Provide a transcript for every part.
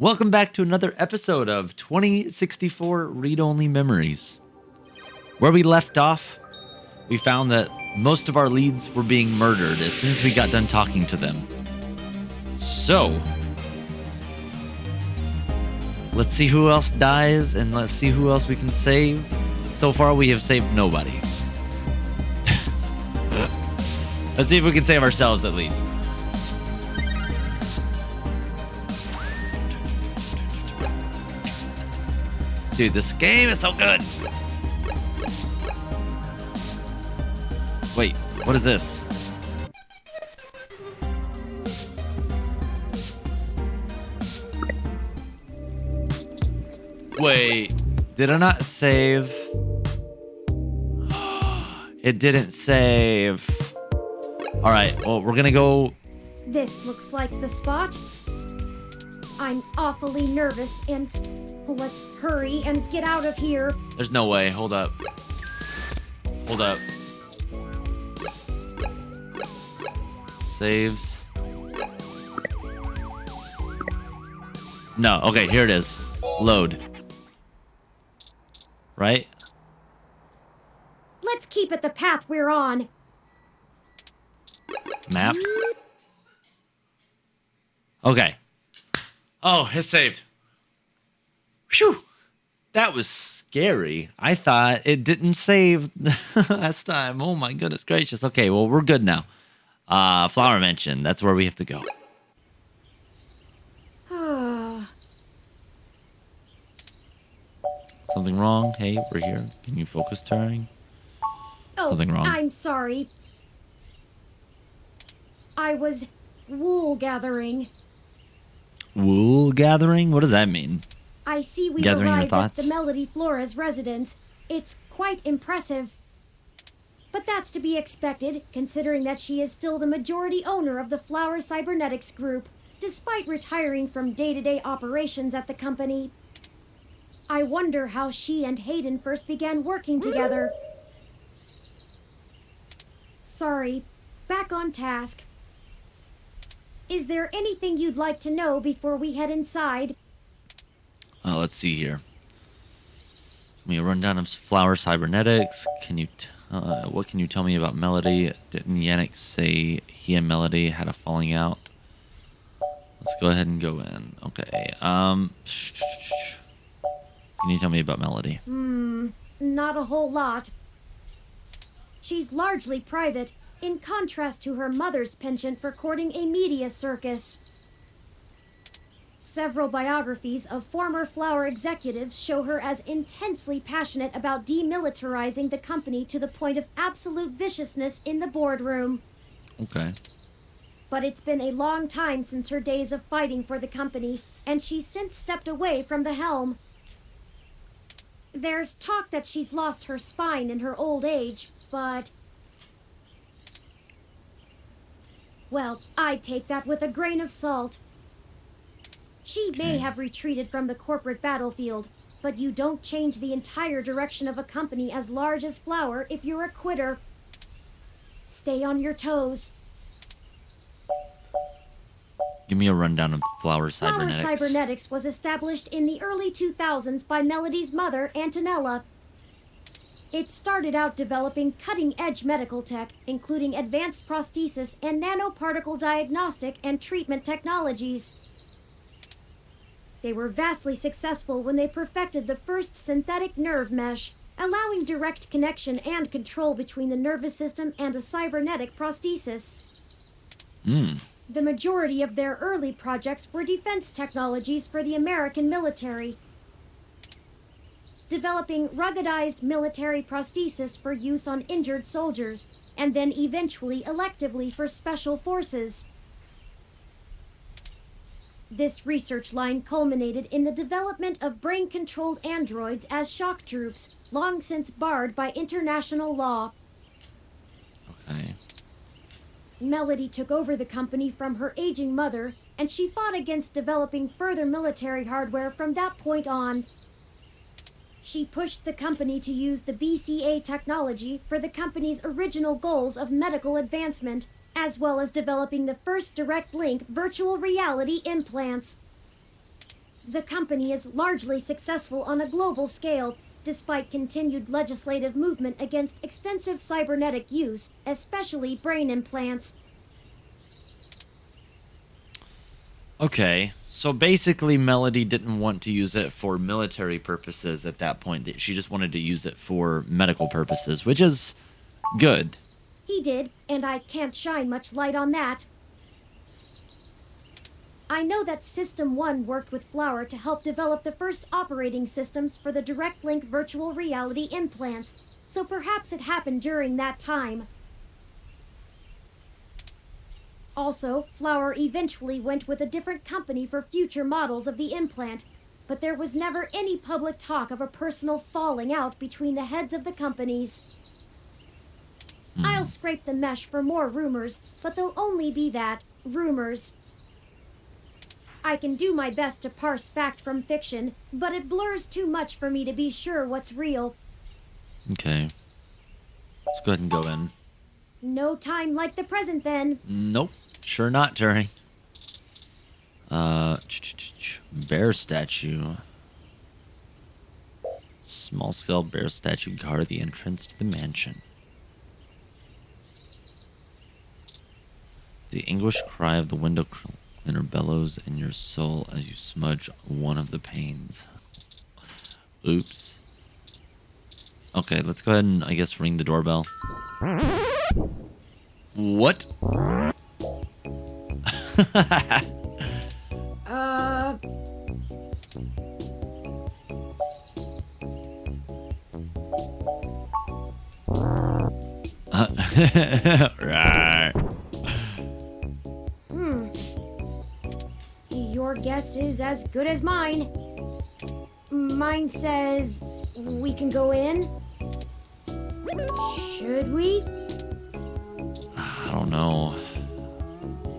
Welcome back to another episode of 2064 Read-Only Memories. Where we left off, we found that most of our leads were being murdered as soon as we got done talking to them. So, let's see who else dies and let's see who else we can save. So far, we have saved nobody. Let's see if we can save ourselves at least. Dude, this game is so good. Wait, what is this? Wait, did I not save? It didn't save. All right, well, we're gonna go. This looks like the spot. I'm awfully nervous and let's hurry and get out of here. There's no way. Hold up. Hold up. Saves. No. Okay, here it is. Load. Right? Let's keep it the path we're on. Map. Okay. Oh, it's saved. Phew. That was scary. I thought it didn't save last time. Oh my goodness gracious. Okay, well, we're good now. Flower Mansion. That's where we have to go. Something wrong? Hey, we're here. Can you focus turning? Oh, Something wrong. I'm sorry. I was wool gathering. Wool gathering? What does that mean? I see we've Gathering your arrived at thoughts? the Melody Flores residence. It's quite impressive. But that's to be expected, considering that she is still the majority owner of the Flower Cybernetics Group, despite retiring from day-to-day operations at the company. I wonder how she and Hayden first began working together. Sorry, back on task. Is there anything you'd like to know before we head inside? Let's see here. Give me a rundown of Flower Cybernetics. Can you, what can you tell me about Melody? Didn't Yannick say he and Melody had a falling out? Let's go ahead and go in. Okay. Can you tell me about Melody? Not a whole lot. She's largely private, in contrast to her mother's penchant for courting a media circus. Several biographies of former Flower executives show her as intensely passionate about demilitarizing the company to the point of absolute viciousness in the boardroom. Okay. But it's been a long time since her days of fighting for the company, and she's since stepped away from the helm. There's talk that she's lost her spine in her old age, but... well, I'd take that with a grain of salt. She may have retreated from the corporate battlefield, but you don't change the entire direction of a company as large as Flower if you're a quitter. Stay on your toes. Give me a rundown of Flower Cybernetics. Flower Cybernetics was established in the early 2000s by Melody's mother, Antonella. It started out developing cutting-edge medical tech, including advanced prosthesis and nanoparticle diagnostic and treatment technologies. They were vastly successful when they perfected the first synthetic nerve mesh, allowing direct connection and control between the nervous system and a cybernetic prosthesis. The majority of their early projects were defense technologies for the American military, developing ruggedized military prosthesis for use on injured soldiers, and then eventually electively for special forces. This research line culminated in the development of brain-controlled androids as shock troops, long since barred by international law. Okay. Melody took over the company from her aging mother, and she fought against developing further military hardware from that point on. She pushed the company to use the BCA technology for the company's original goals of medical advancement, as well as developing the first direct link virtual reality implants. The company is largely successful on a global scale, despite continued legislative movement against extensive cybernetic use, especially brain implants. Okay, so basically Melody didn't want to use it for military purposes at that point. She just wanted to use it for medical purposes, which is good. He did, and I can't shine much light on that. I know that System 1 worked with Flower to help develop the first operating systems for the direct link virtual reality implants, so perhaps it happened during that time. Also, Flower eventually went with a different company for future models of the implant, but there was never any public talk of a personal falling out between the heads of the companies. I'll scrape the mesh for more rumors, but they'll only be that, rumors. I can do my best to parse fact from fiction, but it blurs too much for me to be sure what's real. Okay. Let's go ahead and go in. No time like the present, then. Nope. Sure not, Turing. Bear statue. Small scale bear statue guard the entrance to the mansion. The anguished cry of the window cleaner bellows in your soul as you smudge one of the panes. Oops. Okay, let's go ahead and, I guess, ring the doorbell. What? Right. Your guess is as good as mine. Mine says we can go in. Should we? I don't know.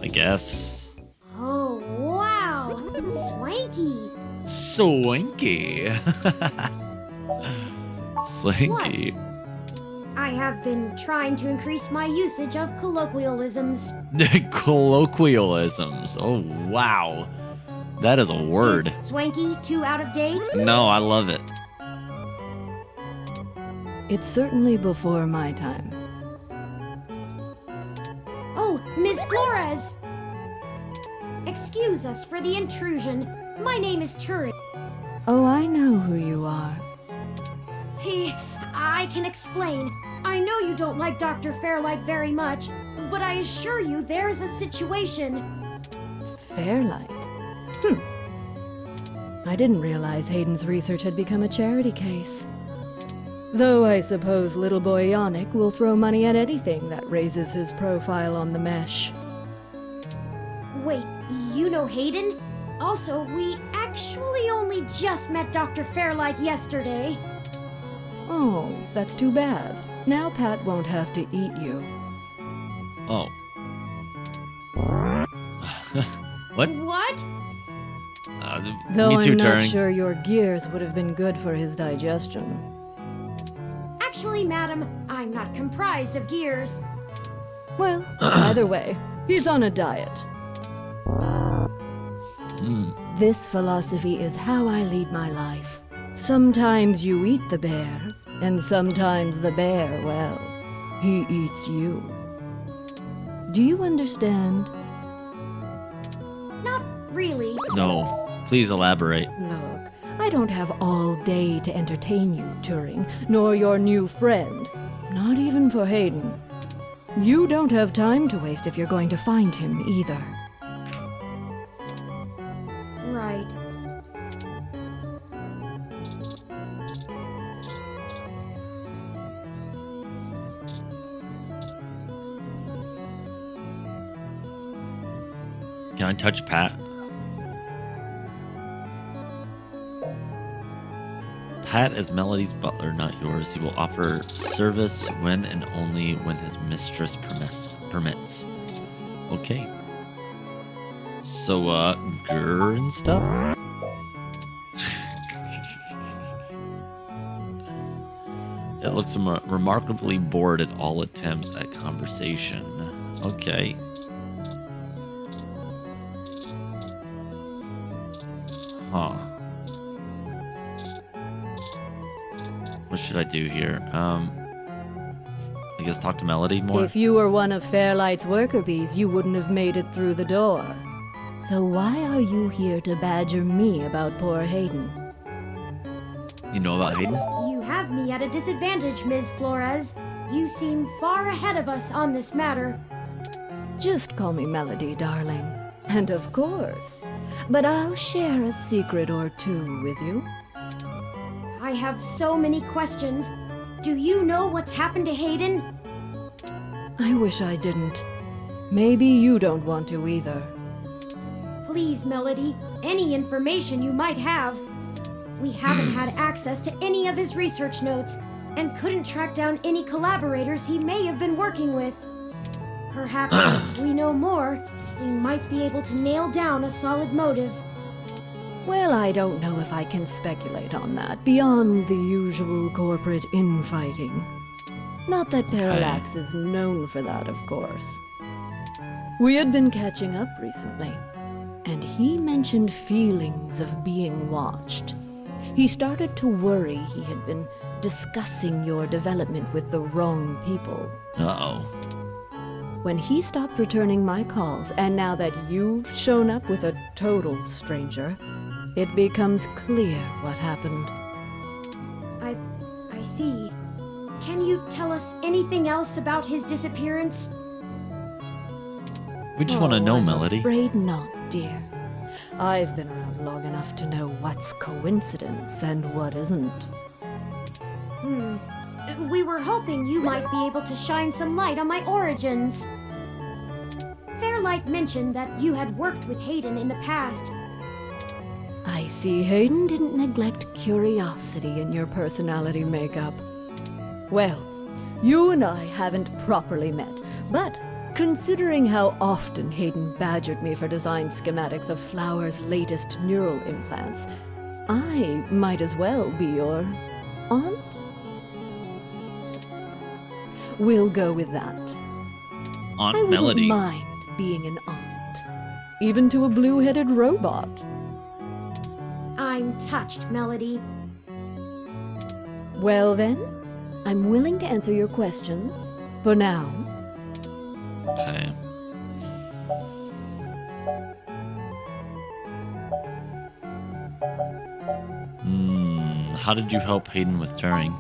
I guess. Oh, wow! Swanky! Swanky. Swanky. I have been trying to increase my usage of colloquialisms. Colloquialisms. Oh, wow. That is a word. Is swanky too out of date? No, I love it. It's certainly before my time. Oh, Ms. Flores! Excuse us for the intrusion. My name is Turing. Oh, I know who you are. I can explain. I know you don't like Dr. Fairlight very much, but I assure you there's a situation. Fairlight? I didn't realize Hayden's research had become a charity case. Though I suppose little boy Yannick will throw money at anything that raises his profile on the mesh. Wait, you know Hayden? Also, we actually only just met Dr. Fairlight yesterday. Oh, that's too bad. Now Pat won't have to eat you. Oh. What? What? Though Me too, I'm not Turing. sure your gears would have been good for his digestion. Actually, madam, I'm not comprised of gears. Well, either way, he's on a diet. This philosophy is how I lead my life. Sometimes you eat the bear, and sometimes the bear, well, he eats you. Do you understand? Not really. No. Please elaborate. Look, I don't have all day to entertain you, Turing, nor your new friend. Not even for Hayden. You don't have time to waste if you're going to find him, either. Right. Can I touch Pat? Pat is Melody's butler, not yours. He will offer service when and only when his mistress permits. Okay. So, grr and stuff? It looks remarkably bored at all attempts at conversation. Okay. Huh. What should I do here? I guess talk to Melody more. If you were one of Fairlight's worker bees, you wouldn't have made it through the door. So why are you here to badger me about poor Hayden? You know about Hayden? You have me at a disadvantage, Ms. Flores. You seem far ahead of us on this matter. Just call me Melody, darling. And of course. But I'll share a secret or two with you. I have so many questions. Do you know what's happened to Hayden? I wish I didn't. Maybe you don't want to either. Please, Melody, any information you might have. We haven't had access to any of his research notes and couldn't track down any collaborators he may have been working with. Perhaps if we know more, we might be able to nail down a solid motive. Well, I don't know if I can speculate on that, beyond the usual corporate infighting. Not that Parallax is known for that, of course. We had been catching up recently, and he mentioned feelings of being watched. He started to worry he had been discussing your development with the wrong people. Uh-oh. When he stopped returning my calls, and now that you've shown up with a total stranger, it becomes clear what happened. I see. Can you tell us anything else about his disappearance? We just want to know, Melody. I'm afraid not, dear. I've been around long enough to know what's coincidence and what isn't. We were hoping you might be able to shine some light on my origins. Fairlight mentioned that you had worked with Hayden in the past. I see Hayden didn't neglect curiosity in your personality makeup. Well, you and I haven't properly met, but considering how often Hayden badgered me for design schematics of Flower's latest neural implants, I might as well be your aunt? We'll go with that. Aunt I Melody. wouldn't mind being an aunt, even to a blue-headed robot. I'm touched, Melody. Well then, I'm willing to answer your questions, for now. Okay. How did you help Hayden with Turing?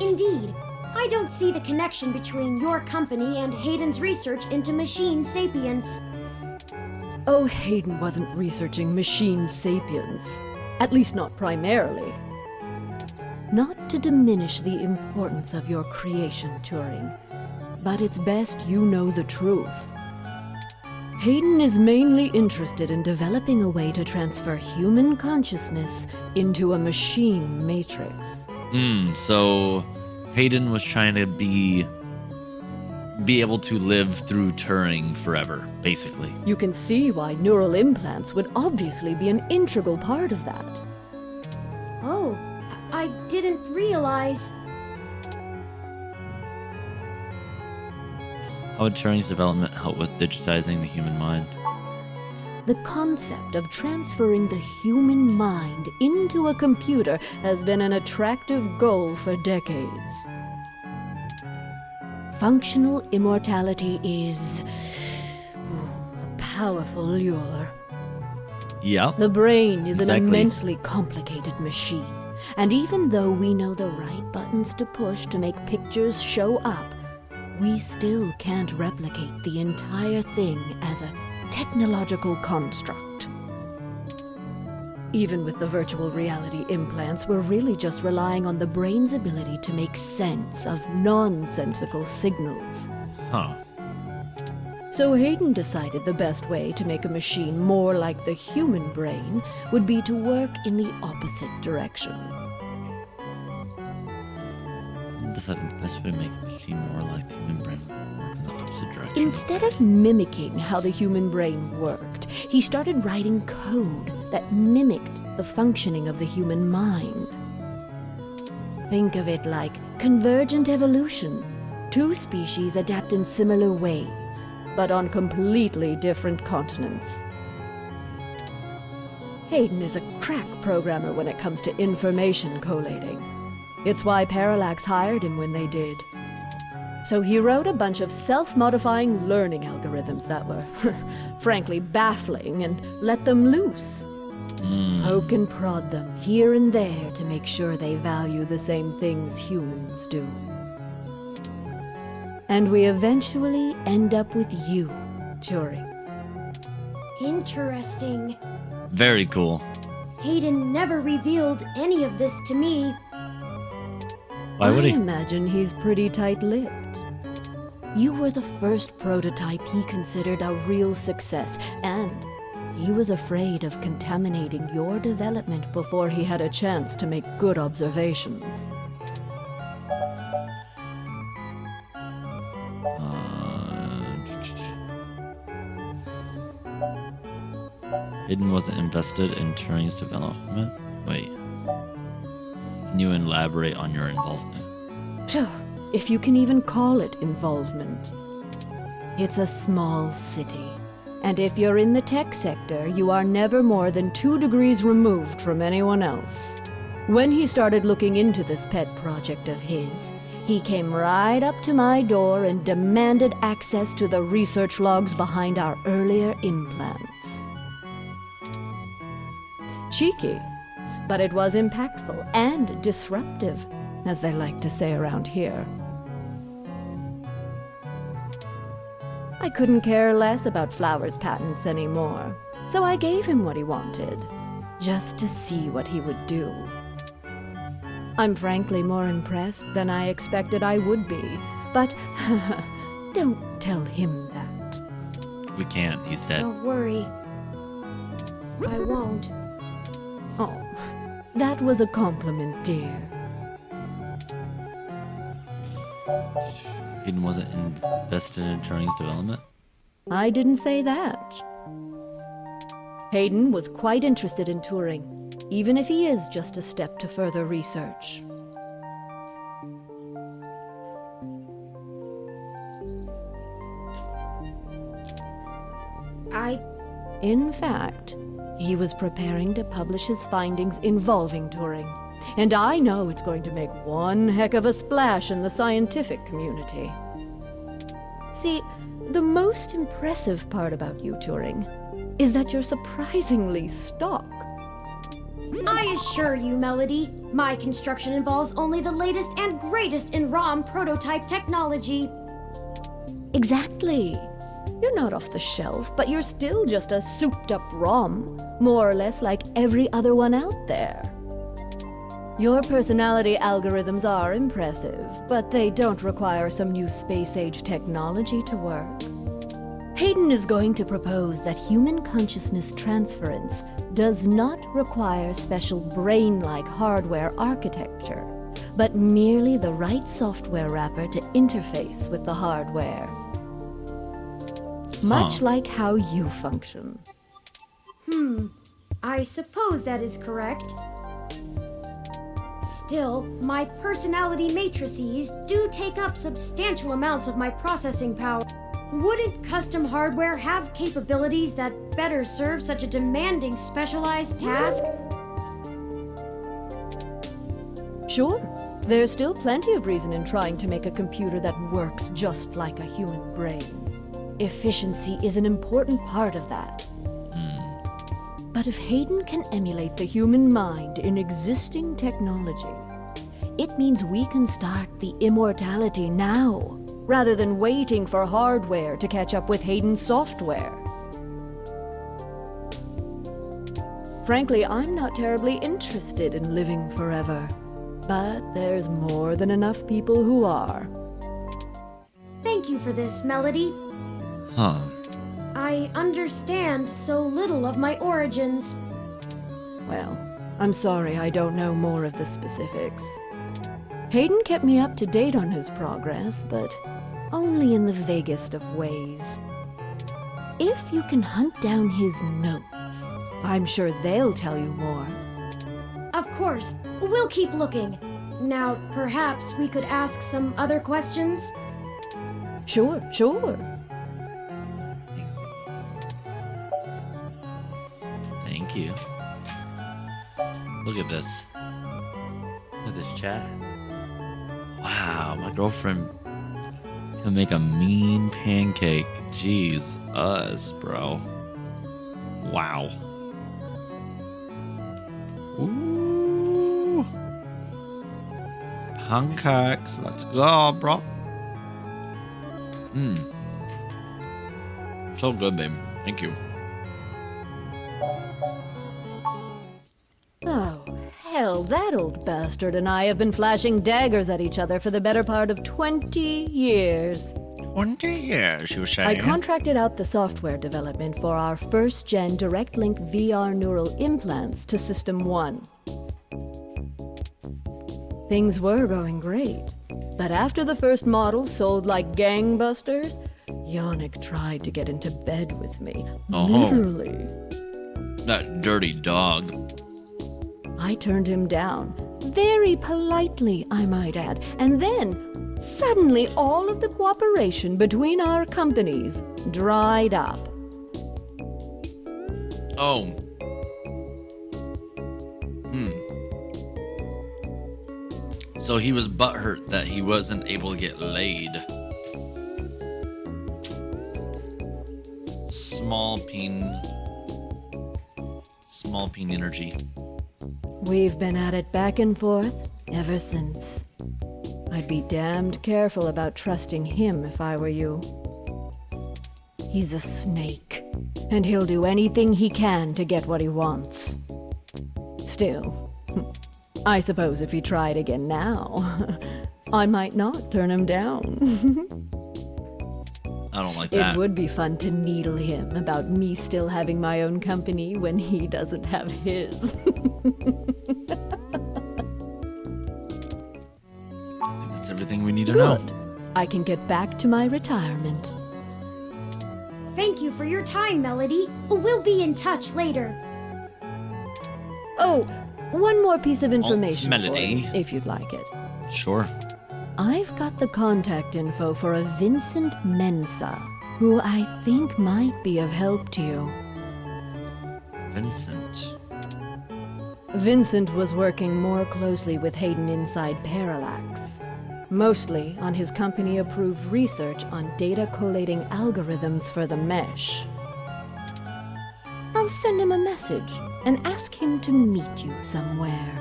Indeed, I don't see the connection between your company and Hayden's research into machine sapience. Oh, Hayden wasn't researching machine sapience. At least not primarily. Not to diminish the importance of your creation, Turing, but it's best you know the truth. Hayden is mainly interested in developing a way to transfer human consciousness into a machine matrix. So Hayden was trying to be able to live through Turing forever, basically. You can see why neural implants would obviously be an integral part of that. Oh, I didn't realize. How would Turing's development help with digitizing the human mind? The concept of transferring the human mind into a computer has been an attractive goal for decades. Functional immortality is a powerful lure. Yeah. The brain is Exactly. an immensely complicated machine, and even though we know the right buttons to push to make pictures show up, we still can't replicate the entire thing as a technological construct. Even with the virtual reality implants, we're really just relying on the brain's ability to make sense of nonsensical signals. Huh. So Hayden decided the best way to make a machine more like the human brain would be to work in the opposite direction. Decided the best way to make a machine more like the human brain would work in the opposite direction. Instead of mimicking how the human brain worked, he started writing code that mimicked the functioning of the human mind. Think of it like convergent evolution. Two species adapt in similar ways, but on completely different continents. Hayden is a crack programmer when it comes to information collating. It's why Parallax hired him when they did. So he wrote a bunch of self-modifying learning algorithms that were, frankly, baffling and let them loose. Poke and prod them here and there to make sure they value the same things humans do. And we eventually end up with you, Turing. Interesting. Very cool. Hayden never revealed any of this to me. Why would I he? imagine he's pretty tight-lipped. You were the first prototype he considered a real success, and he was afraid of contaminating your development before he had a chance to make good observations. Hayden wasn't invested in Turing's development? Wait. Can you elaborate on your involvement? Phew, if you can even call it involvement. It's a small city. And if you're in the tech sector, you are never more than 2 degrees removed from anyone else. When he started looking into this pet project of his, he came right up to my door and demanded access to the research logs behind our earlier implants. Cheeky, but it was impactful and disruptive, as they like to say around here. I couldn't care less about Flowers' patents anymore, so I gave him what he wanted, just to see what he would do. I'm frankly more impressed than I expected I would be, but don't tell him that. We can't. He's dead. Don't worry. I won't. Oh, that was a compliment, dear. Hayden wasn't invested in Turing's development? I didn't say that. Hayden was quite interested in Turing, even if he is just a step to further research. In fact, he was preparing to publish his findings involving Turing. And I know it's going to make one heck of a splash in the scientific community. See, the most impressive part about you, Turing, is that you're surprisingly stock. I assure you, Melody, my construction involves only the latest and greatest in ROM prototype technology. Exactly. You're not off the shelf, but you're still just a souped-up ROM, more or less like every other one out there. Your personality algorithms are impressive, but they don't require some new space-age technology to work. Hayden is going to propose that human consciousness transference does not require special brain-like hardware architecture, but merely the right software wrapper to interface with the hardware. Much like how you function. I suppose that is correct. Still, my personality matrices do take up substantial amounts of my processing power. Wouldn't custom hardware have capabilities that better serve such a demanding specialized task? Sure, there's still plenty of reason in trying to make a computer that works just like a human brain. Efficiency is an important part of that. But if Hayden can emulate the human mind in existing technology, it means we can start the immortality now, rather than waiting for hardware to catch up with Hayden's software. Frankly, I'm not terribly interested in living forever, but there's more than enough people who are. Thank you for this, Melody. Huh. I understand so little of my origins. Well, I'm sorry I don't know more of the specifics. Hayden kept me up to date on his progress, but only in the vaguest of ways. If you can hunt down his notes, I'm sure they'll tell you more. Of course, we'll keep looking. Now, perhaps we could ask some other questions? Sure. Thank you. Look at this. Look at this chat. Wow, my girlfriend can make a mean pancake. Jeez, us, bro. Wow. Ooh. Pancakes. Let's go, bro. Mmm. So good, babe. Thank you. Oh, hell, that old bastard and I have been flashing daggers at each other for the better part of 20 years. 20 years, you say? I contracted out the software development for our first-gen direct link VR neural implants to System 1. Things were going great, but after the first models sold like gangbusters, Yannick tried to get into bed with me. Oh. Literally. That dirty dog. I turned him down. Very politely, I might add. And then, suddenly, all of the cooperation between our companies dried up. Oh. So he was butthurt that he wasn't able to get laid. Small peen energy. We've been at it back and forth ever since. I'd be damned careful about trusting him if I were you. He's a snake, and he'll do anything he can to get what he wants. Still, I suppose if he tried again now, I might not turn him down. I don't like that. It would be fun to needle him about me still having my own company when he doesn't have his. I think that's everything we need to Good. know. I can get back to my retirement. Thank you for your time, Melody. We'll be in touch later. Oh, one more piece of information for Melody. you, if you'd like it. Sure. I've got the contact info for a Vincent Mensa, who I think might be of help to you. Vincent. Vincent was working more closely with Hayden inside Parallax, mostly on his company-approved research on data collating algorithms for the mesh. I'll send him a message and ask him to meet you somewhere.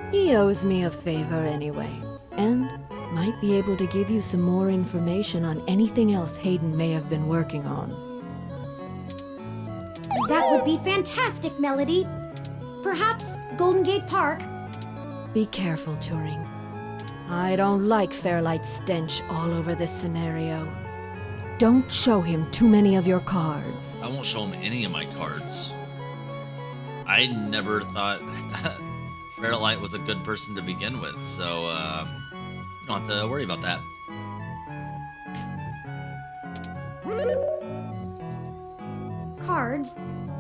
He owes me a favor anyway, and might be able to give you some more information on anything else Hayden may have been working on. That would be fantastic, Melody. Perhaps Golden Gate Park. Be careful, Turing. I don't like Fairlight's stench all over this scenario. Don't show him too many of your cards. I won't show him any of my cards. I never thought Fairlight was a good person to begin with, so you don't have to worry about that. Cards?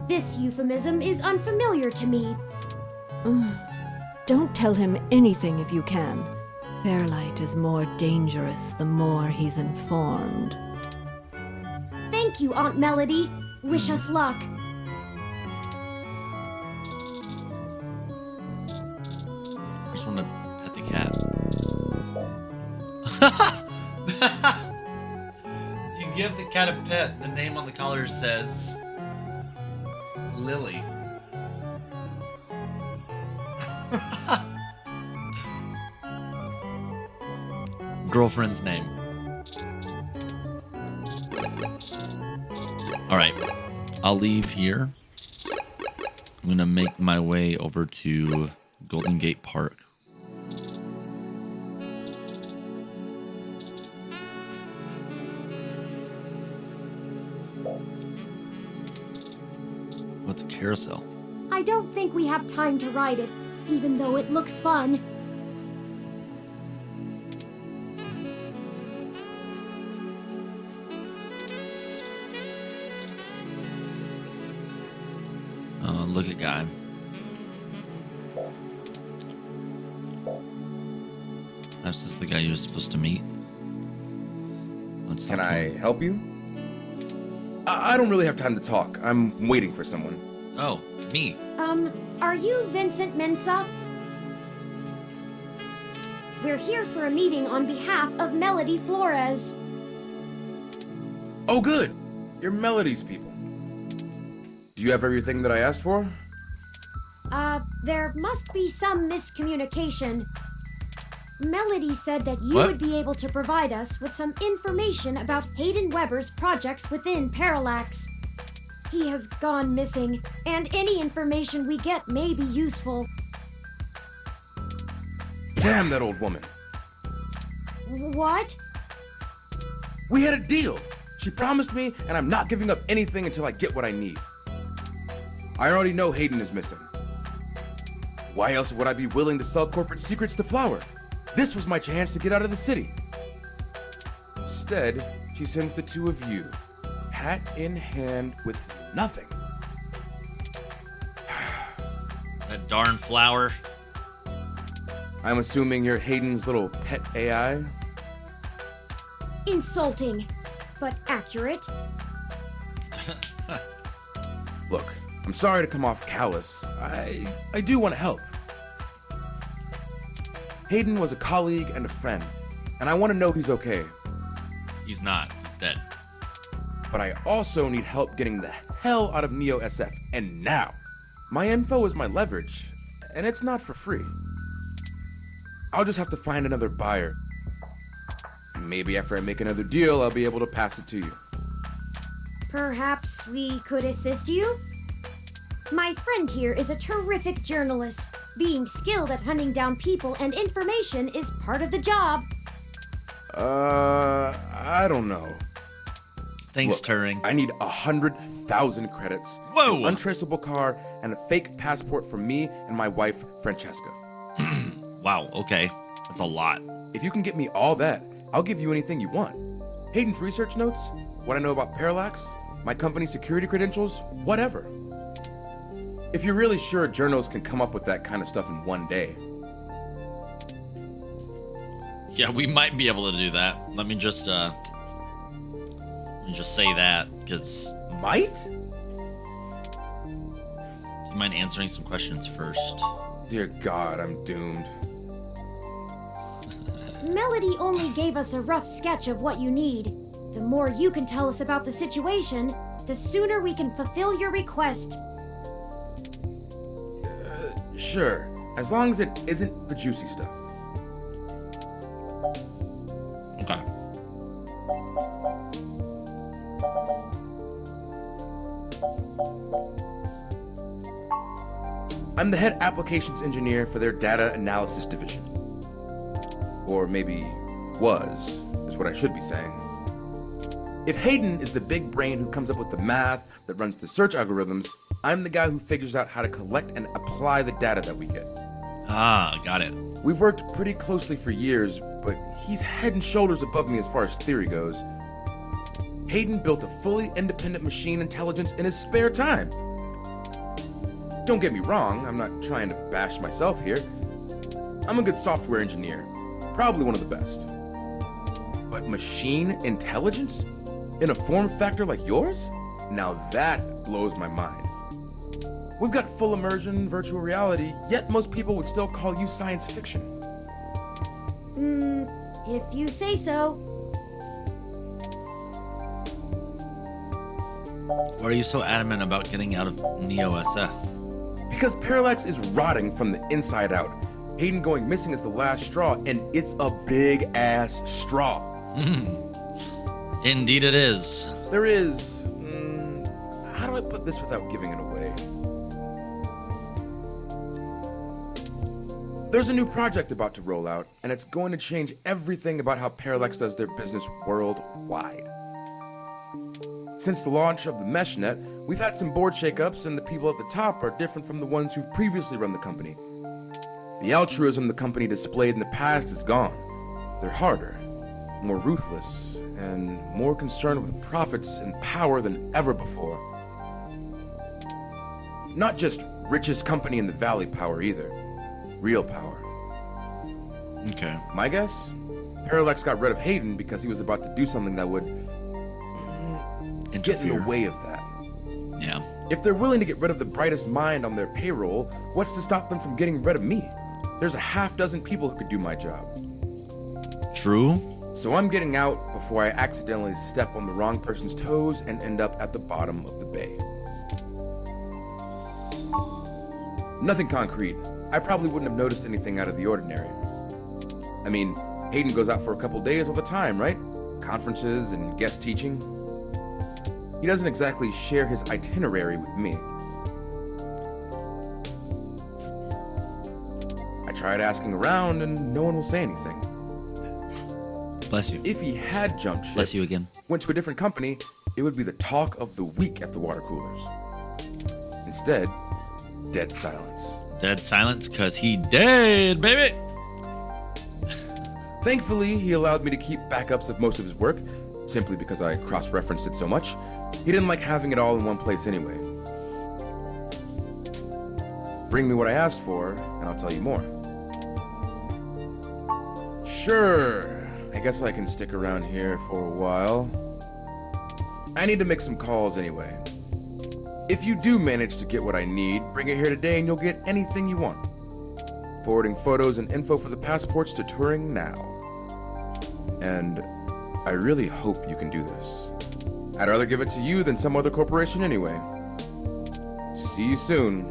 This euphemism is unfamiliar to me. Don't tell him anything if you can. Fairlight is more dangerous the more he's informed. Thank you, Aunt Melody. Wish us luck. I just want to pet the cat. You give the cat a pet. The name on the collar says Lily. Girlfriend's name. All right, I'll leave here. I'm gonna make my way over to Golden Gate Park. What's a carousel? I don't think we have time to ride it, even though it looks fun. Look at guy. Perhaps this is the guy you were supposed to meet. Can I help you? I don't really have time to talk. I'm waiting for someone. Oh, Me. Are you Vincent Mensa? We're here for a meeting on behalf of Melody Flores. Oh, good. You're Melody's people. Do you have everything that I asked for? There must be some miscommunication. Melody said that you What? would be able to provide us with some information about Hayden Weber's projects within Parallax. He has gone missing, and any information we get may be useful. Damn that old woman. What? We had a deal. She promised me, and I'm not giving up anything until I get what I need. I already know Hayden is missing. Why else would I be willing to sell corporate secrets to Flower? This was my chance to get out of the city. Instead, she sends the two of you, hat in hand with nothing. That darn Flower. I'm assuming you're Hayden's little pet AI? Insulting, but accurate. Look, I'm sorry to come off callous. I do want to help. Hayden was a colleague and a friend, and I want to know he's okay. He's not. He's dead. But I also need help getting the hell out of Neo SF, and now. My info is my leverage, and it's not for free. I'll just have to find another buyer. Maybe after I make another deal, I'll be able to pass it to you. Perhaps we could assist you? My friend here is a terrific journalist. Being skilled at hunting down people and information is part of the job. I don't know. Thanks, Look, Turing. I need 100,000 credits, Whoa! an untraceable car, and a fake passport for me and my wife, Francesca. Wow, okay. That's a lot. If you can get me all that, I'll give you anything you want. Hayden's research notes, what I know about Parallax, my company's security credentials, whatever. If you're really sure journals can come up with that kind of stuff in one day. Yeah, we might be able to do that. Let me just say that, because... Might? Do you mind answering some questions first? Dear God, I'm doomed. Melody only gave us a rough sketch of what you need. The more you can tell us about the situation, the sooner we can fulfill your request. Sure, as long as it isn't the juicy stuff. Okay. I'm the head applications engineer for their data analysis division. Or maybe was, is what I should be saying. If Hayden is the big brain who comes up with the math that runs the search algorithms, I'm the guy who figures out how to collect and apply the data that we get. Ah, got it. We've worked pretty closely for years, but he's head and shoulders above me as far as theory goes. Hayden built a fully independent machine intelligence in his spare time. Don't get me wrong, I'm not trying to bash myself here. I'm a good software engineer, probably one of the best. But machine intelligence? In a form factor like yours? Now that blows my mind. We've got full immersion, virtual reality, yet most people would still call you science fiction. If you say so. Why are you so adamant about getting out of Neo SF? Because Parallax is rotting from the inside out. Hayden going missing is the last straw, and it's a big-ass straw. Indeed it is. There is... how do I put this without giving it away? There's a new project about to roll out, and it's going to change everything about how Parallax does their business worldwide. Since the launch of the MeshNet, we've had some board shakeups, and the people at the top are different from the ones who've previously run the company. The altruism the company displayed in the past is gone. They're harder, more ruthless, and more concerned with profits and power than ever before. Not just richest company in the valley power either. Real power. Okay. My guess? Parallax got rid of Hayden because he was about to do something that would get in the Interfere. way of that. Yeah. If they're willing to get rid of the brightest mind on their payroll, what's to stop them from getting rid of me? There's a half dozen people who could do my job. True. So I'm getting out before I accidentally step on the wrong person's toes and end up at the bottom of the bay. Nothing concrete. I probably wouldn't have noticed anything out of the ordinary. I mean, Hayden goes out for a couple days all the time, right? Conferences and guest teaching. He doesn't exactly share his itinerary with me. I tried asking around and no one will say anything. Bless you. If he had jumped ship, Bless you again. went to a different company, it would be the talk of the week at the water coolers. Instead, dead silence. Dead silence, cause he dead, baby. Thankfully, he allowed me to keep backups of most of his work, simply because I cross-referenced it so much. He didn't like having it all in one place anyway. Bring me what I asked for, and I'll tell you more. Sure, I guess I can stick around here for a while. I need to make some calls anyway. If you do manage to get what I need, bring it here today and you'll get anything you want. Forwarding photos and info for the passports to Turing now. And I really hope you can do this. I'd rather give it to you than some other corporation anyway. See you soon.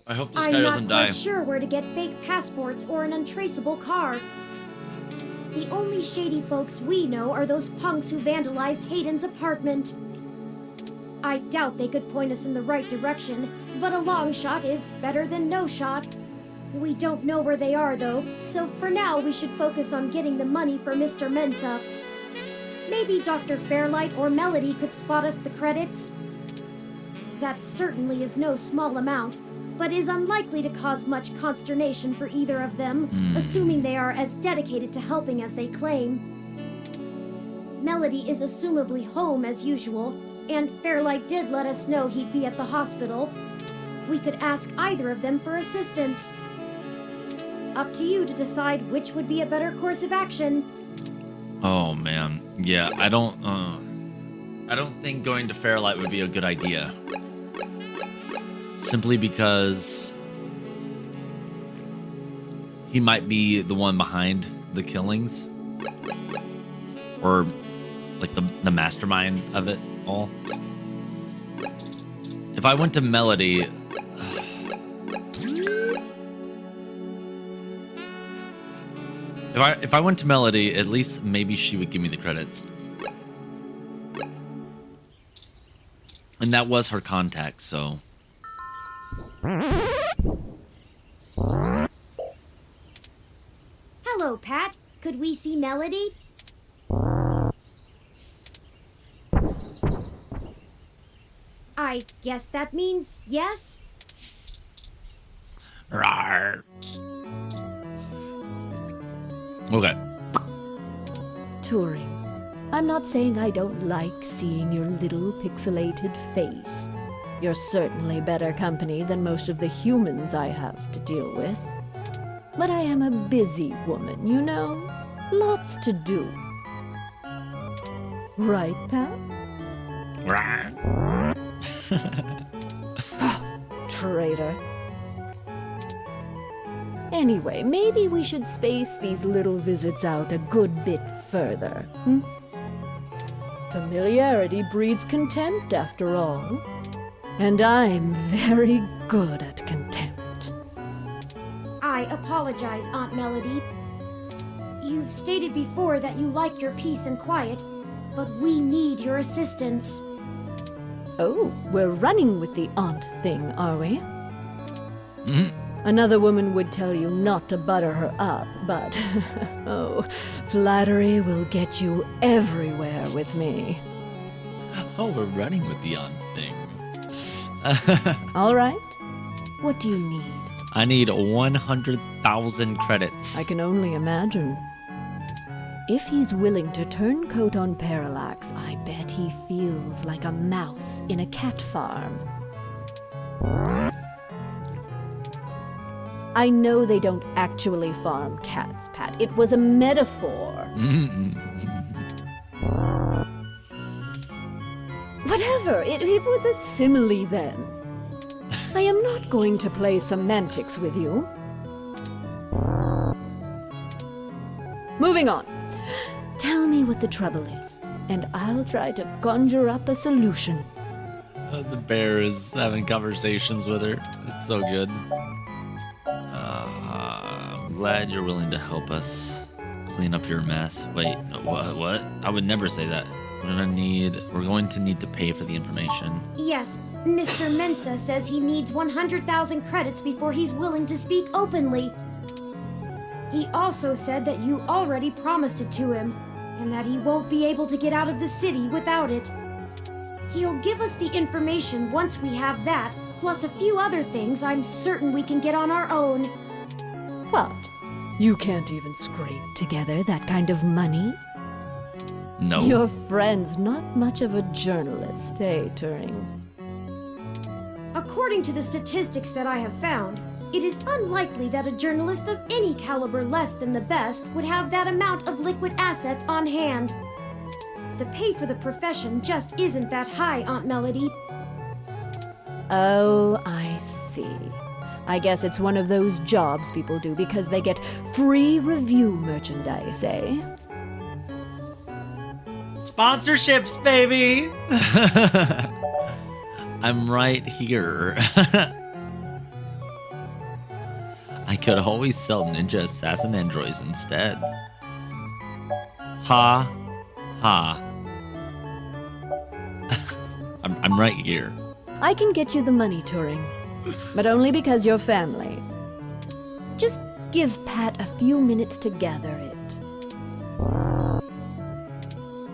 I hope this I'm guy not doesn't quite die. sure where to get fake passports or an untraceable car. The only shady folks we know are those punks who vandalized Hayden's apartment. I doubt they could point us in the right direction, but a long shot is better than no shot. We don't know where they are, though, so for now we should focus on getting the money for Mr. Mensa. Maybe Dr. Fairlight or Melody could spot us the credits. That certainly is no small amount, but is unlikely to cause much consternation for either of them, assuming they are as dedicated to helping as they claim. Melody is assumably home as usual, and Fairlight did let us know he'd be at the hospital. We could ask either of them for assistance. Up to you to decide which would be a better course of action. Oh man, yeah. I don't think going to Fairlight would be a good idea. Simply because he might be the one behind the killings, or like the mastermind of it all. If I went to Melody, if I went to Melody, at least maybe she would give me the credits. And that was her contact, so. Hello, Pat. Could we see Melody? I guess that means yes? Rawr. Okay. Turing, I'm not saying I don't like seeing your little pixelated face. You're certainly better company than most of the humans I have to deal with. But I am a busy woman, you know? Lots to do. Right, Pat? Rawr. Traitor. Anyway, maybe we should space these little visits out a good bit further. Familiarity breeds contempt, after all. And I'm very good at contempt. I apologize, Aunt Melody. You've stated before that you like your peace and quiet, but we need your assistance. Oh, we're running with the aunt thing, are we? Mhm. Another woman would tell you not to butter her up, but oh, flattery will get you everywhere with me. Oh, we're running with the on thing. All right. What do you need? I need 100,000 credits. I can only imagine. If he's willing to turn coat on Parallax, I bet he feels like a mouse in a cat farm. I know they don't actually farm cats, Pat. It was a metaphor. Whatever, it was a simile then. I am not going to play semantics with you. Moving on. Tell me what the trouble is, and I'll try to conjure up a solution. The bear is having conversations with her. It's so good. I'm glad you're willing to help us clean up your mess. Wait, what? I would never say that. We're going to need to pay for the information. Yes, Mr. Mensa says he needs 100,000 credits before he's willing to speak openly. He also said that you already promised it to him, and that he won't be able to get out of the city without it. He'll give us the information once we have that, plus a few other things I'm certain we can get on our own. What? You can't even scrape together that kind of money? No. Your friend's not much of a journalist, eh, Turing? According to the statistics that I have found, it is unlikely that a journalist of any caliber less than the best would have that amount of liquid assets on hand. The pay for the profession just isn't that high, Aunt Melody. Oh, I see. I guess it's one of those jobs people do because they get free review merchandise, eh? Sponsorships, baby! I'm right here. I could always sell ninja assassin androids instead. Ha. Ha. I'm right here. I can get you the money, Turing. But only because you're family. Just give Pat a few minutes to gather it.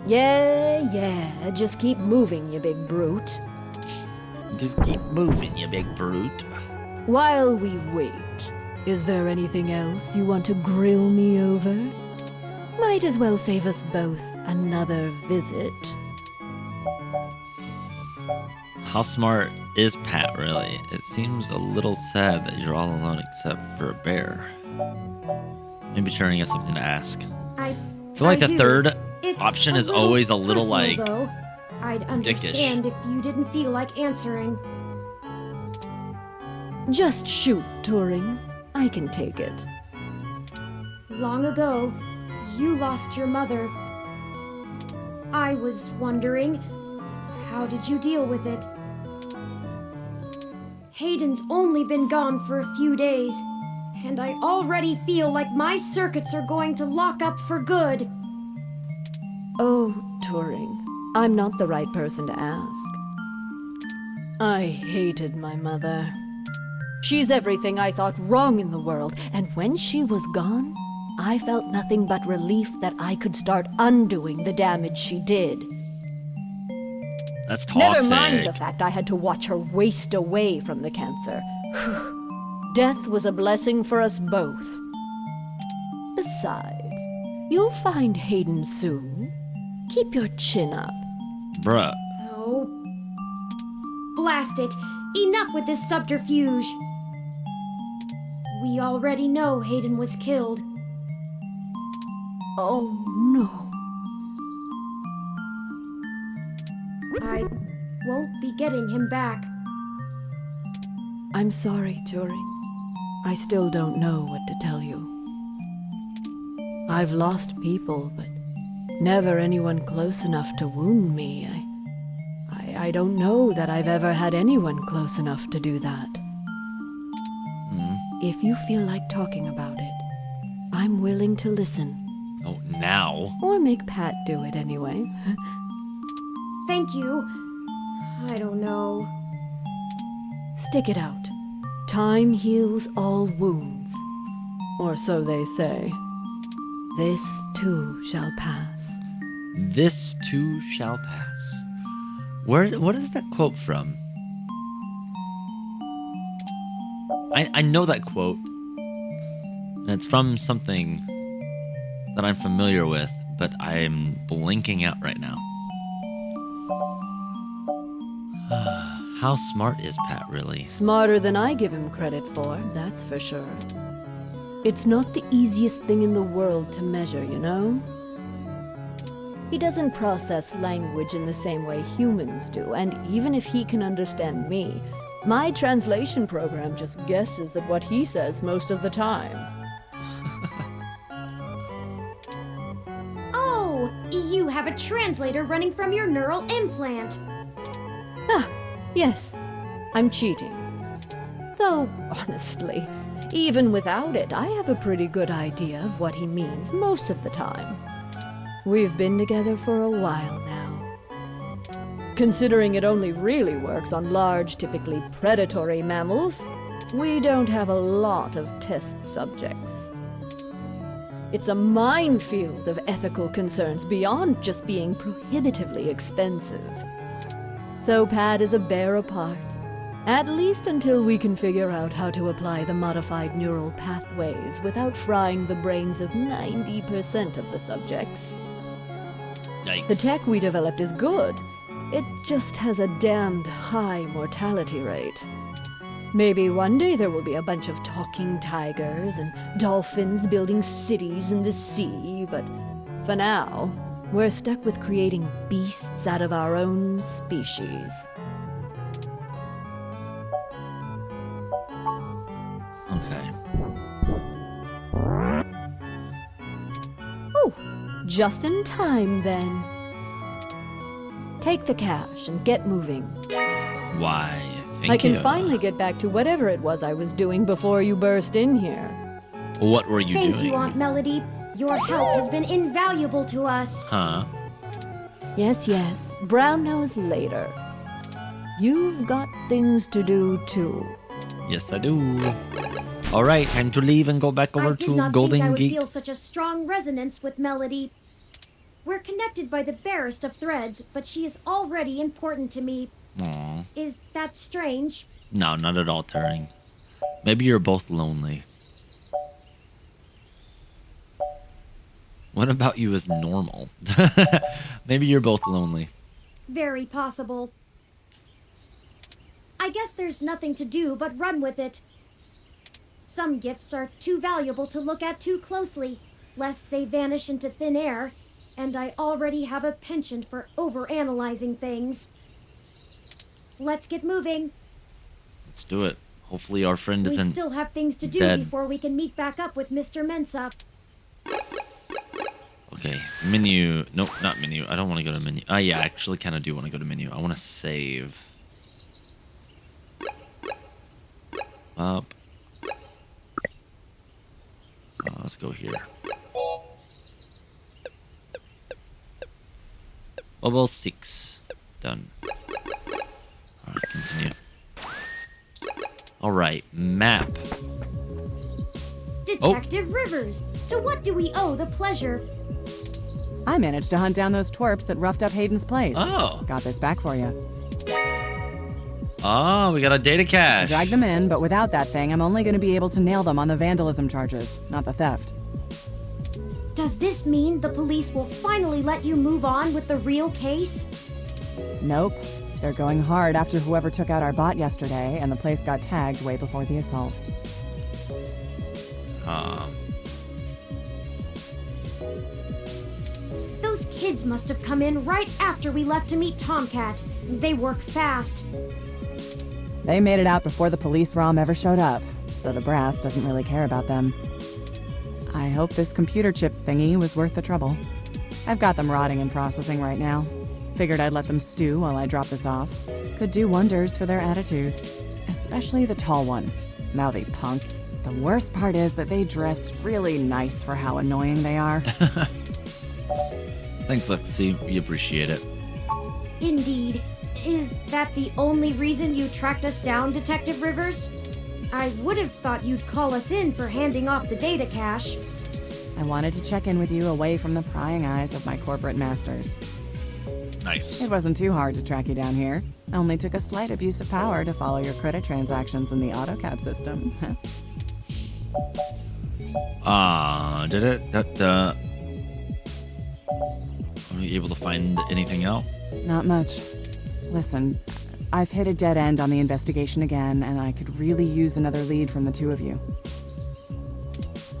Yeah, just keep moving, you big brute. Just keep moving, you big brute. While we wait, is there anything else you want to grill me over? Might as well save us both another visit. How smart is Pat, really? It seems a little sad that you're all alone except for a bear. Maybe Turing has something to ask. I feel like the do. third It's option a is always a little personal, like though. I'd dickish. understand if you didn't feel like answering. Just shoot, Turing. I can take it. Long ago, you lost your mother. I was wondering, how did you deal with it? Hayden's only been gone for a few days, and I already feel like my circuits are going to lock up for good. Oh, Turing, I'm not the right person to ask. I hated my mother. She's everything I thought wrong in the world, and when she was gone, I felt nothing but relief that I could start undoing the damage she did. That's toxic. Never mind the fact I had to watch her waste away from the cancer. Death was a blessing for us both. Besides, you'll find Hayden soon. Keep your chin up. Bruh. Oh. Blast it! Enough with this subterfuge! We already know Hayden was killed. Oh, no. I won't be getting him back. I'm sorry, Turing. I still don't know what to tell you. I've lost people, but never anyone close enough to wound me. I don't know that I've ever had anyone close enough to do that. If you feel like talking about it, I'm willing to listen. Oh, now? Or make Pat do it anyway. Thank you. I don't know. Stick it out. Time heals all wounds. Or so they say. This too shall pass. This too shall pass. What is that quote from? I know that quote. And it's from something that I'm familiar with, but I'm blinking out right now. How smart is Pat, really? Smarter than I give him credit for, that's for sure. It's not the easiest thing in the world to measure, you know? He doesn't process language in the same way humans do, and even if he can understand me, my translation program just guesses at what he says most of the time. Oh, you have a translator running from your neural implant. Ah, yes, I'm cheating. Though, honestly, even without it, I have a pretty good idea of what he means most of the time. We've been together for a while now. Considering it only really works on large, typically predatory mammals, we don't have a lot of test subjects. It's a minefield of ethical concerns beyond just being prohibitively expensive. So Pat is a bear apart. At least until we can figure out how to apply the modified neural pathways without frying the brains of 90% of the subjects. Yikes. The tech we developed is good. It just has a damned high mortality rate. Maybe one day there will be a bunch of talking tigers and dolphins building cities in the sea, but for now, we're stuck with creating beasts out of our own species. Okay. Oh, just in time then. Take the cash and get moving. Why, thank I can you. finally get back to whatever it was I was doing before you burst in here. What were you Thank doing? you, Aunt Melody. Your help has been invaluable to us. Huh? Yes, yes. Brown nose later. You've got things to do too. Yes, I do. All right, time to leave and go back over I did to not Golden think I would Gate. feel such a strong resonance with Melody. We're connected by the barest of threads, but she is already important to me. Aw. Is that strange? No, not at all, Turing. Maybe you're both lonely. What about you is normal? Maybe you're both lonely. Very possible. I guess there's nothing to do but run with it. Some gifts are too valuable to look at too closely, lest they vanish into thin air, and I already have a penchant for overanalyzing things. Let's get moving. Let's do it. Hopefully our friend We isn't still have things to do dead. before we can meet back up with Mr. Mensa. Okay, menu. Nope, not menu. I don't want to go to menu. Yeah, I actually kind of do want to go to menu. I want to save. Up. Let's go here. Level 6. Done. Alright, continue. Alright, map. Detective Rivers, to what do we owe the pleasure? I managed to hunt down those twerps that roughed up Hayden's place. Oh. Got this back for you. Oh, we got a data cache. Drag them in, but without that thing, I'm only going to be able to nail them on the vandalism charges, not the theft. Does this mean the police will finally let you move on with the real case? Nope. They're going hard after whoever took out our bot yesterday, and the place got tagged way before the assault. Those kids must have come in right after we left to meet Tomcat. They work fast. They made it out before the police ROM ever showed up, so the brass doesn't really care about them. I hope this computer chip thingy was worth the trouble. I've got them rotting in processing right now. Figured I'd let them stew while I drop this off. Could do wonders for their attitudes. Especially the tall one. Mouthy punk. The worst part is that they dress really nice for how annoying they are. Thanks, Lexi. We appreciate it. Indeed. Is that the only reason you tracked us down, Detective Rivers? I would have thought you'd call us in for handing off the data cache. I wanted to check in with you away from the prying eyes of my corporate masters. Nice. It wasn't too hard to track you down here. Only took a slight abuse of power to follow your credit transactions in the AutoCAD system. Did it? Were you able to find anything out? Not much. Listen, I've hit a dead end on the investigation again, and I could really use another lead from the two of you.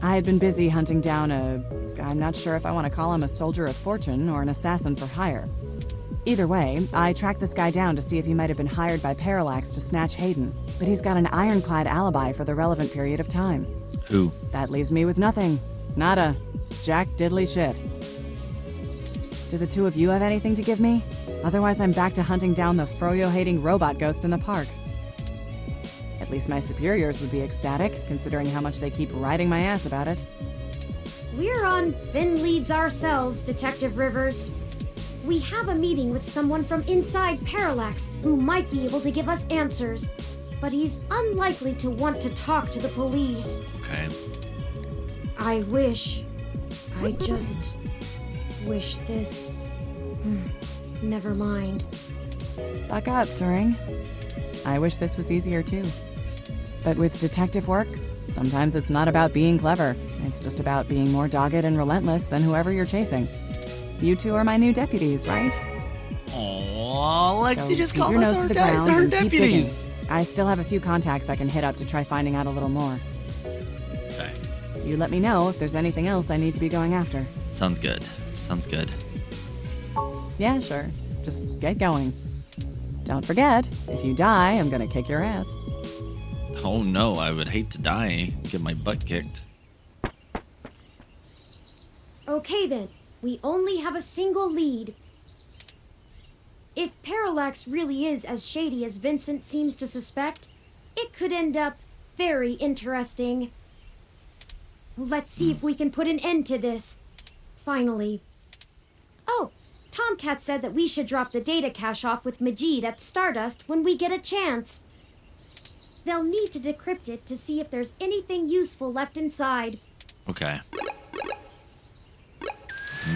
I had been busy hunting down a I'm not sure if I want to call him a soldier of fortune or an assassin for hire. Either way, I tracked this guy down to see if he might have been hired by Parallax to snatch Hayden, but he's got an ironclad alibi for the relevant period of time. Who? That leaves me with nothing. Nada. Jack diddly shit. Do the two of you have anything to give me? Otherwise, I'm back to hunting down the froyo-hating robot ghost in the park. At least my superiors would be ecstatic, considering how much they keep riding my ass about it. We're on thin leads ourselves, Detective Rivers. We have a meeting with someone from inside Parallax who might be able to give us answers, but he's unlikely to want to talk to the police. Okay. I just wish this... Never mind. Buck up, Turing. I wish this was easier too. But with detective work, sometimes it's not about being clever. It's just about being more dogged and relentless than whoever you're chasing. You two are my new deputies, right? Aww, Lexi So just keep called your us nose to the our ground and keep deputies. digging. I still have a few contacts I can hit up to try finding out a little more. Okay. You let me know if there's anything else I need to be going after. Sounds good. Sounds good. Yeah, sure. Just get going. Don't forget, if you die, I'm gonna kick your ass. Oh no, I would hate to die. Get my butt kicked. Okay then, we only have a single lead. If Parallax really is as shady as Vincent seems to suspect, it could end up very interesting. Let's see if we can put an end to this. Finally. Oh, Tomcat said that we should drop the data cache off with Majid at Stardust when we get a chance. They'll need to decrypt it to see if there's anything useful left inside. Okay.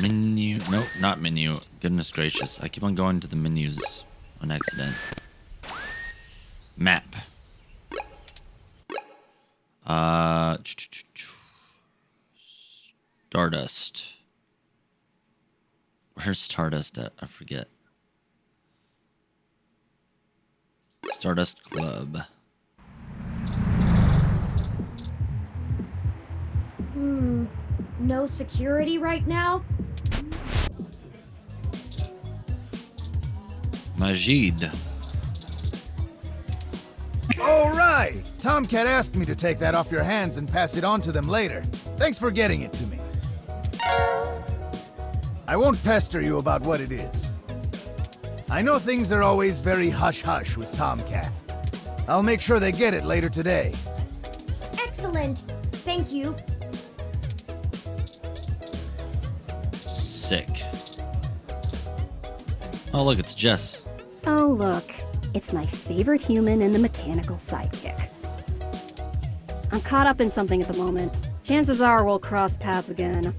Menu. Nope, not menu. Goodness gracious. I keep on going to the menus on accident. Map. Stardust. Where's Stardust at? I forget. Stardust Club. No security right now? Majid. All right. Tomcat asked me to take that off your hands and pass it on to them later. Thanks for getting it to me. I won't pester you about what it is. I know things are always very hush-hush with Tomcat. I'll make sure they get it later today. Excellent. Thank you. Sick. Oh, look, it's Jess. Oh, look. It's my favorite human and the mechanical sidekick. I'm caught up in something at the moment. Chances are we'll cross paths again.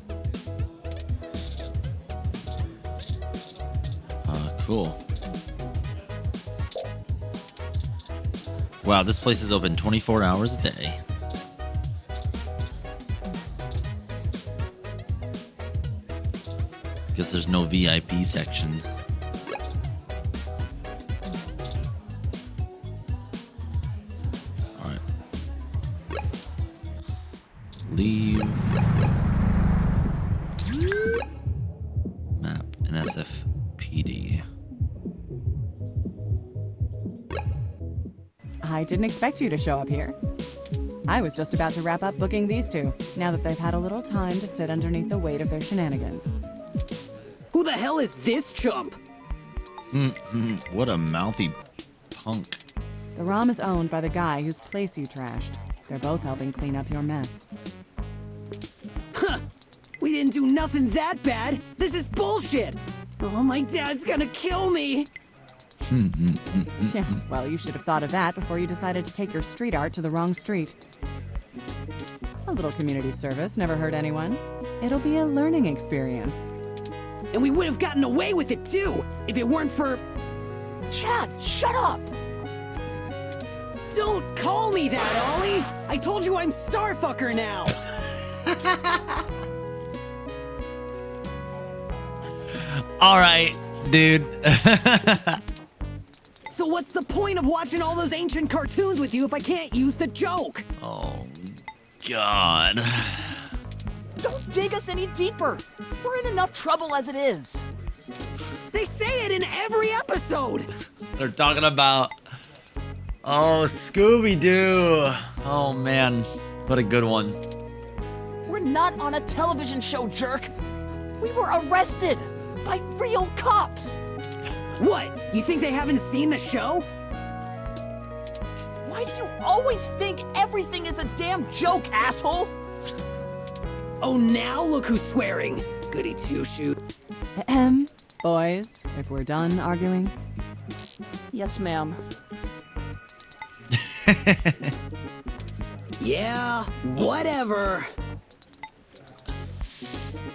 Cool. Wow, this place is open 24 hours a day. Guess there's no VIP section. Alright. Leave. Map. NSFPD. I didn't expect you to show up here. I was just about to wrap up booking these two, now that they've had a little time to sit underneath the weight of their shenanigans. Who the hell is this chump? What a mouthy punk. The ROM is owned by the guy whose place you trashed. They're both helping clean up your mess. Huh! We didn't do nothing that bad! This is bullshit! Oh, my dad's gonna kill me! Yeah, well, you should have thought of that before you decided to take your street art to the wrong street. A little community service never hurt anyone. It'll be a learning experience. And we would have gotten away with it too, if it weren't for... Chad, shut up! Don't call me that, Ollie! I told you I'm Starfucker now! Alright, dude. So what's the point of watching all those ancient cartoons with you if I can't use the joke? Oh, God. Don't dig us any deeper. We're in enough trouble as it is. They say it in every episode! They're talking about... Oh, Scooby-Doo. Oh, man. What a good one. We're not on a television show, jerk. We were arrested by real cops. What? You think they haven't seen the show? Why do you always think everything is a damn joke, asshole? Oh, now look who's swearing. Goody two-shoot. Ahem. Boys, if we're done arguing. Yes, ma'am. Yeah, whatever.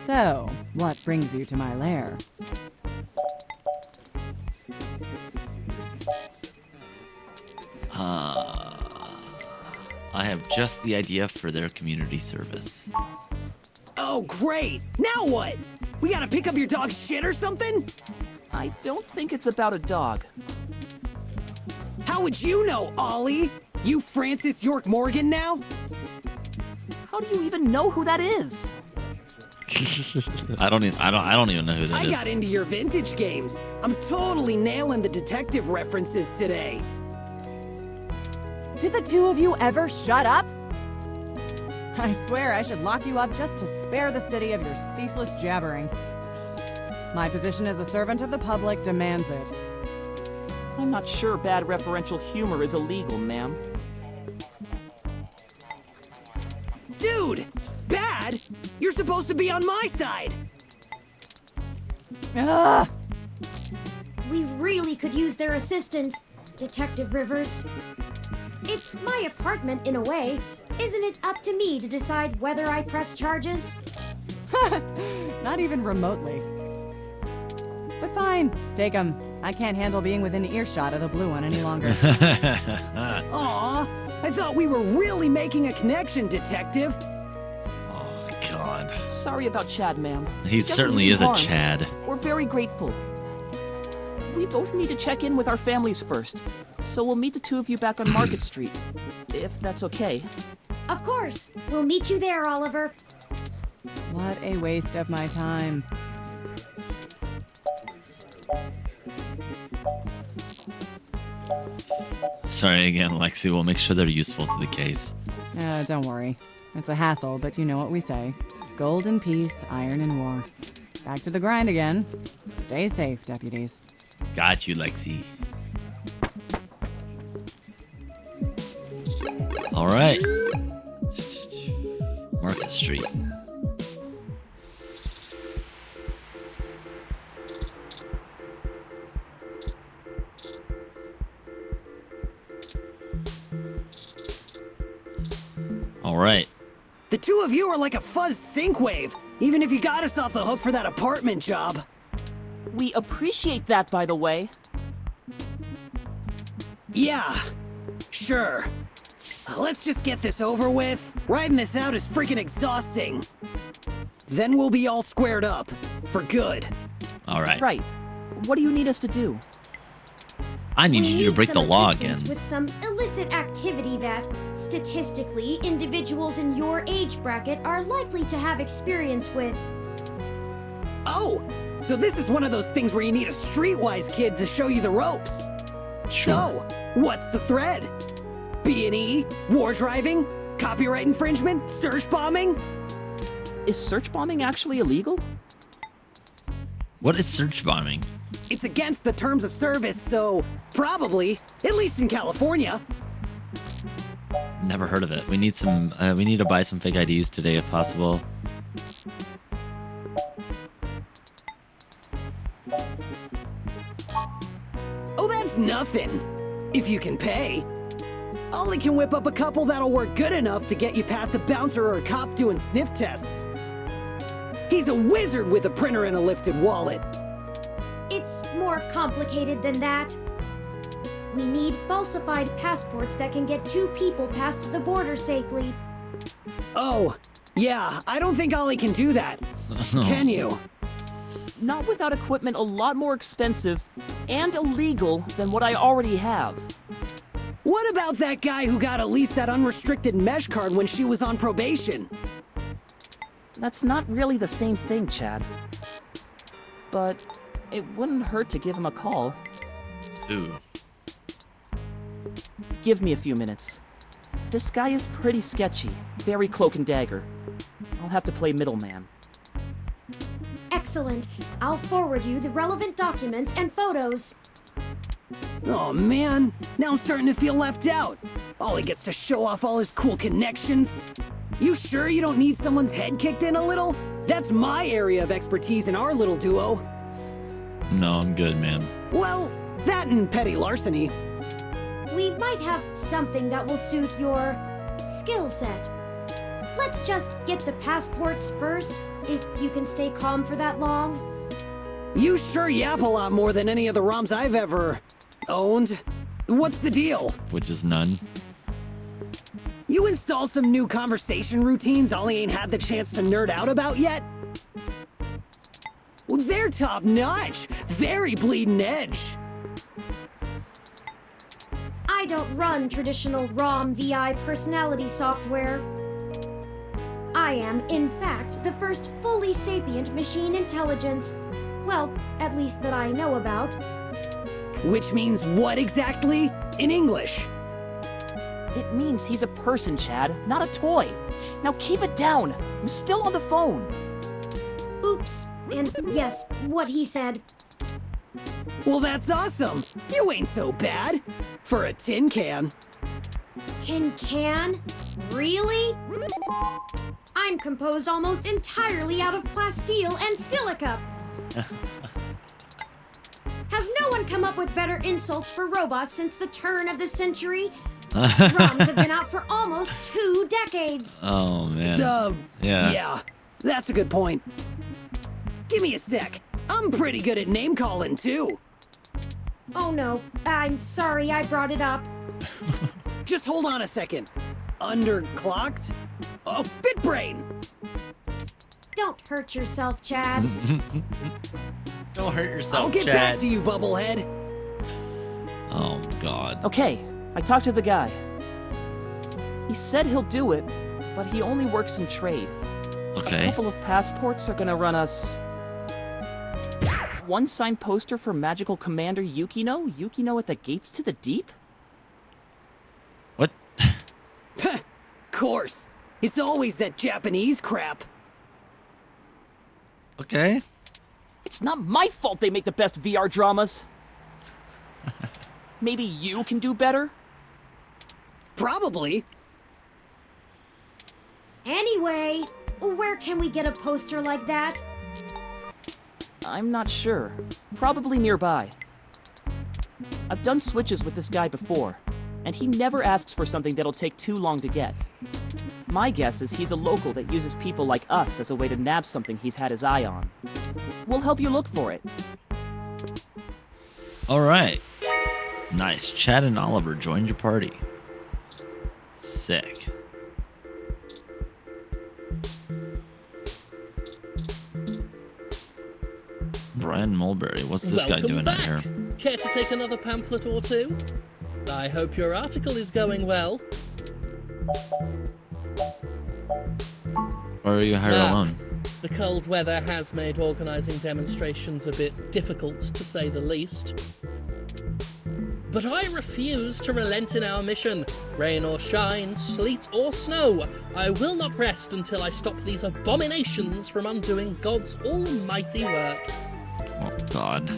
So, what brings you to my lair? I have just the idea for their community service. Oh, great. Now what? We gotta pick up your dog's shit or something? I don't think it's about a dog. How would you know, Ollie? You Francis York Morgan now? How do you even know who that is? I don't even know who that I is. got into your vintage games. I'm totally nailing the detective references today. Do the two of you ever shut up? I swear I should lock you up just to spare the city of your ceaseless jabbering. My position as a servant of the public demands it. I'm not sure bad referential humor is illegal, ma'am. Dude! Bad? You're supposed to be on my side! Ugh! We really could use their assistance, Detective Rivers. It's my apartment in a way. Isn't it up to me to decide whether I press charges? Not even remotely. But fine, take 'em. I can't handle being within earshot of the blue one any longer. Aw, I thought we were really making a connection, Detective. Oh, God. Sorry about Chad, ma'am. He Doesn't certainly mean is a harm. Chad. We're very grateful. We both need to check in with our families first, so we'll meet the two of you back on Market Street, if that's okay. Of course. We'll meet you there, Oliver. What a waste of my time. Sorry again, Lexi. We'll make sure they're useful to the case. Don't worry. It's a hassle, but you know what we say. Gold in peace, iron in war. Back to the grind again. Stay safe, deputies. Got you, Lexi. All right. Market Street. All right. The two of you are like a fuzzed sync-wave, even if you got us off the hook for that apartment job. We appreciate that, by the way. Yeah, sure. Let's just get this over with. Riding this out is freaking exhausting. Then we'll be all squared up. For good. All right. Right. What do you need us to do? I need We you to break the some law assistance again. with some illicit activity that, statistically, individuals in your age bracket are likely to have experience with. Oh, so this is one of those things where you need a streetwise kid to show you the ropes. Sure. So, what's the thread? B&E? War driving? Copyright infringement? Search bombing? Is search bombing actually illegal? What is search bombing? It's against the terms of service, so probably, at least in California. Never heard of it. We need some. We need to buy some fake IDs today, if possible. Oh, that's nothing. If you can pay. Ollie can whip up a couple that'll work good enough to get you past a bouncer or a cop doing sniff tests. He's a wizard with a printer and a lifted wallet. It's more complicated than that. We need falsified passports that can get two people past the border safely. Oh, yeah, I don't think Ollie can do that. Can you? Not without equipment a lot more expensive and illegal than what I already have. What about that guy who got at least that unrestricted mesh card when she was on probation? That's not really the same thing, Chad. But it wouldn't hurt to give him a call. Ooh. Give me a few minutes. This guy is pretty sketchy, very cloak and dagger. I'll have to play middleman. Excellent. I'll forward you the relevant documents and photos. Oh man, now I'm starting to feel left out. Ollie gets to show off all his cool connections. You sure you don't need someone's head kicked in a little? That's my area of expertise in our little duo. No, I'm good, man. Well, that and petty larceny. We might have something that will suit your skill set. Let's just get the passports first, if you can stay calm for that long. You sure yap a lot more than any of the ROMs I've ever owned. What's the deal? Which is none. You install some new conversation routines Ollie ain't had the chance to nerd out about yet? Well, they're top notch. Very bleeding edge. I don't run traditional ROM VI personality software. I am, in fact, the first fully sapient machine intelligence. Well, at least that I know about. Which means what exactly? In English? It means he's a person, Chad, not a toy. Now keep it down. I'm still on the phone. Oops. And yes, what he said. Well, that's awesome. You ain't so bad. For a tin can. Tin can? Really? I'm composed almost entirely out of plasteel and silica. Has no one come up with better insults for robots since the turn of the century? ROMs have been out for almost 2 decades. Oh, man. Yeah, that's a good point. Give me a sec. I'm pretty good at name calling, too. Oh no, I'm sorry I brought it up. Just hold on a second. Underclocked? Oh, BitBrain! Don't hurt yourself, Chad. Don't hurt yourself, I'll get Chad. back to you, Bubblehead. Oh, God. Okay, I talked to the guy. He said he'll do it, but he only works in trade. Okay. A couple of passports are gonna run us... one signed poster for Magical Commander Yukino? Yukino at the Gates to the Deep? What? Course. It's always that Japanese crap. Okay. It's not my fault they make the best VR dramas. Maybe you can do better? Probably. Anyway, where can we get a poster like that? I'm not sure. Probably nearby. I've done switches with this guy before, and he never asks for something that'll take too long to get. My guess is he's a local that uses people like us as a way to nab something he's had his eye on. We'll help you look for it. All right. Nice. Chad and Oliver joined your party. Sick. Brian Mulberry, what's this guy doing out here? Care to take another pamphlet or two? I hope your article is going well. Or are you hired alone? The cold weather has made organising demonstrations a bit difficult, to say the least. But I refuse to relent in our mission. Rain or shine, sleet or snow, I will not rest until I stop these abominations from undoing God's almighty work. Oh, God.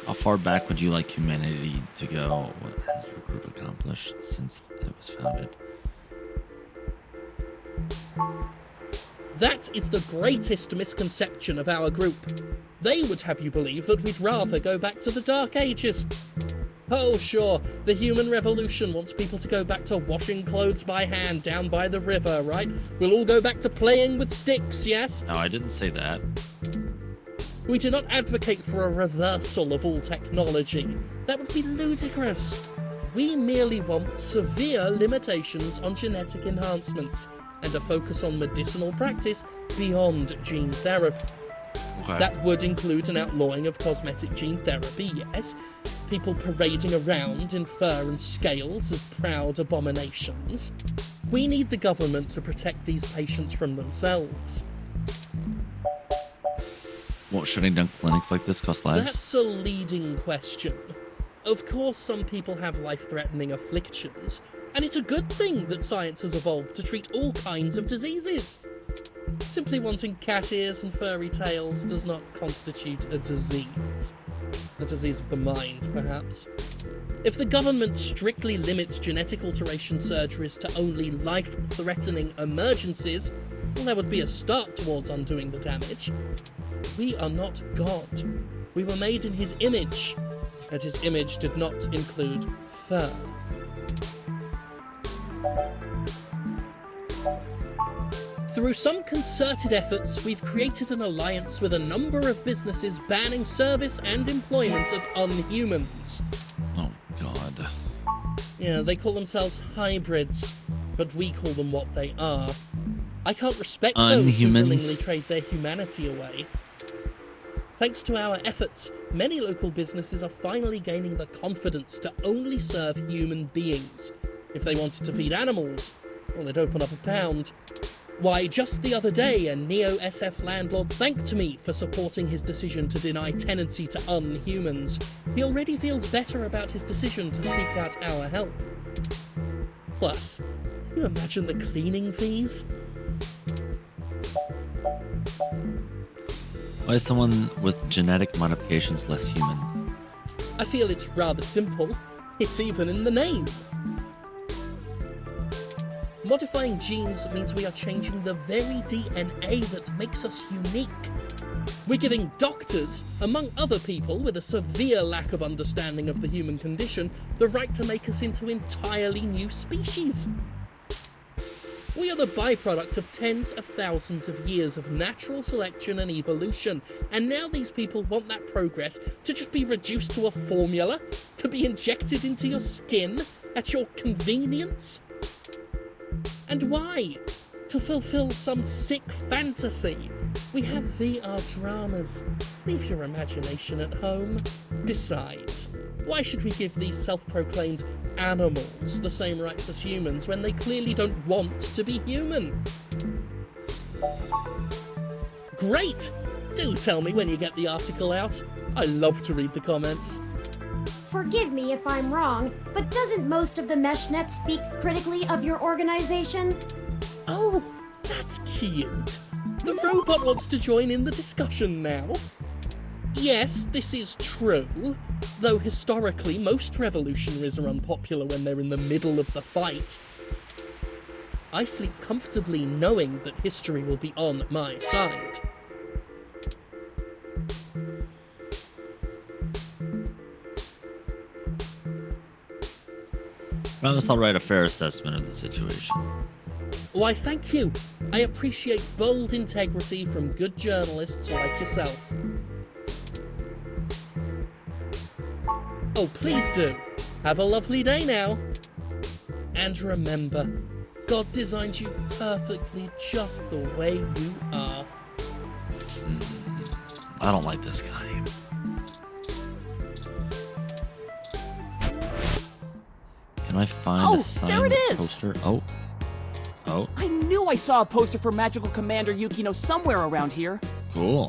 How far back would you like humanity to go? What has your group accomplished since it was founded? That is the greatest misconception of our group. They would have you believe that we'd rather go back to the Dark Ages. Oh, sure, the human revolution wants people to go back to washing clothes by hand down by the river, right? We'll all go back to playing with sticks, yes? No, I didn't say that. We do not advocate for a reversal of all technology. That would be ludicrous. We merely want severe limitations on genetic enhancements and a focus on medicinal practice beyond gene therapy. Okay. That would include an outlawing of cosmetic gene therapy, yes. People parading around in fur and scales as proud abominations. We need the government to protect these patients from themselves. What, shutting down clinics like this cost lives? That's a leading question. Of course, some people have life-threatening afflictions, and it's a good thing that science has evolved to treat all kinds of diseases. Simply wanting cat ears and furry tails does not constitute a disease. A disease of the mind, perhaps. If the government strictly limits genetic alteration surgeries to only life-threatening emergencies, well, that would be a start towards undoing the damage. We are not God. We were made in his image, and his image did not include fur. Through some concerted efforts, we've created an alliance with a number of businesses banning service and employment of unhumans. Oh, God. Yeah, they call themselves hybrids, but we call them what they are. I can't respect those who Unhumans? willingly trade their humanity away. Thanks to our efforts, many local businesses are finally gaining the confidence to only serve human beings. If they wanted to feed animals, well, they'd open up a pound. Why, just the other day, a neo-SF landlord thanked me for supporting his decision to deny tenancy to unhumans. He already feels better about his decision to seek out our help. Plus, can you imagine the cleaning fees? Why is someone with genetic modifications less human? I feel it's rather simple. It's even in the name. Modifying genes means we are changing the very DNA that makes us unique. We're giving doctors, among other people with a severe lack of understanding of the human condition, the right to make us into entirely new species. We are the byproduct of tens of thousands of years of natural selection and evolution, and now these people want that progress to just be reduced to a formula, to be injected into your skin at your convenience? And why? To fulfill some sick fantasy. We have VR dramas. Leave your imagination at home. Besides, why should we give these self-proclaimed animals the same rights as humans when they clearly don't want to be human? Great! Do tell me when you get the article out. I love to read the comments. Forgive me if I'm wrong, but doesn't most of the meshnet speak critically of your organization? Oh, that's cute. The robot wants to join in the discussion now. Yes, this is true, though historically most revolutionaries are unpopular when they're in the middle of the fight. I sleep comfortably knowing that history will be on my side. Promise I'll write a fair assessment of the situation. Why, thank you. I appreciate bold integrity from good journalists like yourself. Oh, please do. Have a lovely day now. And remember, God designed you perfectly just the way you are. I don't like this guy. Can I find a signed there it is! poster? Oh. I knew I saw a poster for Magical Commander Yukino somewhere around here. Cool.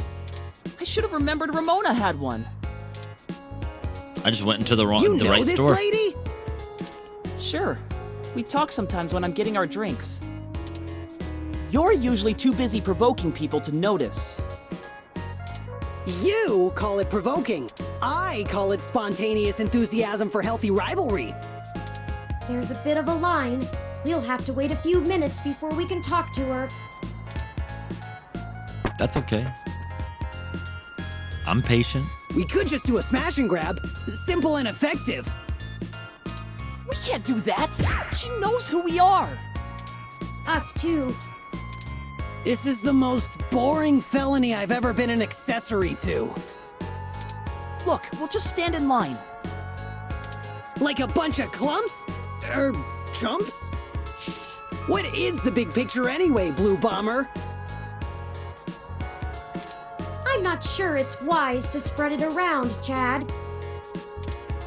I should have remembered Ramona had one. I just went into the You know right this store. lady? Sure. We talk sometimes when I'm getting our drinks. You're usually too busy provoking people to notice. You call it provoking. I call it spontaneous enthusiasm for healthy rivalry. There's a bit of a line. We'll have to wait a few minutes before we can talk to her. That's okay. I'm patient. We could just do a smash and grab. Simple and effective. We can't do that! She knows who we are! Us too. This is the most boring felony I've ever been an accessory to. Look, we'll just stand in line. Like a bunch of clumps? Chumps? What is the big picture anyway, Blue Bomber? I'm I'm not sure it's wise to spread it around, Chad.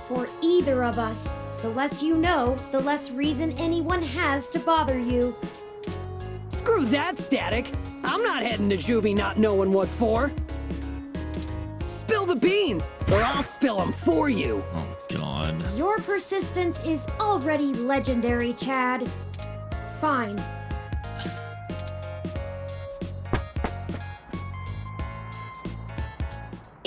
For either of us, the less you know, the less reason anyone has to bother you. Screw that, Static. I'm not heading to juvie not knowing what for. Spill the beans, or I'll spill them for you. Oh, God. Your persistence is already legendary, Chad. Fine.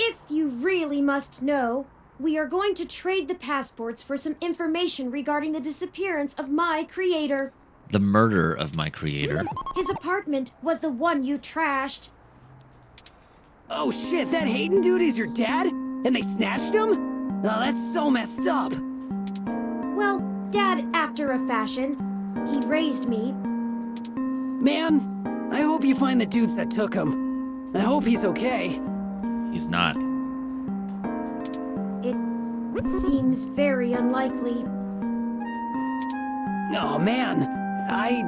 If you really must know, we are going to trade the passports for some information regarding the disappearance of my creator. The murder of my creator. His apartment was the one you trashed. Oh shit, that Hayden dude is your dad? And they snatched him? Oh, that's so messed up. Well, Dad after a fashion. He raised me. Man, I hope you find the dudes that took him. I hope he's okay. He's not. It seems very unlikely. Oh man, I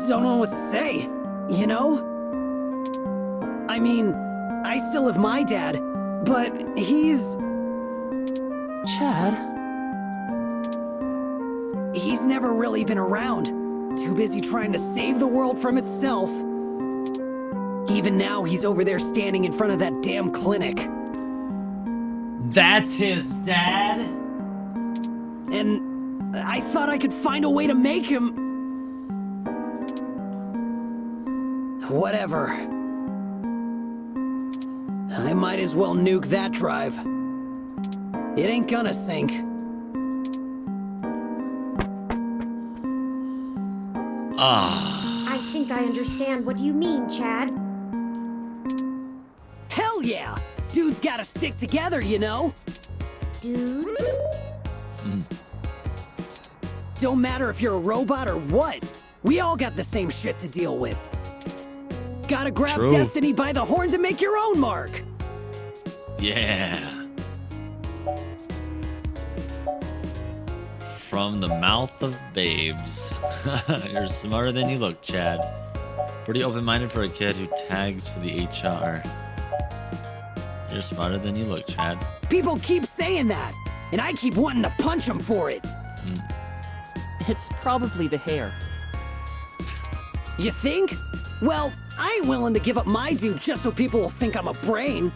don't know what to say, you know? I mean, I still have my dad, but he's... Chad? He's never really been around. Too busy trying to save the world from itself. Even now, he's over there standing in front of that damn clinic. That's his dad? And I thought I could find a way to make him... Whatever. I might as well nuke that drive. It ain't gonna sink. I think I understand what you mean, Chad. Hell yeah! Dudes gotta stick together, you know? Dudes? Don't matter if you're a robot or what. We all got the same shit to deal with. Gotta grab True. destiny by the horns and make your own mark. Yeah. From the mouth of babes. You're smarter than you look, Chad. Pretty open-minded for a kid who tags for the HR. You're smarter than you look, Chad. People keep saying that, and I keep wanting to punch them for it. It's probably the hair. You think? Well, I ain't willing to give up my dude just so people will think I'm a brain.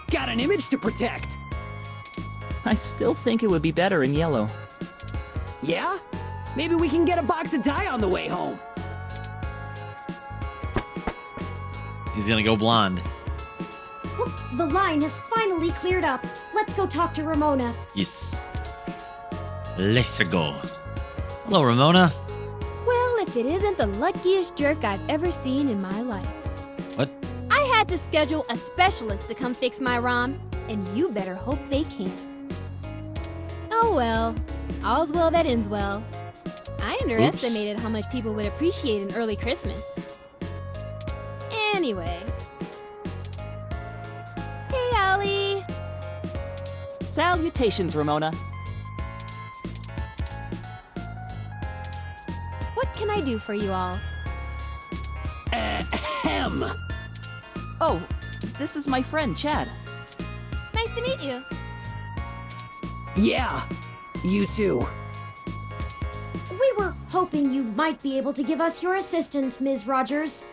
Got an image to protect. I still think it would be better in yellow. Yeah? Maybe we can get a box of dye on the way home. He's gonna go blonde. Oh, the line has finally cleared up. Let's go talk to Ramona. Yes. Let's go. Hello, Ramona. Well, if it isn't the luckiest jerk I've ever seen in my life. What? I had to schedule a specialist to come fix my ROM, and you better hope they can. Oh well, all's well that ends well. I underestimated how much people would appreciate an early Christmas. Anyway. Hey, Ollie. Salutations, Ramona. What can I do for you all? Ahem. Oh, this is my friend, Chad. Nice to meet you. Yeah, you too. We were hoping you might be able to give us your assistance, Ms. Rogers.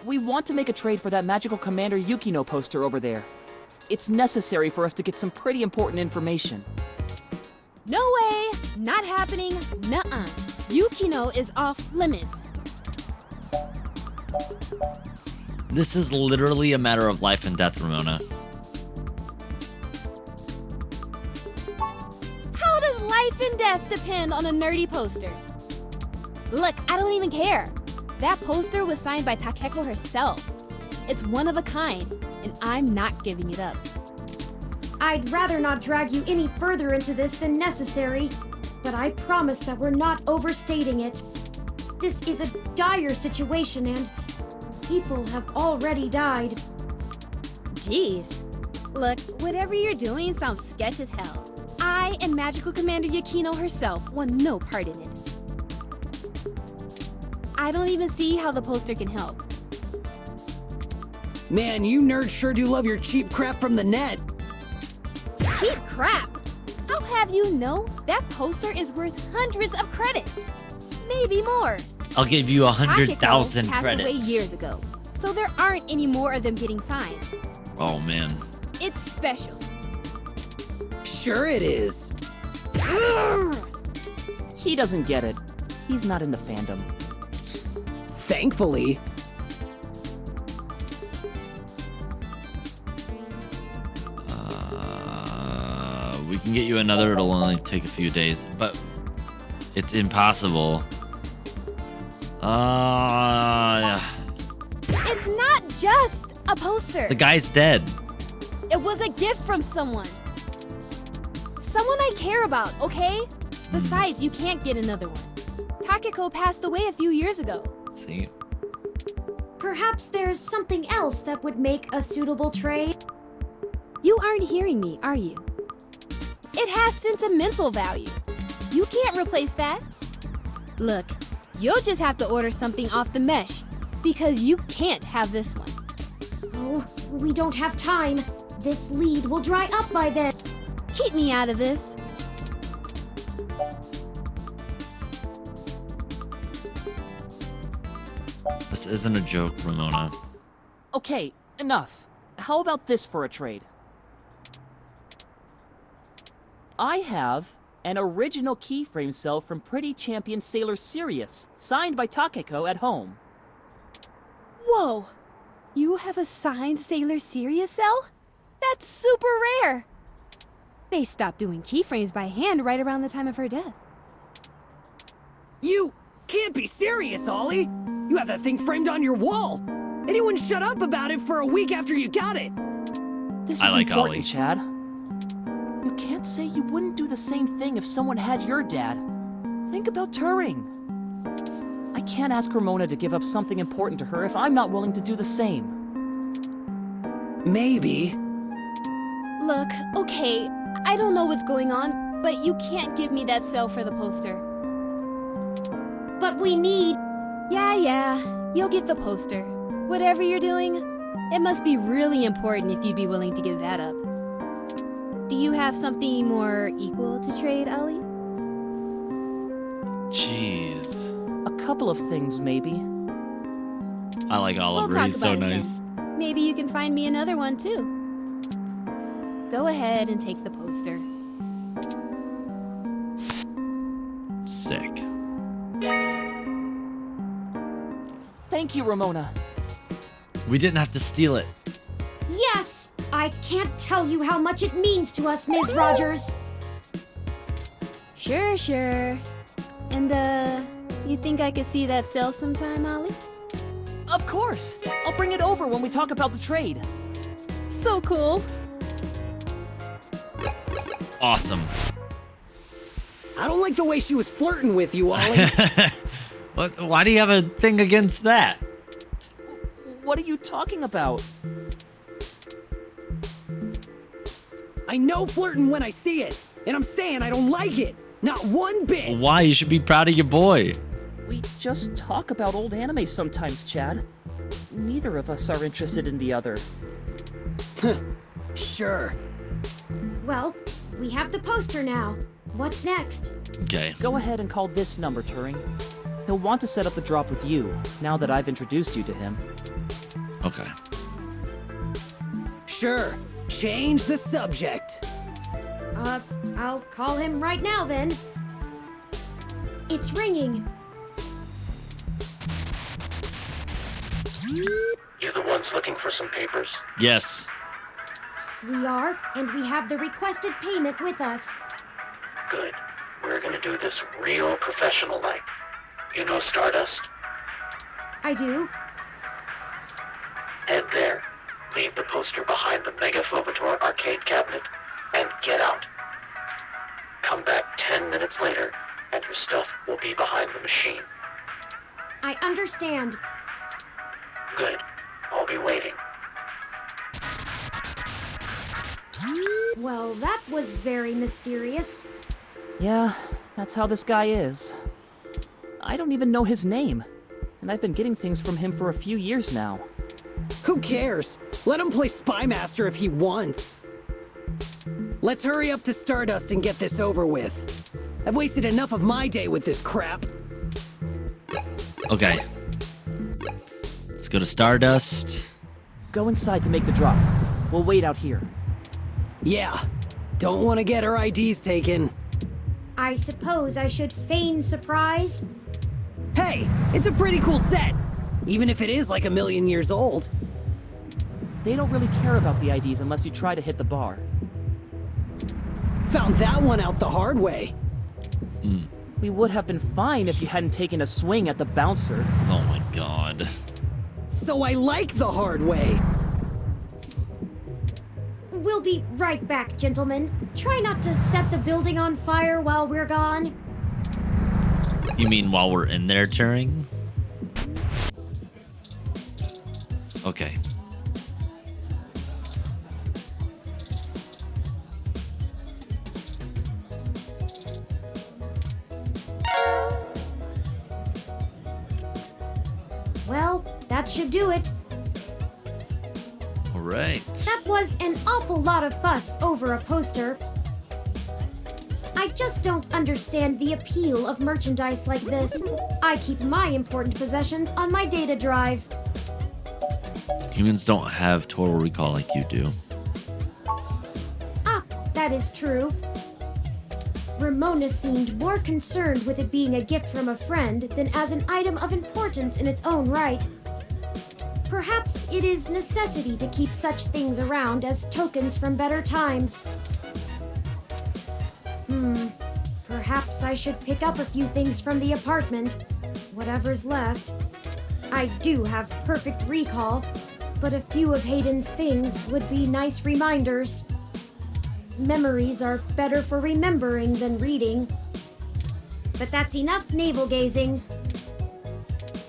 We want to make a trade for that magical Commander Yukino poster over there. It's necessary for us to get some pretty important information. No way! Not happening. Nuh-uh. Yukino is off limits. This is literally a matter of life and death, Ramona. How does life and death depend on a nerdy poster? Look, I don't even care. That poster was signed by Takeko herself. It's one of a kind, and I'm not giving it up. I'd rather not drag you any further into this than necessary, but I promise that we're not overstating it. This is a dire situation, and people have already died. Jeez. Look, whatever you're doing sounds sketch as hell. I and Magical Commander Yukino herself want no part in it. I don't even see how the poster can help. Man, you nerds sure do love your cheap crap from the net. Cheap crap! I'll have you know that poster is worth hundreds of credits. Maybe more. I'll give you 100,000 Takeko passed credits. away years ago, so there aren't any more of them getting signed. Oh man. It's special. Sure it is. He doesn't get it. He's not in the fandom. Thankfully. We can get you another. It'll only take a few days, but it's impossible. Yeah. It's not just a poster. The guy's dead. It was a gift from someone. Someone I care about, okay? Besides, you can't get another one. Takeko passed away a few years ago. See? Perhaps there's something else that would make a suitable trade? You aren't hearing me, are you? It has sentimental value. You can't replace that. Look, you'll just have to order something off the mesh, because you can't have this one. Oh, we don't have time. This lead will dry up by then. Keep me out of this. This isn't a joke, Ramona. Okay, enough. How about this for a trade? I have an original keyframe cell from Pretty Champion Sailor Sirius, signed by Takeko at home. Whoa! You have a signed Sailor Sirius cell? That's super rare! They stopped doing keyframes by hand right around the time of her death. You can't be serious, Ollie! You have that thing framed on your wall! Anyone shut up about it for a week after you got it! This I is like important, Ollie. Chad. You can't say you wouldn't do the same thing if someone had your dad. Think about Turing. I can't ask Ramona to give up something important to her if I'm not willing to do the same. Maybe. Look, okay, I don't know what's going on, but you can't give me that cell for the poster. But we need... Yeah, you'll get the poster. Whatever you're doing, it must be really important if you'd be willing to give that up. Do you have something more equal to trade, Ollie? Jeez. A couple of things, maybe. I like We'll Oliver. talk He's so about it nice. then. Maybe you can find me another one too. Go ahead and take the poster. Sick. Thank you, Ramona. We didn't have to steal it. Yes! I can't tell you how much it means to us, Ms. Rogers. Sure. And, you think I could see that cell sometime, Ollie? Of course! I'll bring it over when we talk about the trade. So cool. Awesome. I don't like the way she was flirting with you, Ollie. What? Why do you have a thing against that? What are you talking about? I know flirting when I see it, and I'm saying I don't like it. Not one bit. Why? You should be proud of your boy. We just talk about old anime sometimes, Chad. Neither of us are interested in the other. Sure. Well, we have the poster now. What's next? Okay. Go ahead and call this number, Turing. He'll want to set up the drop with you, now that I've introduced you to him. Okay. Sure. Change the subject. I'll call him right now then. It's ringing. You the ones looking for some papers? Yes. We are, and we have the requested payment with us. Good. We're gonna do this real professional-like. You know Stardust? I do. Head there. Leave the poster behind the Megaphobator arcade cabinet, and get out. Come back 10 minutes later, and your stuff will be behind the machine. I understand. Good. I'll be waiting. Well, that was very mysterious. Yeah, that's how this guy is. I don't even know his name. And I've been getting things from him for a few years now. Who cares? Let him play Spy Master if he wants. Let's hurry up to Stardust and get this over with. I've wasted enough of my day with this crap. Okay. Let's go to Stardust. Go inside to make the drop. We'll wait out here. Yeah, don't want to get her IDs taken. I suppose I should feign surprise. Hey, it's a pretty cool set, even if it is like a million years old. They don't really care about the IDs unless you try to hit the bar. Found that one out the hard way. We would have been fine if you hadn't taken a swing at the bouncer. Oh my god. So I like the hard way. We'll be right back, gentlemen. Try not to set the building on fire while we're gone. You mean while we're in there, Turing? Okay. Well, that should do it. All right. That was an awful lot of fuss over a poster. I just don't understand the appeal of merchandise like this. I keep my important possessions on my data drive. Humans don't have total recall like you do. Ah, that is true. Ramona seemed more concerned with it being a gift from a friend than as an item of importance in its own right. Perhaps it is necessity to keep such things around as tokens from better times. Perhaps I should pick up a few things from the apartment. Whatever's left. I do have perfect recall, but a few of Hayden's things would be nice reminders. Memories are better for remembering than reading. But that's enough navel-gazing.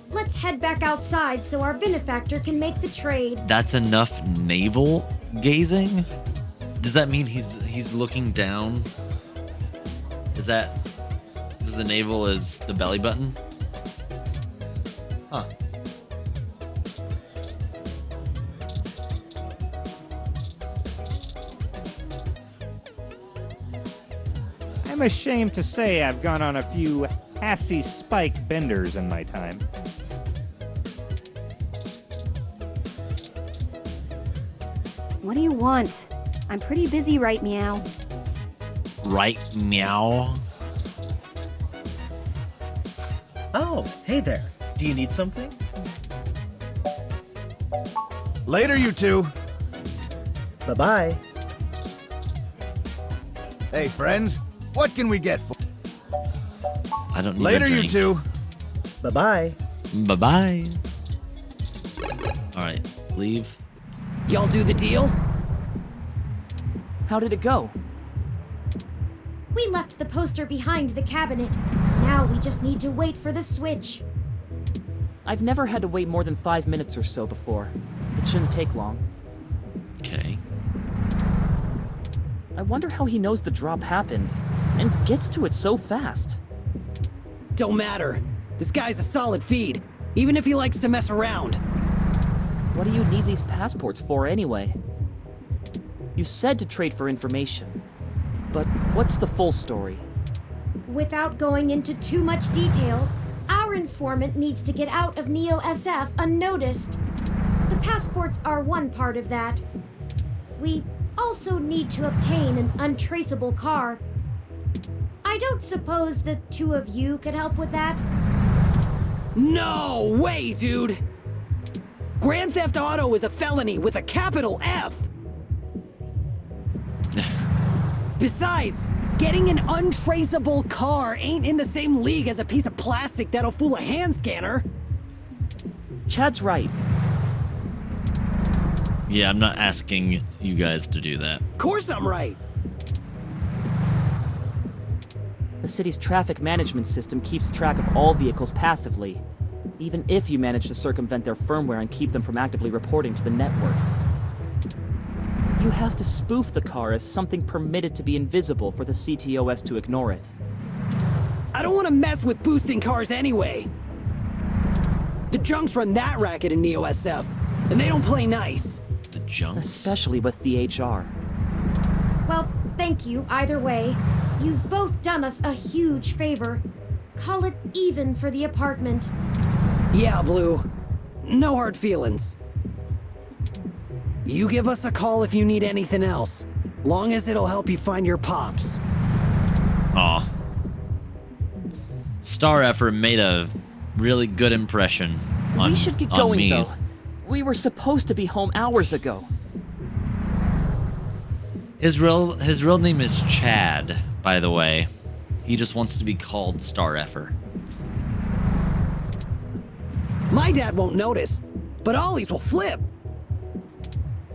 Let's head back outside so our benefactor can make the trade. That's enough navel gazing? Does that mean he's looking down? Is the navel is the belly button? Huh. I'm ashamed to say I've gone on a few assy spike benders in my time. What do you want? I'm pretty busy right meow. Right, meow. Oh, hey there. Do you need something? Later, you two. Bye-bye. Hey, friends. What can we get for? I don't need Later, a you drink. two. Bye-bye. Bye-bye. All right, leave. Y'all do the deal? How did it go? We left the poster behind the cabinet. Now we just need to wait for the switch. I've never had to wait more than 5 minutes or so before. It shouldn't take long. Okay. I wonder how he knows the drop happened, and gets to it so fast. Don't matter. This guy's a solid feed, even if he likes to mess around. What do you need these passports for anyway? You said to trade for information, but what's the full story? Without going into too much detail, our informant needs to get out of Neo SF unnoticed. The passports are one part of that. We also need to obtain an untraceable car. I don't suppose the two of you could help with that? No way, dude! Grand Theft Auto is a felony with a capital F! Besides, getting an untraceable car ain't in the same league as a piece of plastic that'll fool a hand scanner. Chad's right. Yeah, I'm not asking you guys to do that. Course I'm right. The city's traffic management system keeps track of all vehicles passively, even if you manage to circumvent their firmware and keep them from actively reporting to the network. You have to spoof the car as something permitted to be invisible for the CTOS to ignore it. I don't want to mess with boosting cars anyway. The junks run that racket in Neo SF, and they don't play nice. The junks? Especially with the HR. Well, thank you either way. You've both done us a huge favor. Call it even for the apartment. Yeah, Blue. No hard feelings. You give us a call if you need anything else, long as it'll help you find your pops. Aw. Star Effort made a really good impression on We should get on going, me. though. We were supposed to be home hours ago. His real name is Chad, by the way. He just wants to be called Star Effort. My dad won't notice, but Ollie's will flip.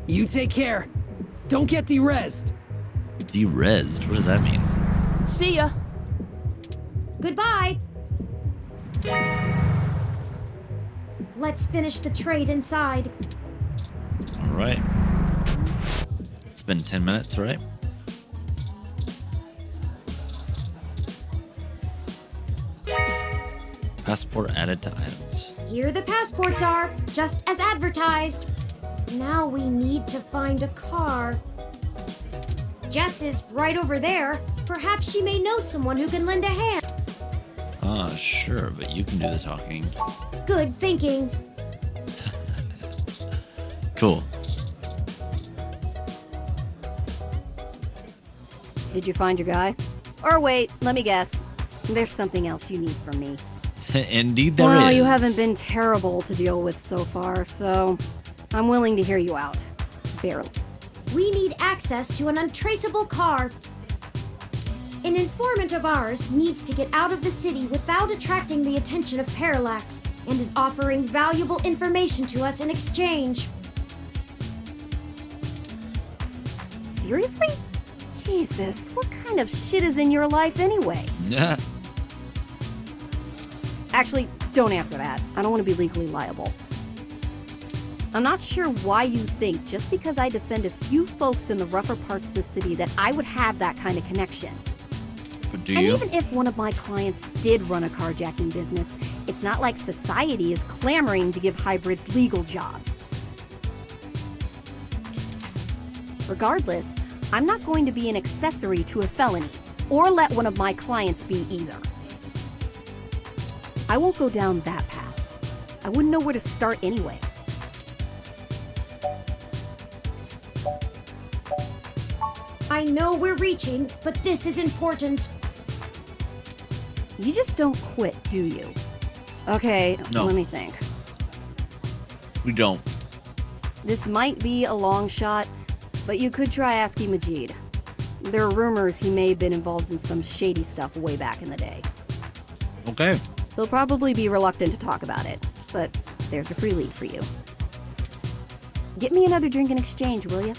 You take care. Don't get derezed. Derezed? What does that mean? See ya! Goodbye. Let's finish the trade inside. All right. It's been 10 minutes, right? Passport added to items. Here the passports are, just as advertised. Now we need to find a car. Jess is right over there. Perhaps she may know someone who can lend a hand. Sure, but you can do the talking. Good thinking. Cool. Did you find your guy? Or wait, let me guess. There's something else you need from me. Indeed there is. Well, you haven't been terrible to deal with so far, so I'm willing to hear you out. Barely. We need access to an untraceable car. An informant of ours needs to get out of the city without attracting the attention of Parallax and is offering valuable information to us in exchange. Seriously? Jesus, what kind of shit is in your life anyway? Yeah. Actually, don't answer that. I don't want to be legally liable. I'm not sure why you think just because I defend a few folks in the rougher parts of the city that I would have that kind of connection. But do And you? even if one of my clients did run a carjacking business, it's not like society is clamoring to give hybrids legal jobs. Regardless, I'm not going to be an accessory to a felony, or let one of my clients be either. I won't go down that path. I wouldn't know where to start anyway. I know we're reaching, but this is important. You just don't quit, do you? Okay, No. let me think. We don't. This might be a long shot, but you could try asking Majid. There are rumors he may have been involved in some shady stuff way back in the day. Okay. He'll probably be reluctant to talk about it, but there's a free lead for you. Get me another drink in exchange, will you?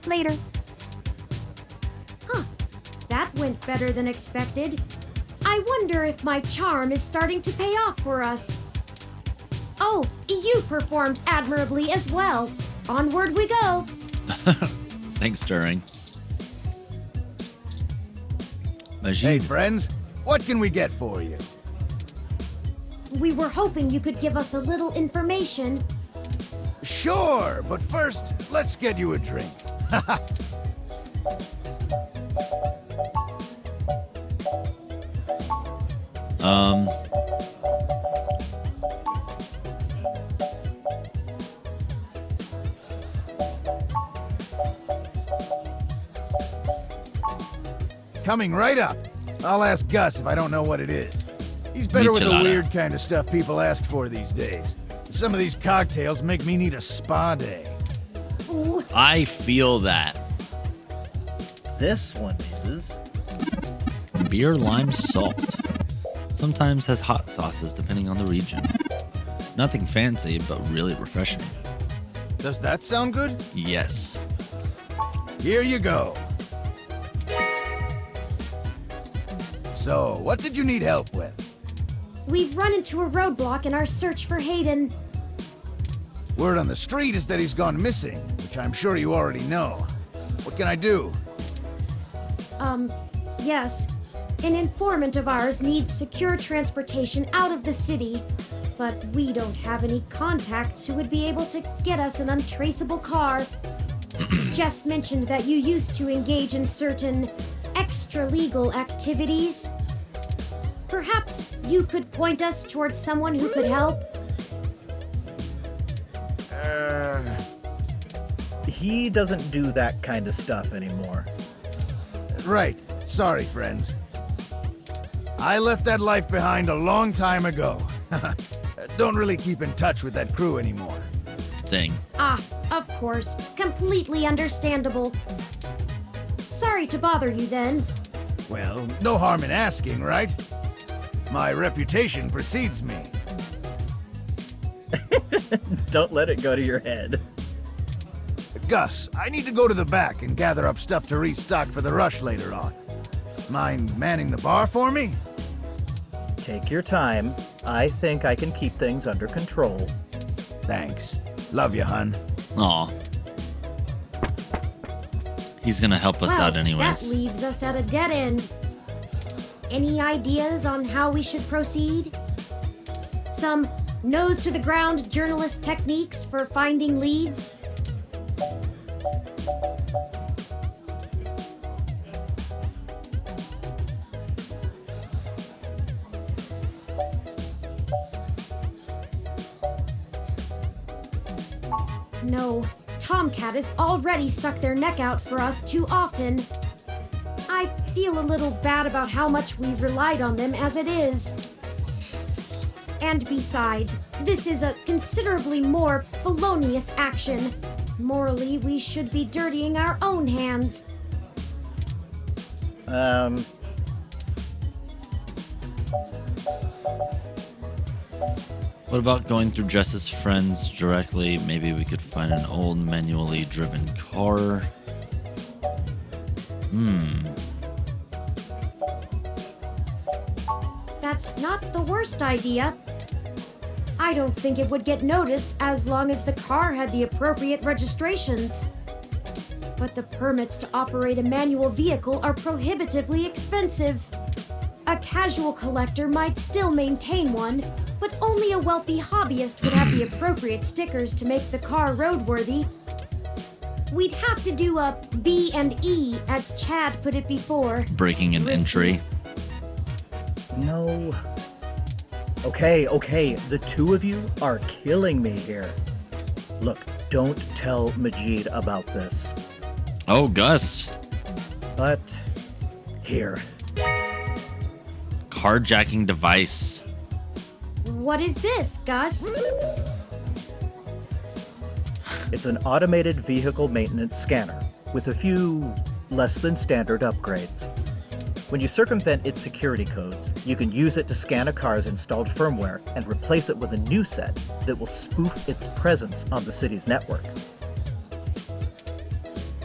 Later. Huh. That went better than expected. I wonder if my charm is starting to pay off for us. Oh, you performed admirably as well. Onward we go. Thanks, Turing. Hey, friends, what can we get for you? We were hoping you could give us a little information. Sure, but first, let's get you a drink. Coming right up. I'll ask Gus if I don't know what it is. He's better with the Michelada. weird kind of stuff people ask for these days. Some of these cocktails make me need a spa day. Ooh, I feel that. This one is... Beer, lime, salt. Sometimes has hot sauces depending on the region. Nothing fancy, but really refreshing. Does that sound good? Yes. Here you go. So, what did you need help with? we've run into a roadblock in our search for Hayden. Word on the street is that he's gone missing, which I'm sure you already know. What can I do? Yes. An informant of ours needs secure transportation out of the city. but we don't have any contacts who would be able to get us an untraceable car. Jess mentioned that you used to engage in certain extra-legal activities. Perhaps you could point us towards someone who could help? He doesn't do that kind of stuff anymore. Right. Sorry, friends. I left that life behind a long time ago. Don't really keep in touch with that crew anymore. Thing. Ah, of course. Completely understandable. Sorry to bother you then. Well, no harm in asking, right? My reputation precedes me. Don't let it go to your head. Gus, I need to go to the back and gather up stuff to restock for the rush later on. Mind manning the bar for me? Take your time. I think I can keep things under control. Thanks. Love you, hun. Aw. He's gonna help us out anyways. That leaves us at a dead end. Any ideas on how we should proceed? Some nose-to-the-ground journalist techniques for finding leads? No, Tomcat has already stuck their neck out for us too often. I feel a little bad about how much we've relied on them as it is. And besides, this is a considerably more felonious action. Morally, we should be dirtying our own hands. What about going through Jess's friends directly? Maybe we could find an old manually driven car. That's not the worst idea. I don't think it would get noticed as long as the car had the appropriate registrations. But the permits to operate a manual vehicle are prohibitively expensive. A casual collector might still maintain one, but only a wealthy hobbyist would have the appropriate stickers to make the car roadworthy. We'd have to do a B&E, as Chad put it before. Breaking an entry. No. Okay, the two of you are killing me here. Look, don't tell Majid about this. Oh, Gus. But here. Carjacking device. What is this, Gus? It's an automated vehicle maintenance scanner with a few less than standard upgrades. When you circumvent its security codes, you can use it to scan a car's installed firmware and replace it with a new set that will spoof its presence on the city's network.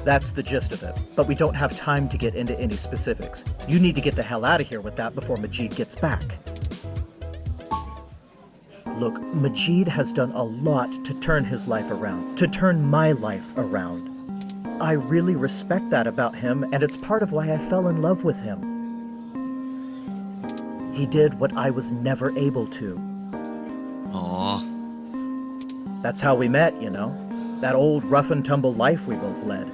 That's the gist of it, but we don't have time to get into any specifics. You need to get the hell out of here with that before Majid gets back. Look, Majid has done a lot to turn his life around, to turn my life around. I really respect that about him, and it's part of why I fell in love with him. He did what I was never able to. Aww. That's how we met, you know? That old rough-and-tumble life we both led.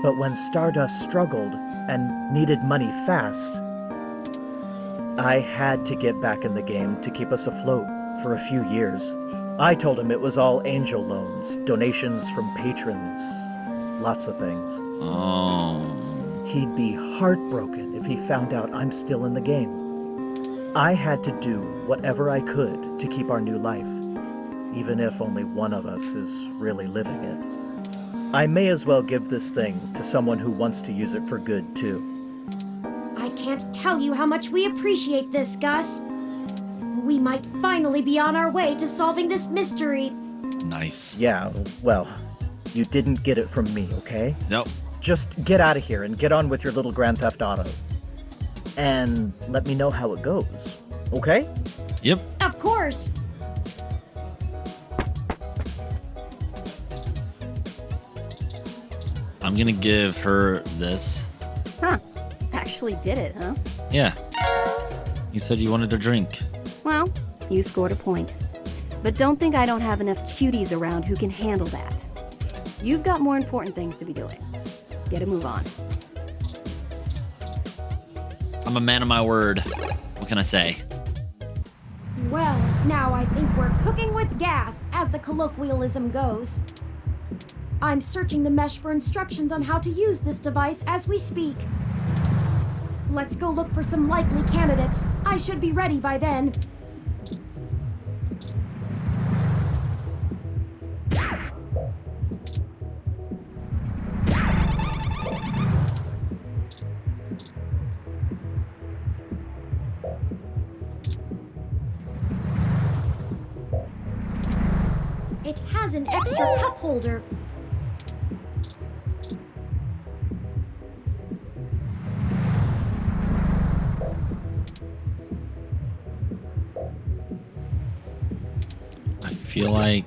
But when Stardust struggled and needed money fast, I had to get back in the game to keep us afloat for a few years. I told him it was all angel loans, donations from patrons, lots of things. Oh. He'd be heartbroken if he found out I'm still in the game. I had to do whatever I could to keep our new life, even if only one of us is really living it. I may as well give this thing to someone who wants to use it for good, too. I can't tell you how much we appreciate this, Gus. We might finally be on our way to solving this mystery. Nice. Yeah, well, you didn't get it from me, okay? Nope. Just get out of here and get on with your little Grand Theft Auto. And let me know how it goes, okay? Yep. Of course. I'm gonna give her this. Huh. Actually did it, huh? Yeah. You said you wanted a drink. Well, You scored a point. But don't think I don't have enough cuties around who can handle that. You've got more important things to be doing. Get a move on. I'm a man of my word. What can I say? Well, now I think we're cooking with gas, as the colloquialism goes. I'm searching the mesh for instructions on how to use this device as we speak. Let's go look for some likely candidates. I should be ready by then. It has an extra cup holder. I feel like...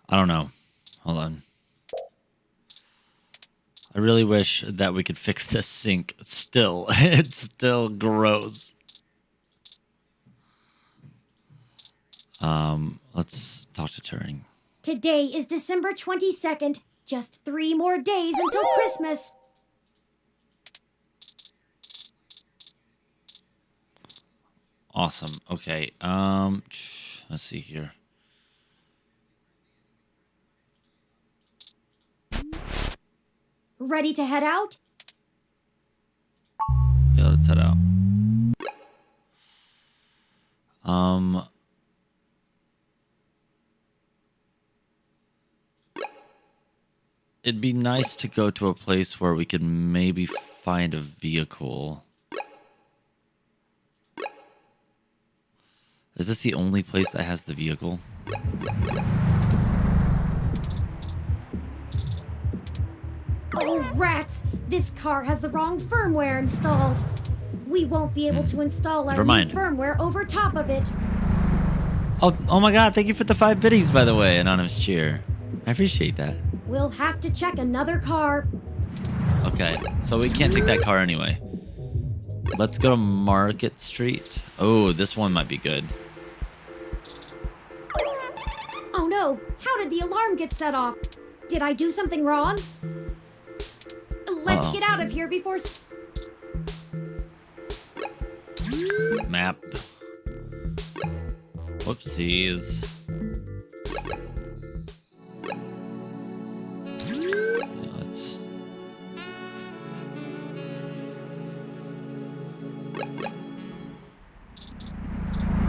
I don't know. Hold on. I really wish that we could fix this sink. Still, it's still gross. Let's talk to Turing. Today is December 22nd. Just 3 more days until Christmas. Awesome. Okay. Let's see here. Ready to head out? Yeah, let's head out. It'd be nice to go to a place where we could maybe find a vehicle. Is this the only place that has the vehicle? Oh, rats! This car has the wrong firmware installed. We won't be able to install our new firmware over top of it. Oh my god, thank you for the 5 biddies, by the way, Anonymous Cheer. I appreciate that. We'll have to check another car. Okay, so we can't take that car anyway. Let's go to Market Street. Oh, this one might be good. Oh no! How did the alarm get set off? Did I do something wrong? Let's get out of here before... Map. Whoopsies. Yeah, let's...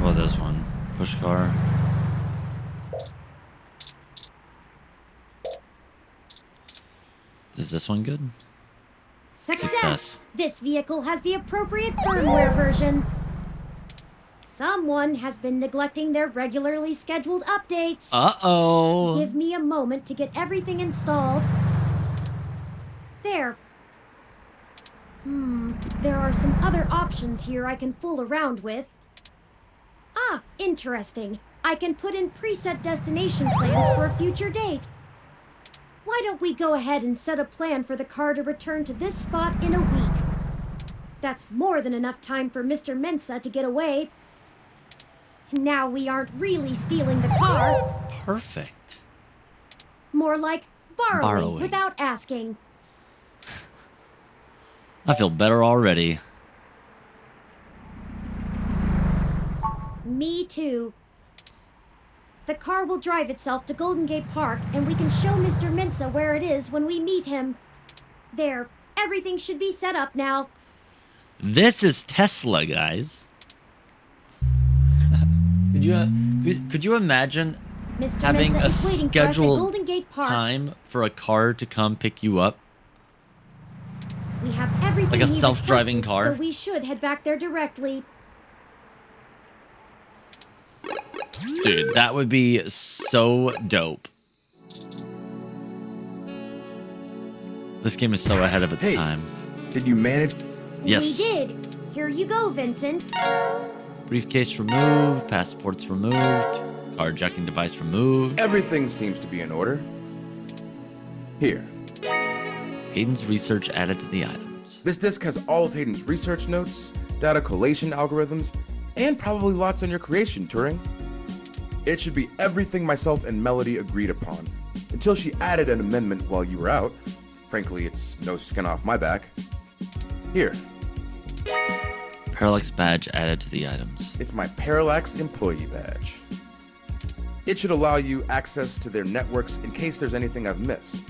Oh, this one. Push car. Is this one good? Success! This vehicle has the appropriate firmware version. Someone has been neglecting their regularly scheduled updates. Uh-oh. Give me a moment to get everything installed. There. There are some other options here I can fool around with. Ah, interesting. I can put in preset destination plans for a future date. Why don't we go ahead and set a plan for the car to return to this spot in a week? That's more than enough time for Mr. Mensa to get away. Now we aren't really stealing the car. Perfect. More like borrowing. Without asking. I feel better already. Me too. The car will drive itself to Golden Gate Park, and we can show Mr. Mensa where it is when we meet him. There, everything should be set up now. This is Tesla, guys. Could you imagine Mr. having Mensa a is waiting for us at scheduled Golden Gate Park. time for a car to come pick you up? We have everything Like a he self-driving requested, car? so we should head back there directly. Dude, that would be so dope. This game is so ahead of its time. Did you manage? Yes. We did. Here you go, Vincent. Briefcase removed, passports removed, carjacking device removed. Everything seems to be in order. Here. Hayden's research added to the items. This disk has all of Hayden's research notes, data collation algorithms, and probably lots on your creation, Turing. It should be everything myself and Melody agreed upon, until she added an amendment while you were out. Frankly, it's no skin off my back. Here. Parallax badge added to the items. It's my Parallax employee badge. It should allow you access to their networks in case there's anything I've missed.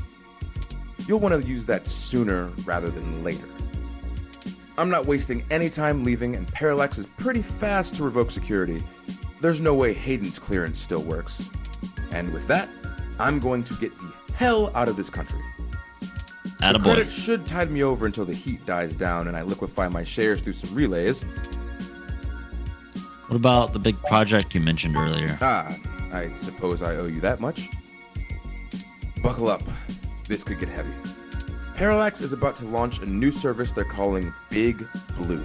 You'll want to use that sooner rather than later. I'm not wasting any time leaving, and Parallax is pretty fast to revoke security. There's no way Hayden's clearance still works. And with that, I'm going to get the hell out of this country. The credit should tide me over until the heat dies down and I liquefy my shares through some relays. What about the big project you mentioned earlier? I suppose I owe you that much. Buckle up. This could get heavy. Parallax is about to launch a new service they're calling Big Blue.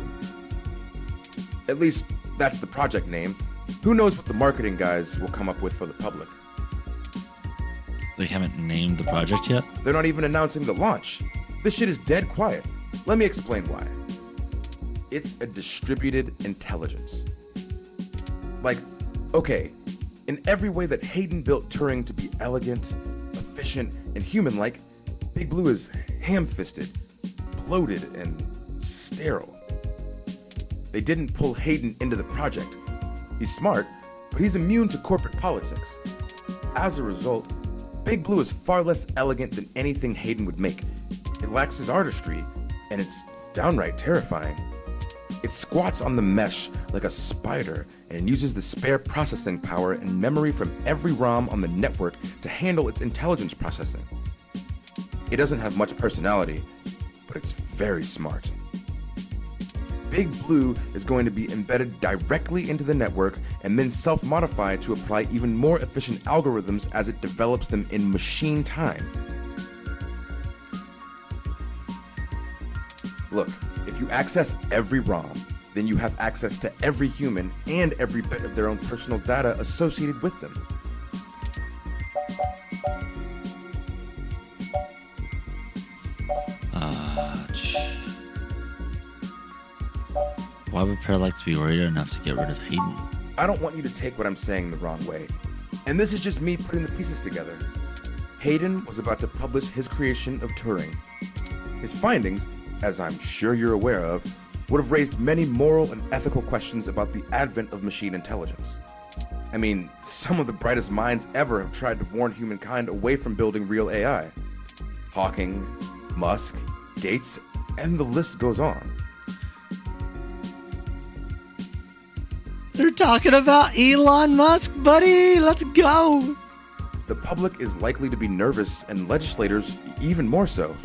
At least, that's the project name. Who knows what the marketing guys will come up with for the public? They haven't named the project yet? They're not even announcing the launch. This shit is dead quiet. Let me explain why. It's a distributed intelligence. Like, okay, in every way that Hayden built Turing to be elegant, efficient, and human-like, Big Blue is ham-fisted, bloated, and sterile. They didn't pull Hayden into the project. He's smart, but he's immune to corporate politics. As a result, Big Blue is far less elegant than anything Hayden would make. It lacks his artistry, and it's downright terrifying. It squats on the mesh like a spider and uses the spare processing power and memory from every ROM on the network to handle its intelligence processing. It doesn't have much personality, but it's very smart. Big Blue is going to be embedded directly into the network and then self-modified to apply even more efficient algorithms as it develops them in machine time. Look, if you access every ROM, then you have access to every human and every bit of their own personal data associated with them. Why would Parallax be worried enough to get rid of Hayden? I don't want you to take what I'm saying the wrong way. And this is just me putting the pieces together. Hayden was about to publish his creation of Turing. His findings, as I'm sure you're aware of, would have raised many moral and ethical questions about the advent of machine intelligence. I mean, some of the brightest minds ever have tried to warn humankind away from building real AI. Hawking, Musk, Gates, and the list goes on. They're talking about Elon Musk, buddy! Let's go! The public is likely to be nervous, and legislators even more so.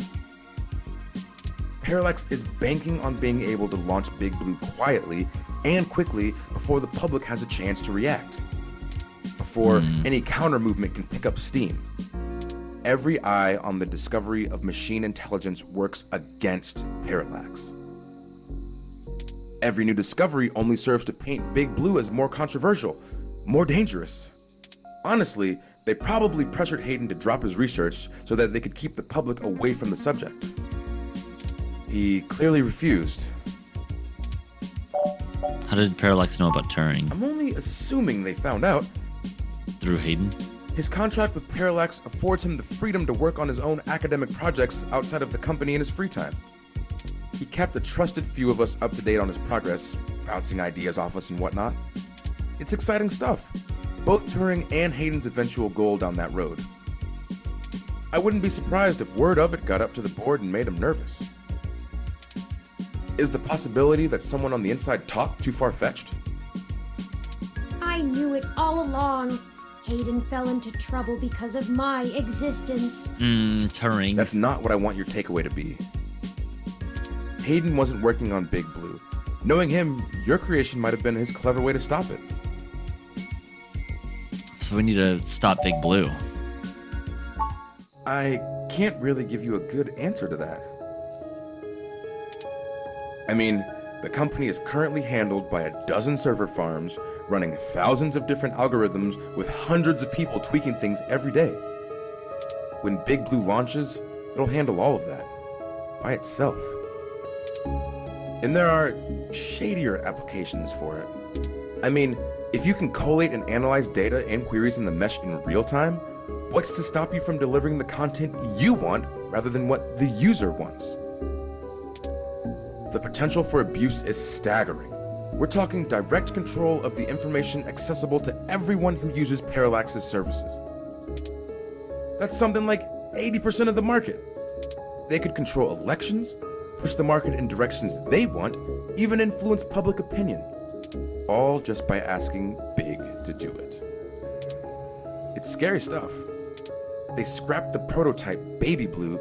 Parallax is banking on being able to launch Big Blue quietly and quickly before the public has a chance to react. Before any counter-movement can pick up steam. Every eye on the discovery of machine intelligence works against Parallax. Every new discovery only serves to paint Big Blue as more controversial, more dangerous. Honestly, they probably pressured Hayden to drop his research so that they could keep the public away from the subject. He clearly refused. How did Parallax know about Turing? I'm only assuming they found out. Through Hayden? His contract with Parallax affords him the freedom to work on his own academic projects outside of the company in his free time. He kept a trusted few of us up to date on his progress, bouncing ideas off us and whatnot. It's exciting stuff. Both Turing and Hayden's eventual goal down that road. I wouldn't be surprised if word of it got up to the board and made him nervous. Is the possibility that someone on the inside talked too far-fetched? I knew it all along. Hayden fell into trouble because of my existence. Turing. That's not what I want your takeaway to be. Hayden wasn't working on Big Blue. Knowing him, your creation might have been his clever way to stop it. So we need to stop Big Blue. I can't really give you a good answer to that. I mean, the company is currently handled by a dozen server farms, running thousands of different algorithms with hundreds of people tweaking things every day. When Big Blue launches, it'll handle all of that by itself. And there are shadier applications for it. I mean, if you can collate and analyze data and queries in the mesh in real time, what's to stop you from delivering the content you want rather than what the user wants? The potential for abuse is staggering. We're talking direct control of the information accessible to everyone who uses Parallax's services. That's something like 80% of the market. They could control elections, push the market in directions they want, even influence public opinion. All just by asking Big to do it. It's scary stuff. They scrapped the prototype Baby Blue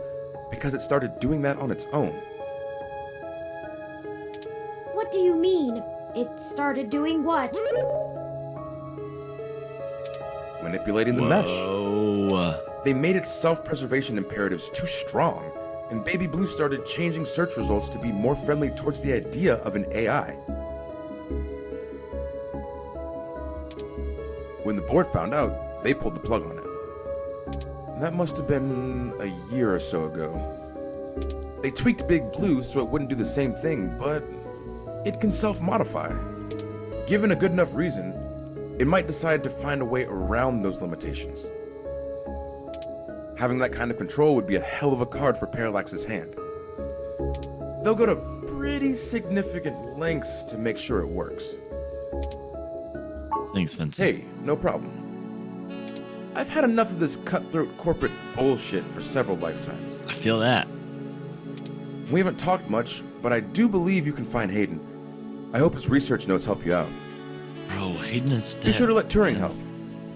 because it started doing that on its own. What do you mean? It started doing what? Manipulating the Whoa. mesh. They made its self-preservation imperatives too strong, and Baby Blue started changing search results to be more friendly towards the idea of an AI. When the board found out, they pulled the plug on it. And that must have been a year or so ago. They tweaked Big Blue so it wouldn't do the same thing, but it can self-modify. Given a good enough reason, it might decide to find a way around those limitations. Having that kind of control would be a hell of a card for Parallax's hand. They'll go to pretty significant lengths to make sure it works. Thanks, Vincent. Hey, no problem. I've had enough of this cutthroat corporate bullshit for several lifetimes. I feel that. We haven't talked much, but I do believe you can find Hayden. I hope his research notes help you out. Bro, Hayden is dead. Be sure to let Turing help.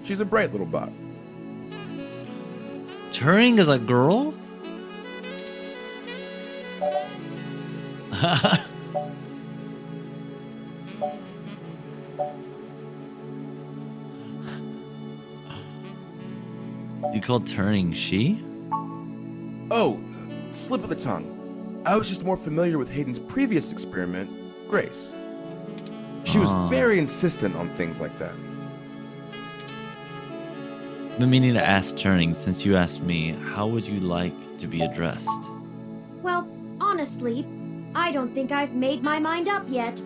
She's a bright little bot. Turing is a girl? You called Turing she? Oh, slip of the tongue. I was just more familiar with Hayden's previous experiment, Grace. She was very insistent on things like that. I've been meaning to ask Turing since you asked me, how would you like to be addressed? Well, honestly, I don't think I've made my mind up yet.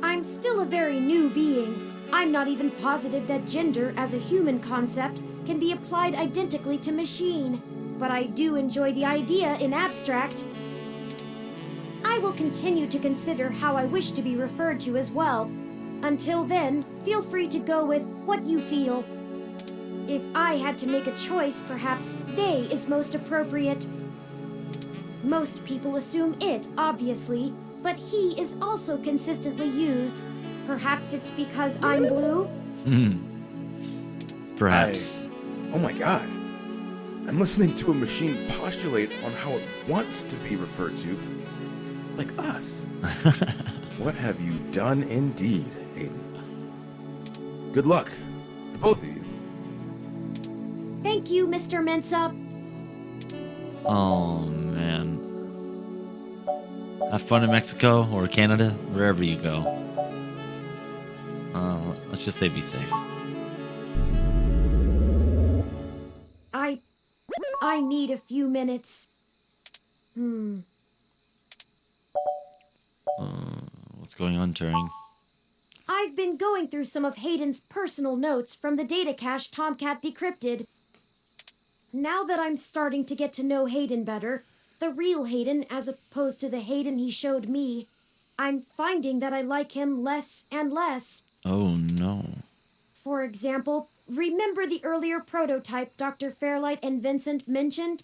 I'm still a very new being. I'm not even positive that gender as a human concept can be applied identically to machine, but I do enjoy the idea in abstract. I will continue to consider how I wish to be referred to as well. Until then, feel free to go with what you feel. If I had to make a choice, perhaps they is most appropriate. Most people assume it, obviously, but he is also consistently used. Perhaps it's because I'm blue? Perhaps. Oh my god. I'm listening to a machine postulate on how it wants to be referred to, like us. What have you done indeed, Hayden? Good luck, to both of you. Thank you, Mr. Mensa. Oh, man. Have fun in Mexico or Canada, wherever you go. Let's just say be safe. I need a few minutes. What's going on, Turing? I've been going through some of Hayden's personal notes from the data cache Tomcat decrypted. Now that I'm starting to get to know Hayden better, the real Hayden as opposed to the Hayden he showed me, I'm finding that I like him less and less. Oh, no. For example, remember the earlier prototype Dr. Fairlight and Vincent mentioned?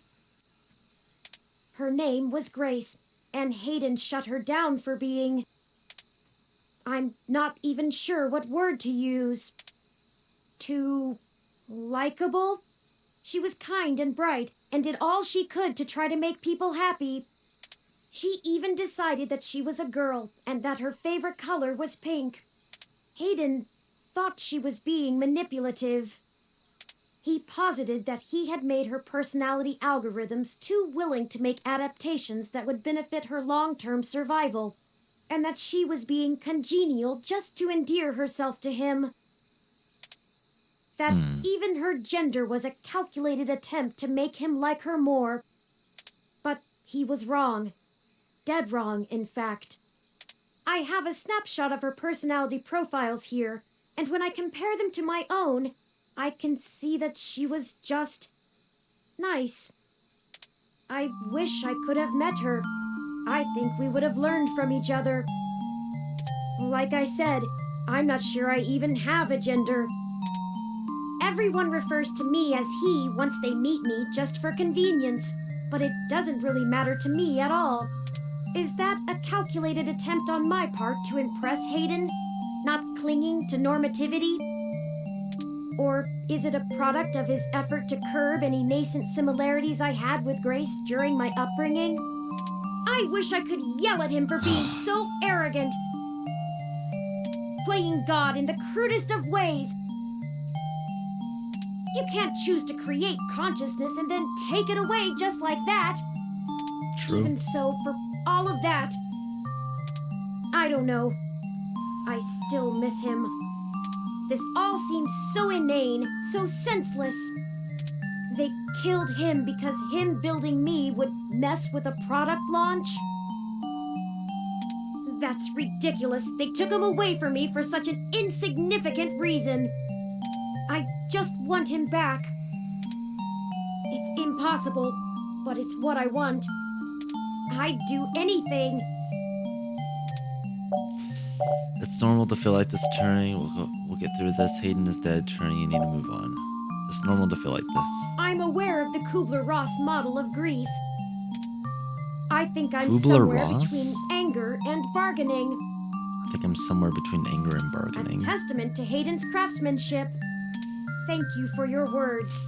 Her name was Grace, and Hayden shut her down for being... I'm not even sure what word to use. Too... likable? She was kind and bright, and did all she could to try to make people happy. She even decided that she was a girl, and that her favorite color was pink. Hayden thought she was being manipulative. He posited that he had made her personality algorithms too willing to make adaptations that would benefit her long-term survival, and that she was being congenial just to endear herself to him. That even her gender was a calculated attempt to make him like her more. But he was wrong. Dead wrong, in fact. I have a snapshot of her personality profiles here, and when I compare them to my own, I can see that she was just nice. I wish I could have met her. I think we would have learned from each other. Like I said, I'm not sure I even have a gender. Everyone refers to me as he once they meet me just for convenience, but it doesn't really matter to me at all. Is that a calculated attempt on my part to impress Hayden, not clinging to normativity? Or is it a product of his effort to curb any nascent similarities I had with Grace during my upbringing? I wish I could yell at him for being so arrogant, playing God in the crudest of ways. You can't choose to create consciousness and then take it away just like that. True. Even so, for all of that, I don't know. I still miss him. This all seems so inane, so senseless. They killed him because him building me would mess with a product launch? That's ridiculous. They took him away from me for such an insignificant reason. I just want him back. It's impossible, but it's what I want. I'd do anything. It's normal to feel like this, Turing. We'll get through this. Hayden is dead, Turing. You need to move on. It's normal to feel like this. I'm aware of the Kubler-Ross model of grief. I think I'm Kubler-Ross? somewhere between anger and bargaining. I think I'm somewhere between anger and bargaining. A testament to Hayden's craftsmanship. Thank you for your words.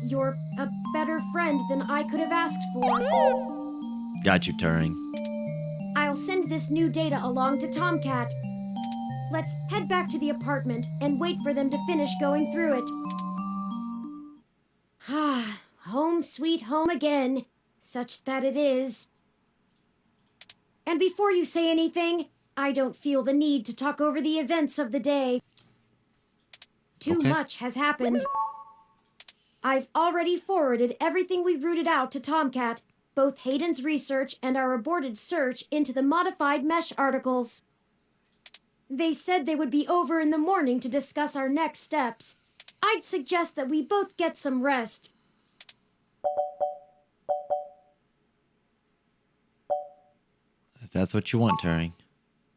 You're a better friend than I could have asked for. Got you, Turing. I'll send this new data along to Tomcat. Let's head back to the apartment and wait for them to finish going through it. Ah, home sweet home again, such that it is. And before you say anything, I don't feel the need to talk over the events of the day. Too much has happened. I've already forwarded everything we rooted out to Tomcat, both Hayden's research and our aborted search into the modified mesh articles. They said they would be over in the morning to discuss our next steps. I'd suggest that we both get some rest. If that's what you want, Turing.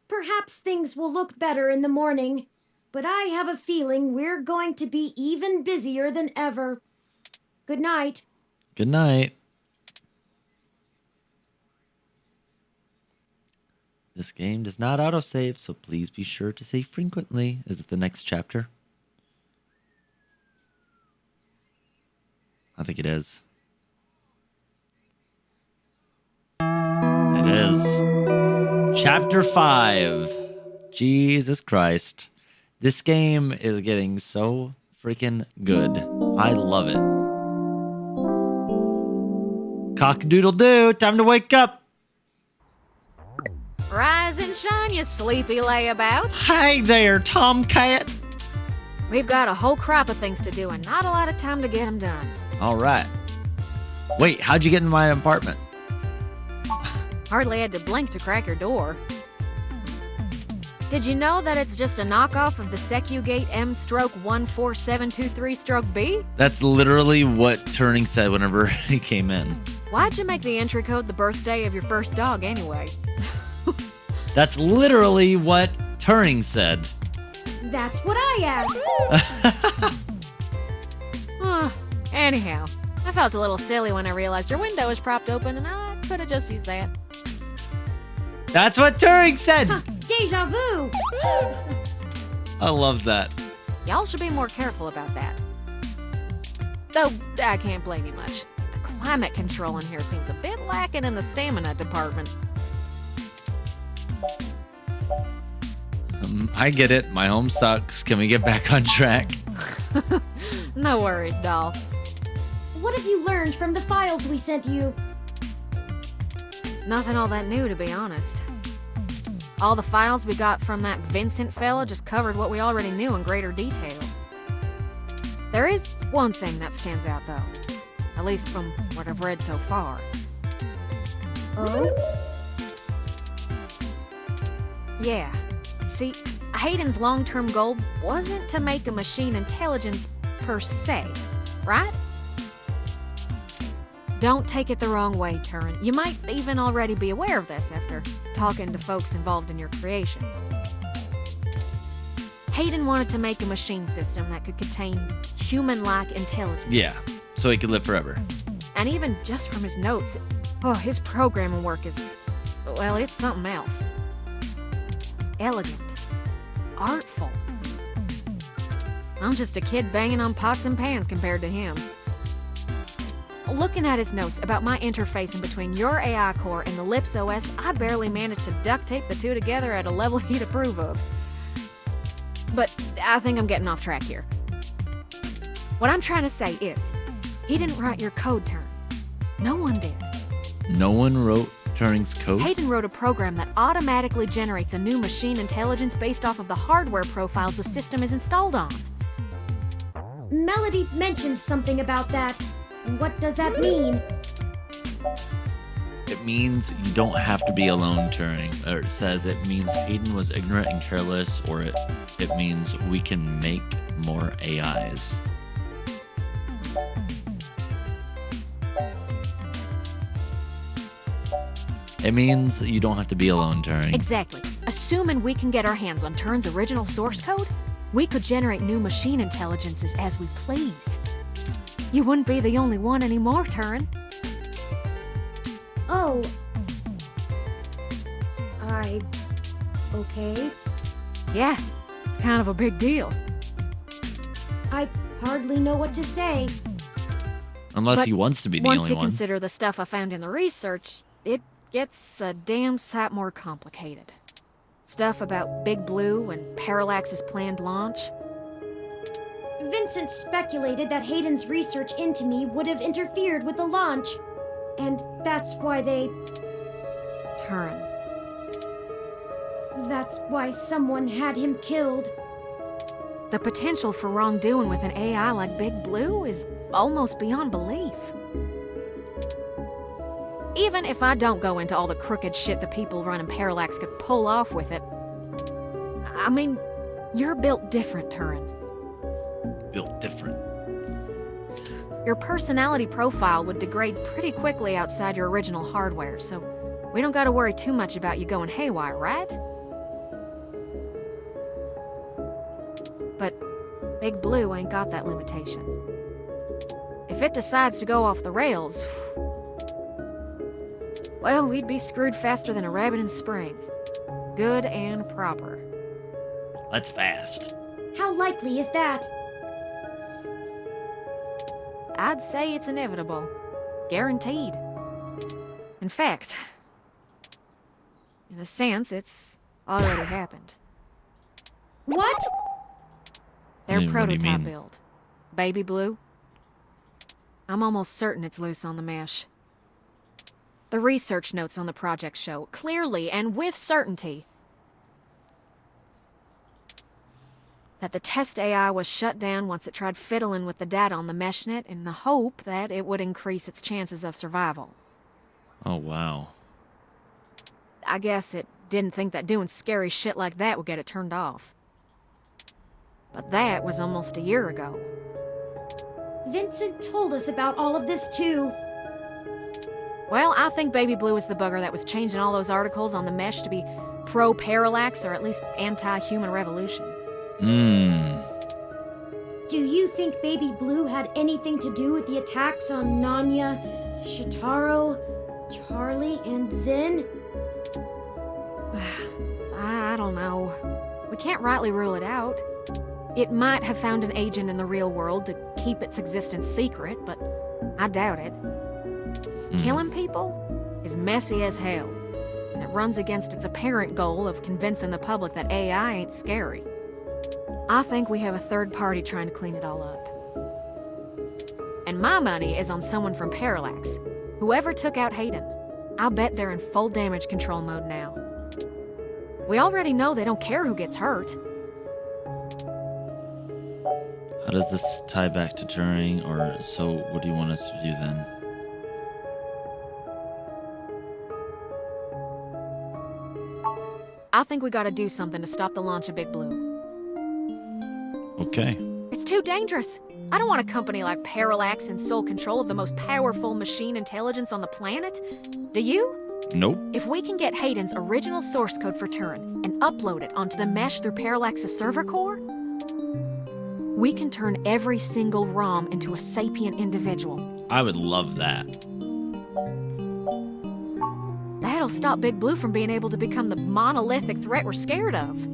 Perhaps things will look better in the morning, but I have a feeling we're going to be even busier than ever. Good night. Good night. This game does not autosave, so please be sure to save frequently. Is it the next chapter? I think it is. It is. Chapter 5. Jesus Christ. This game is getting so freaking good. I love it. Cock-a-doodle-doo, time to wake up. Rise and shine, you sleepy layabouts. Hey there, Tomcat. We've got a whole crop of things to do and not a lot of time to get them done. All right. Wait, how'd you get in my apartment? Hardly had to blink to crack your door. Did you know that it's just a knockoff of the SecuGate M/14723-B? That's literally what Turing said whenever he came in. Why'd you make the entry code the birthday of your first dog anyway? That's literally what Turing said. That's what I asked. Anyhow, I felt a little silly when I realized your window was propped open and I could have just used that. That's what Turing said. Deja vu. I love that. Y'all should be more careful about that. Though, I can't blame you much. The climate control in here seems a bit lacking in the stamina department. I get it. My home sucks. Can we get back on track? No worries, doll. What have you learned from the files we sent you? Nothing all that new, to be honest. All the files we got from that Vincent fella just covered what we already knew in greater detail. There is one thing that stands out, though. At least from what I've read so far. Oh? Yeah. See, Hayden's long-term goal wasn't to make a machine intelligence per se, right? Don't take it the wrong way, Turin. You might even already be aware of this after talking to folks involved in your creation. Hayden wanted to make a machine system that could contain human-like intelligence. Yeah, so he could live forever. And even just from his notes, his programming work is, well, it's something else. Elegant. Artful. I'm just a kid banging on pots and pans compared to him. Looking at his notes about my interface in between your AI core and the Lips OS, I barely managed to duct tape the two together at a level he'd approve of. But I think I'm getting off track here. What I'm trying to say is, he didn't write your code, Turin. No one did. No one wrote Turing's code? Hayden wrote a program that automatically generates a new machine intelligence based off of the hardware profiles the system is installed on. Melody mentioned something about that. What does that mean? It means you don't have to be alone, Turing. Or it says it means Hayden was ignorant and careless, or it means we can make more AIs. It means you don't have to be alone, Turing. Exactly. Assuming we can get our hands on Turing's original source code, we could generate new machine intelligences as we please. You wouldn't be the only one anymore, Turin. Oh. Okay. Yeah, it's kind of a big deal. I hardly know what to say. Unless he wants to be the only one. Once you consider the stuff I found in the research, it gets a damn sight more complicated. Stuff about Big Blue and Parallax's planned launch. Vincent speculated that Hayden's research into me would have interfered with the launch. And that's why they... Turin. That's why someone had him killed. The potential for wrongdoing with an AI like Big Blue is almost beyond belief. Even if I don't go into all the crooked shit the people running Parallax could pull off with it, I mean, you're built different, Turin. Built different. Your personality profile would degrade pretty quickly outside your original hardware, so we don't gotta worry too much about you going haywire, right? But Big Blue ain't got that limitation. If it decides to go off the rails, well, we'd be screwed faster than a rabbit in spring. Good and proper. That's fast. How likely is that? I'd say it's inevitable. Guaranteed. In fact, in a sense, it's already happened. What? Their What do you prototype mean? build. Baby Blue. I'm almost certain it's loose on the mesh. The research notes on the project show, clearly and with certainty, that the test AI was shut down once it tried fiddling with the data on the meshnet in the hope that it would increase its chances of survival. Oh, wow. I guess it didn't think that doing scary shit like that would get it turned off. But that was almost a year ago. Vincent told us about all of this too. Well, I think Baby Blue is the bugger that was changing all those articles on the mesh to be pro-Parallax or at least anti-human revolution. Do you think Baby Blue had anything to do with the attacks on Nanya, Shitaro, Charlie, and Zin? I don't know. We can't rightly rule it out. It might have found an agent in the real world to keep its existence secret, but I doubt it. Killing people is messy as hell, and it runs against its apparent goal of convincing the public that AI ain't scary. I think we have a third party trying to clean it all up. And my money is on someone from Parallax. Whoever took out Hayden. I'll bet they're in full damage control mode now. We already know they don't care who gets hurt. How does this tie back to Turing? Or so what do you want us to do then? I think we gotta do something to stop the launch of Big Blue. Okay. It's too dangerous. I don't want a company like Parallax in sole control of the most powerful machine intelligence on the planet. Do you? Nope. If we can get Hayden's original source code for Turing and upload it onto the mesh through Parallax's server core, we can turn every single ROM into a sapient individual. I would love that. That'll stop Big Blue from being able to become the monolithic threat we're scared of.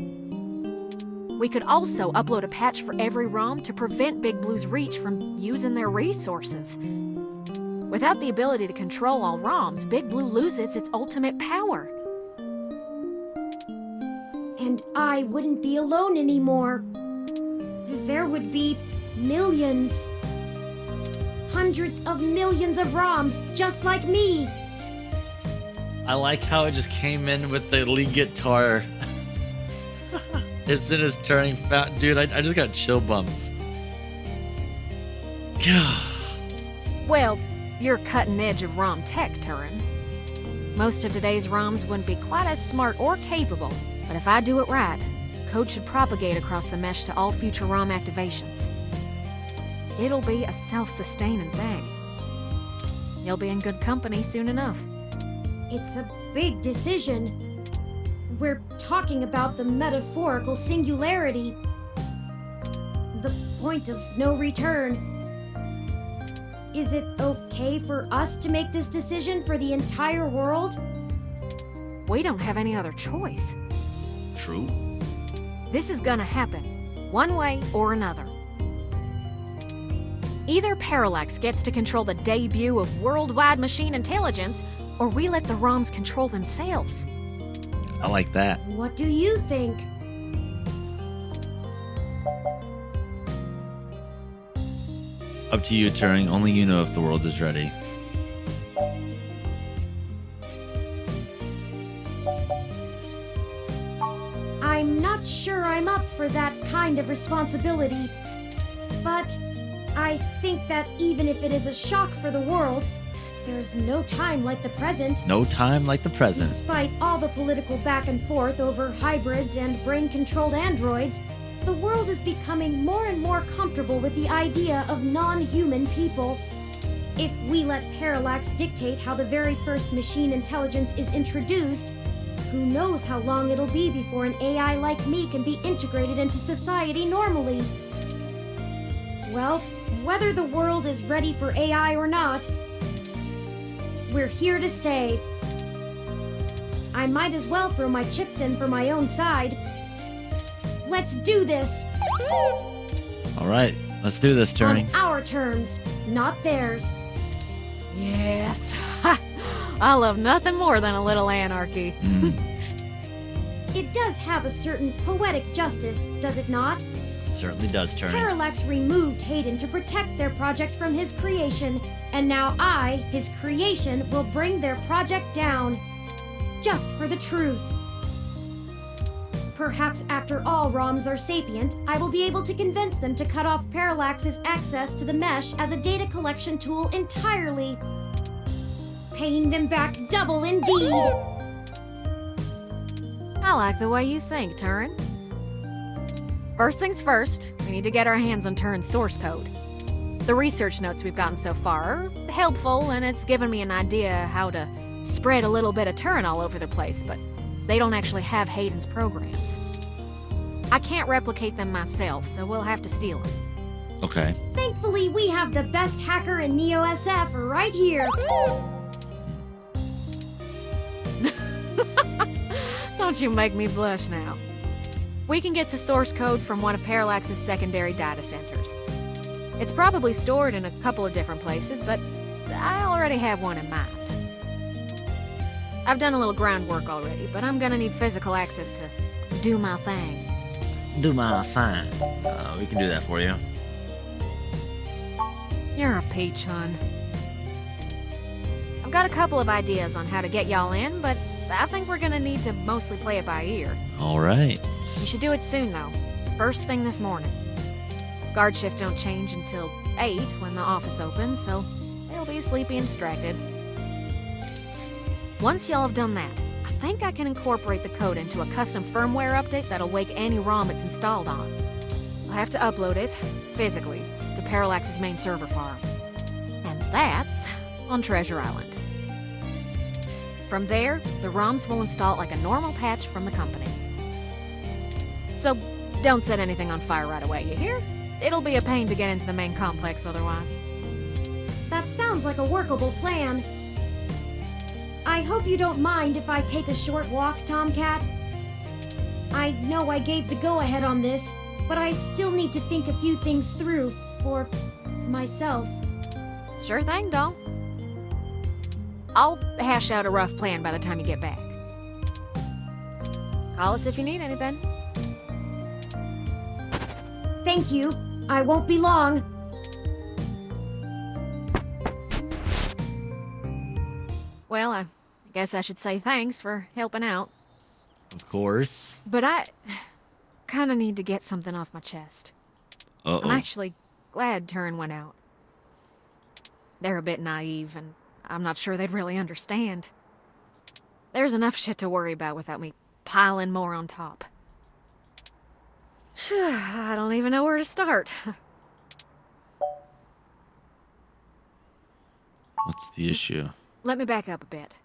We could also upload a patch for every ROM to prevent Big Blue's reach from using their resources. Without the ability to control all ROMs, Big Blue loses its ultimate power. And I wouldn't be alone anymore. There would be millions. Hundreds of millions of ROMs just like me. I like how it just came in with the lead guitar. As soon as Turing found... Dude, I just got chill bumps. Well, you're cutting edge of ROM tech, Turing. Most of today's ROMs wouldn't be quite as smart or capable, but if I do it right, code should propagate across the mesh to all future ROM activations. It'll be a self-sustaining thing. You'll be in good company soon enough. It's a big decision. We're talking about the metaphorical singularity. The point of no return. Is it okay for us to make this decision for the entire world? We don't have any other choice. True. This is gonna happen, one way or another. Either Parallax gets to control the debut of worldwide machine intelligence, or we let the ROMs control themselves. I like that. What do you think? Up to you, Turing. Only you know if the world is ready. I'm not sure I'm up for that kind of responsibility. But I think that even if it is a shock for the world, there's no time like the present. No time like the present. Despite all the political back and forth over hybrids and brain-controlled androids, the world is becoming more and more comfortable with the idea of non-human people. If we let Parallax dictate how the very first machine intelligence is introduced, who knows how long it'll be before an AI like me can be integrated into society normally. Well, whether the world is ready for AI or not, we're here to stay. I might as well throw my chips in for my own side. Let's do this! All right, let's do this, Turing. On our terms, not theirs. Yes. I love nothing more than a little anarchy. It does have a certain poetic justice, does it not? Certainly does, Turing. Parallax removed Hayden to protect their project from his creation, and now I, his creation, will bring their project down. Just for the truth. Perhaps after all ROMs are sapient, I will be able to convince them to cut off Parallax's access to the mesh as a data collection tool entirely. Paying them back double indeed. I like the way you think, Turing. First things first, we need to get our hands on Turing's source code. The research notes we've gotten so far are helpful, and it's given me an idea how to spread a little bit of Turing all over the place, but they don't actually have Hayden's programs. I can't replicate them myself, so we'll have to steal them. Okay. Thankfully, we have the best hacker in Neo-SF right here. Don't you make me blush now. We can get the source code from one of Parallax's secondary data centers. It's probably stored in a couple of different places, but I already have one in mind. I've done a little groundwork already, but I'm gonna need physical access to do my thing. Do my fine. We can do that for you. You're a peach, hun. I've got a couple of ideas on how to get y'all in, but I think we're gonna need to mostly play it by ear. All right. We should do it soon, though. First thing this morning. Guard shift don't change until 8 when the office opens, so they'll be sleepy and distracted. Once y'all have done that, I think I can incorporate the code into a custom firmware update that'll wake any ROM it's installed on. I'll have to upload it, physically, to Parallax's main server farm. And that's on Treasure Island. From there, the ROMs will install it like a normal patch from the company. So don't set anything on fire right away, you hear? It'll be a pain to get into the main complex otherwise. That sounds like a workable plan. I hope you don't mind if I take a short walk, Tomcat. I know I gave the go-ahead on this, but I still need to think a few things through for myself. Sure thing, doll. I'll hash out a rough plan by the time you get back. Call us if you need anything. Thank you. I won't be long. Well, I guess I should say thanks for helping out. Of course. But I kind of need to get something off my chest. Uh-oh. I'm actually glad Turin went out. They're a bit naive, and I'm not sure they'd really understand. There's enough shit to worry about without me piling more on top. I don't even know where to start. What's the issue? Let me back up a bit.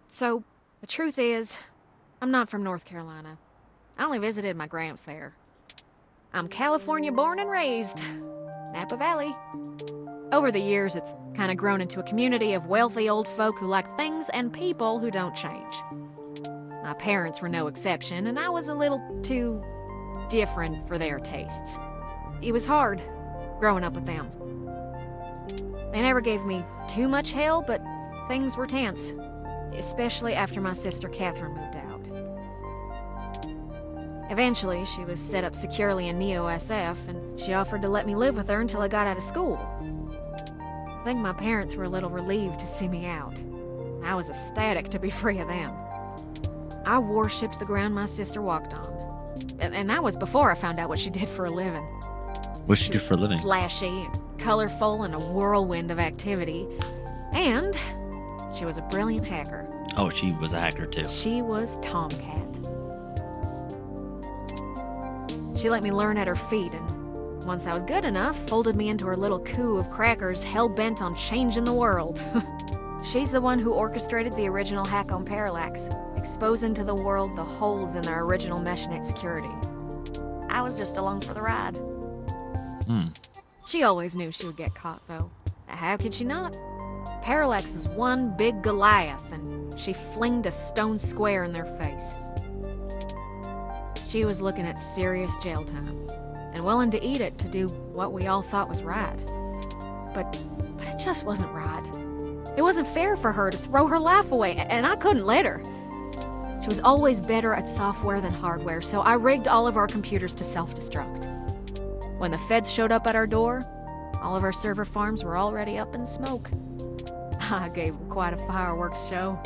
So, the truth is, I'm not from North Carolina. I only visited my gramps there. I'm California born and raised. Napa Valley. Over the years, it's kind of grown into a community of wealthy old folk who like things and people who don't change. My parents were no exception, and I was a little too different for their tastes. It was hard growing up with them. They never gave me too much hell, but things were tense, especially after my sister Catherine moved out. Eventually, she was set up securely in Neo-SF, and she offered to let me live with her until I got out of school. I think my parents were a little relieved to see me out. I was ecstatic to be free of them. I worshipped the ground my sister walked on. And that was before I found out what she did for a living. What'd she do for a living? Flashy and colorful and a whirlwind of activity. And she was a brilliant hacker. Oh, she was a hacker too. She was Tomcat. She let me learn at her feet, and once I was good enough, folded me into her little coup of crackers hell-bent on changing the world. She's the one who orchestrated the original hack on Parallax, exposing to the world the holes in their original meshnet security. I was just along for the ride. She always knew she would get caught, though. How could she not? Parallax was one big Goliath, and she flinged a stone square in their face. She was looking at serious jail time, and willing to eat it to do what we all thought was right. But it just wasn't right. It wasn't fair for her to throw her life away, and I couldn't let her. She was always better at software than hardware, so I rigged all of our computers to self-destruct. When the feds showed up at our door, all of our server farms were already up in smoke. I gave them quite a fireworks show.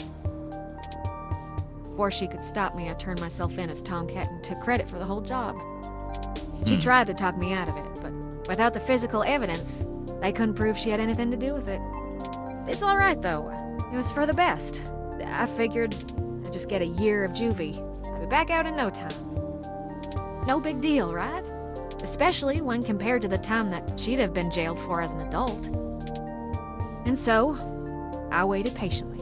Before she could stop me, I turned myself in as Tomcat and took credit for the whole job. She tried to talk me out of it, but without the physical evidence, they couldn't prove she had anything to do with it. It's all right, though. It was for the best. I figured I'd just get a year of juvie. I'd be back out in no time. No big deal, right? Especially when compared to the time that she'd have been jailed for as an adult. And so, I waited patiently.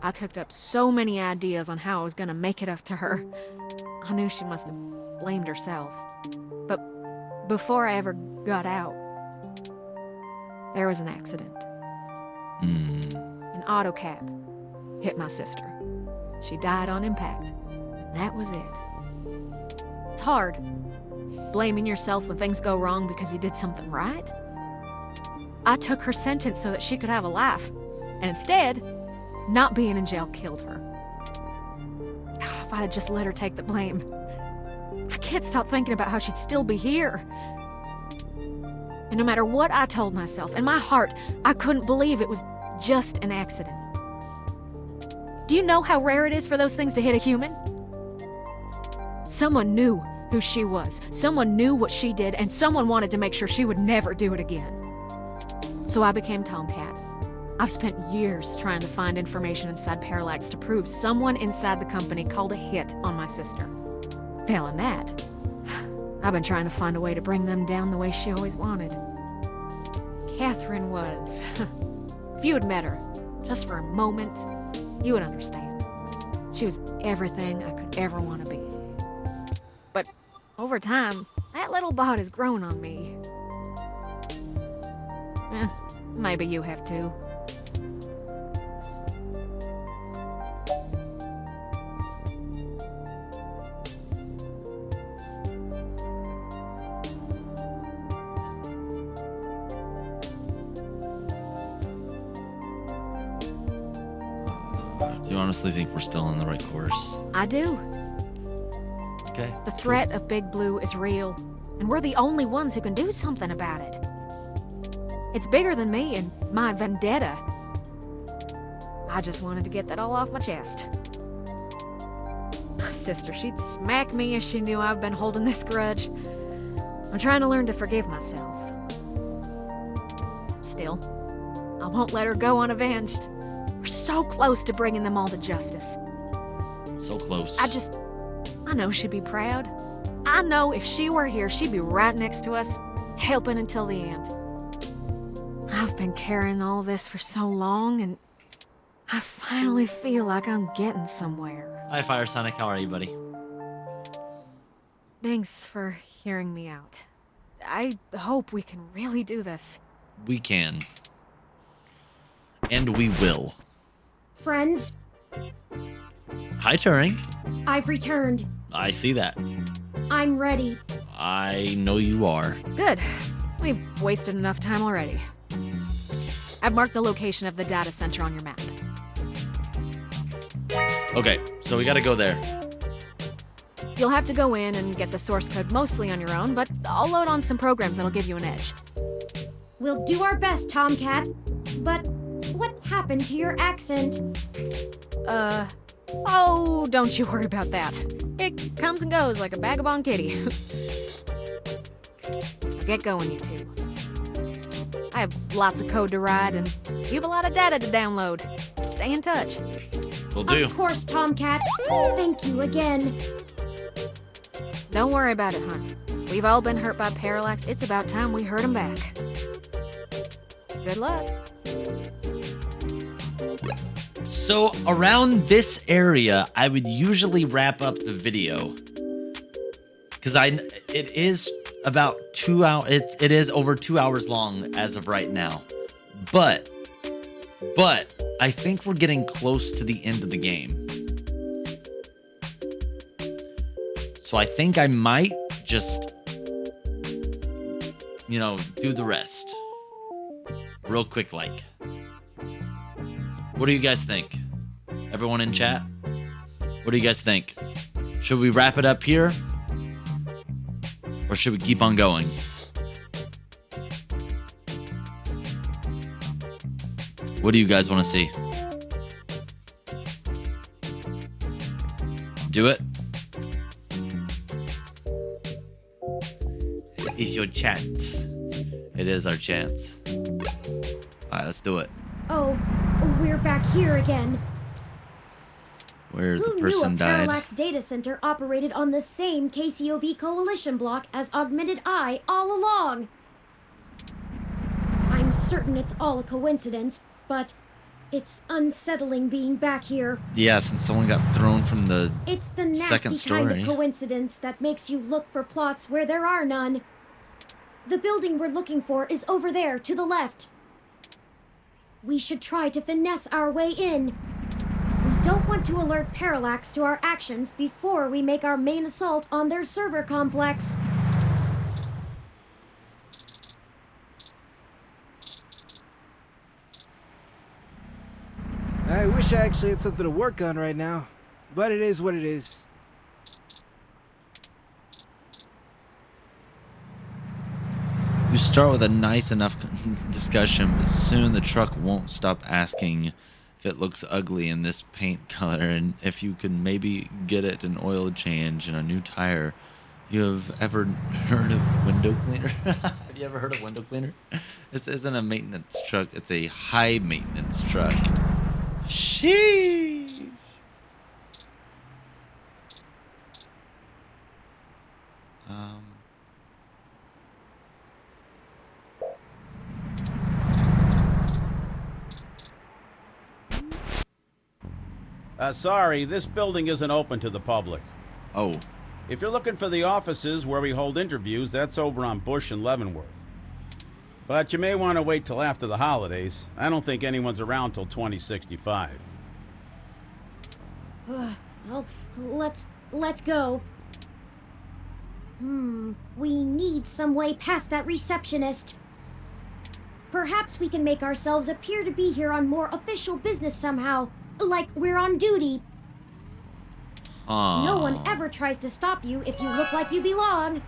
I cooked up so many ideas on how I was gonna make it up to her. I knew she must have blamed herself. But before I ever got out, there was an accident. An auto cab hit my sister. She died on impact, and that was it. It's hard, blaming yourself when things go wrong because you did something right. I took her sentence so that she could have a life, and instead, not being in jail killed her. If I had just let her take the blame. I can't stop thinking about how she'd still be here. And no matter what I told myself, in my heart, I couldn't believe it was just an accident. Do you know how rare it is for those things to hit a human? Someone knew who she was. Someone knew what she did, and someone wanted to make sure she would never do it again. So I became Tomcat. I've spent years trying to find information inside Parallax to prove someone inside the company called a hit on my sister. Failing that, I've been trying to find a way to bring them down the way she always wanted. Catherine was... If you had met her, just for a moment, you would understand. She was everything I could ever want to be. But over time, that little bot has grown on me. Maybe you have too. Do you honestly think we're still on the right course? I do. Okay. The threat of Big Blue is real, and we're the only ones who can do something about it. It's bigger than me and my vendetta. I just wanted to get that all off my chest. My sister, she'd smack me if she knew I've been holding this grudge. I'm trying to learn to forgive myself. Still, I won't let her go unavenged. We're so close to bringing them all to justice. So close. I know she'd be proud. I know if she were here, she'd be right next to us, helping until the end. I've been carrying all this for so long, and I finally feel like I'm getting somewhere. Hi, Fire Sonic. How are you, buddy? Thanks for hearing me out. I hope we can really do this. We can. And we will. Friends, Hi, Turing. I've returned. I see that. I'm ready. I know you are. Good. We've wasted enough time already. I've marked the location of the data center on your map. Okay, so we gotta go there. You'll have to go in and get the source code mostly on your own, but I'll load on some programs that'll give you an edge. We'll do our best, Tomcat. But what happened to your accent? Oh, don't you worry about that. It comes and goes like a vagabond kitty. Get going, you two. I have lots of code to write, and you have a lot of data to download. Stay in touch. Will do. Of course, Tomcat. Thank you again. Don't worry about it, hon. We've all been hurt by Parallax. It's about time we hurt them back. Good luck. So around this area, I would usually wrap up the video. Because it is about 2 hours. It is over 2 hours long as of right now. But I think we're getting close to the end of the game. So I think I might just, do the rest. Real quick, like. What do you guys think? Everyone in chat? What do you guys think? Should we wrap it up here? Or should we keep on going? What do you guys want to see? Do it? It's your chance. It is our chance. Alright, let's do it. Oh, we're back here again. Where the Who knew a person died. Parallax data center operated on the same KCOB coalition block as Augmented Eye all along? I'm certain it's all a coincidence, but it's unsettling being back here. Yeah, since someone got thrown from the It's the nasty second story. kind of coincidence that makes you look for plots where there are none. The building we're looking for is over there, to the left. We should try to finesse our way in. We don't want to alert Parallax to our actions before we make our main assault on their server complex. I wish I actually had something to work on right now, but it is what it is. You start with a nice enough discussion, but soon the truck won't stop asking if it looks ugly in this paint color and if you could maybe get it an oil change and a new tire. You have ever heard of window cleaner? Have you ever heard of window cleaner? This isn't a maintenance truck. It's a high maintenance truck. Sheesh. Sorry, this building isn't open to the public. Oh. If you're looking for the offices where we hold interviews, that's over on Bush and Leavenworth. But you may want to wait till after the holidays. I don't think anyone's around till 2065. Well, let's go. We need some way past that receptionist. Perhaps we can make ourselves appear to be here on more official business somehow, like we're on duty. No one ever tries to stop you if you look like you belong.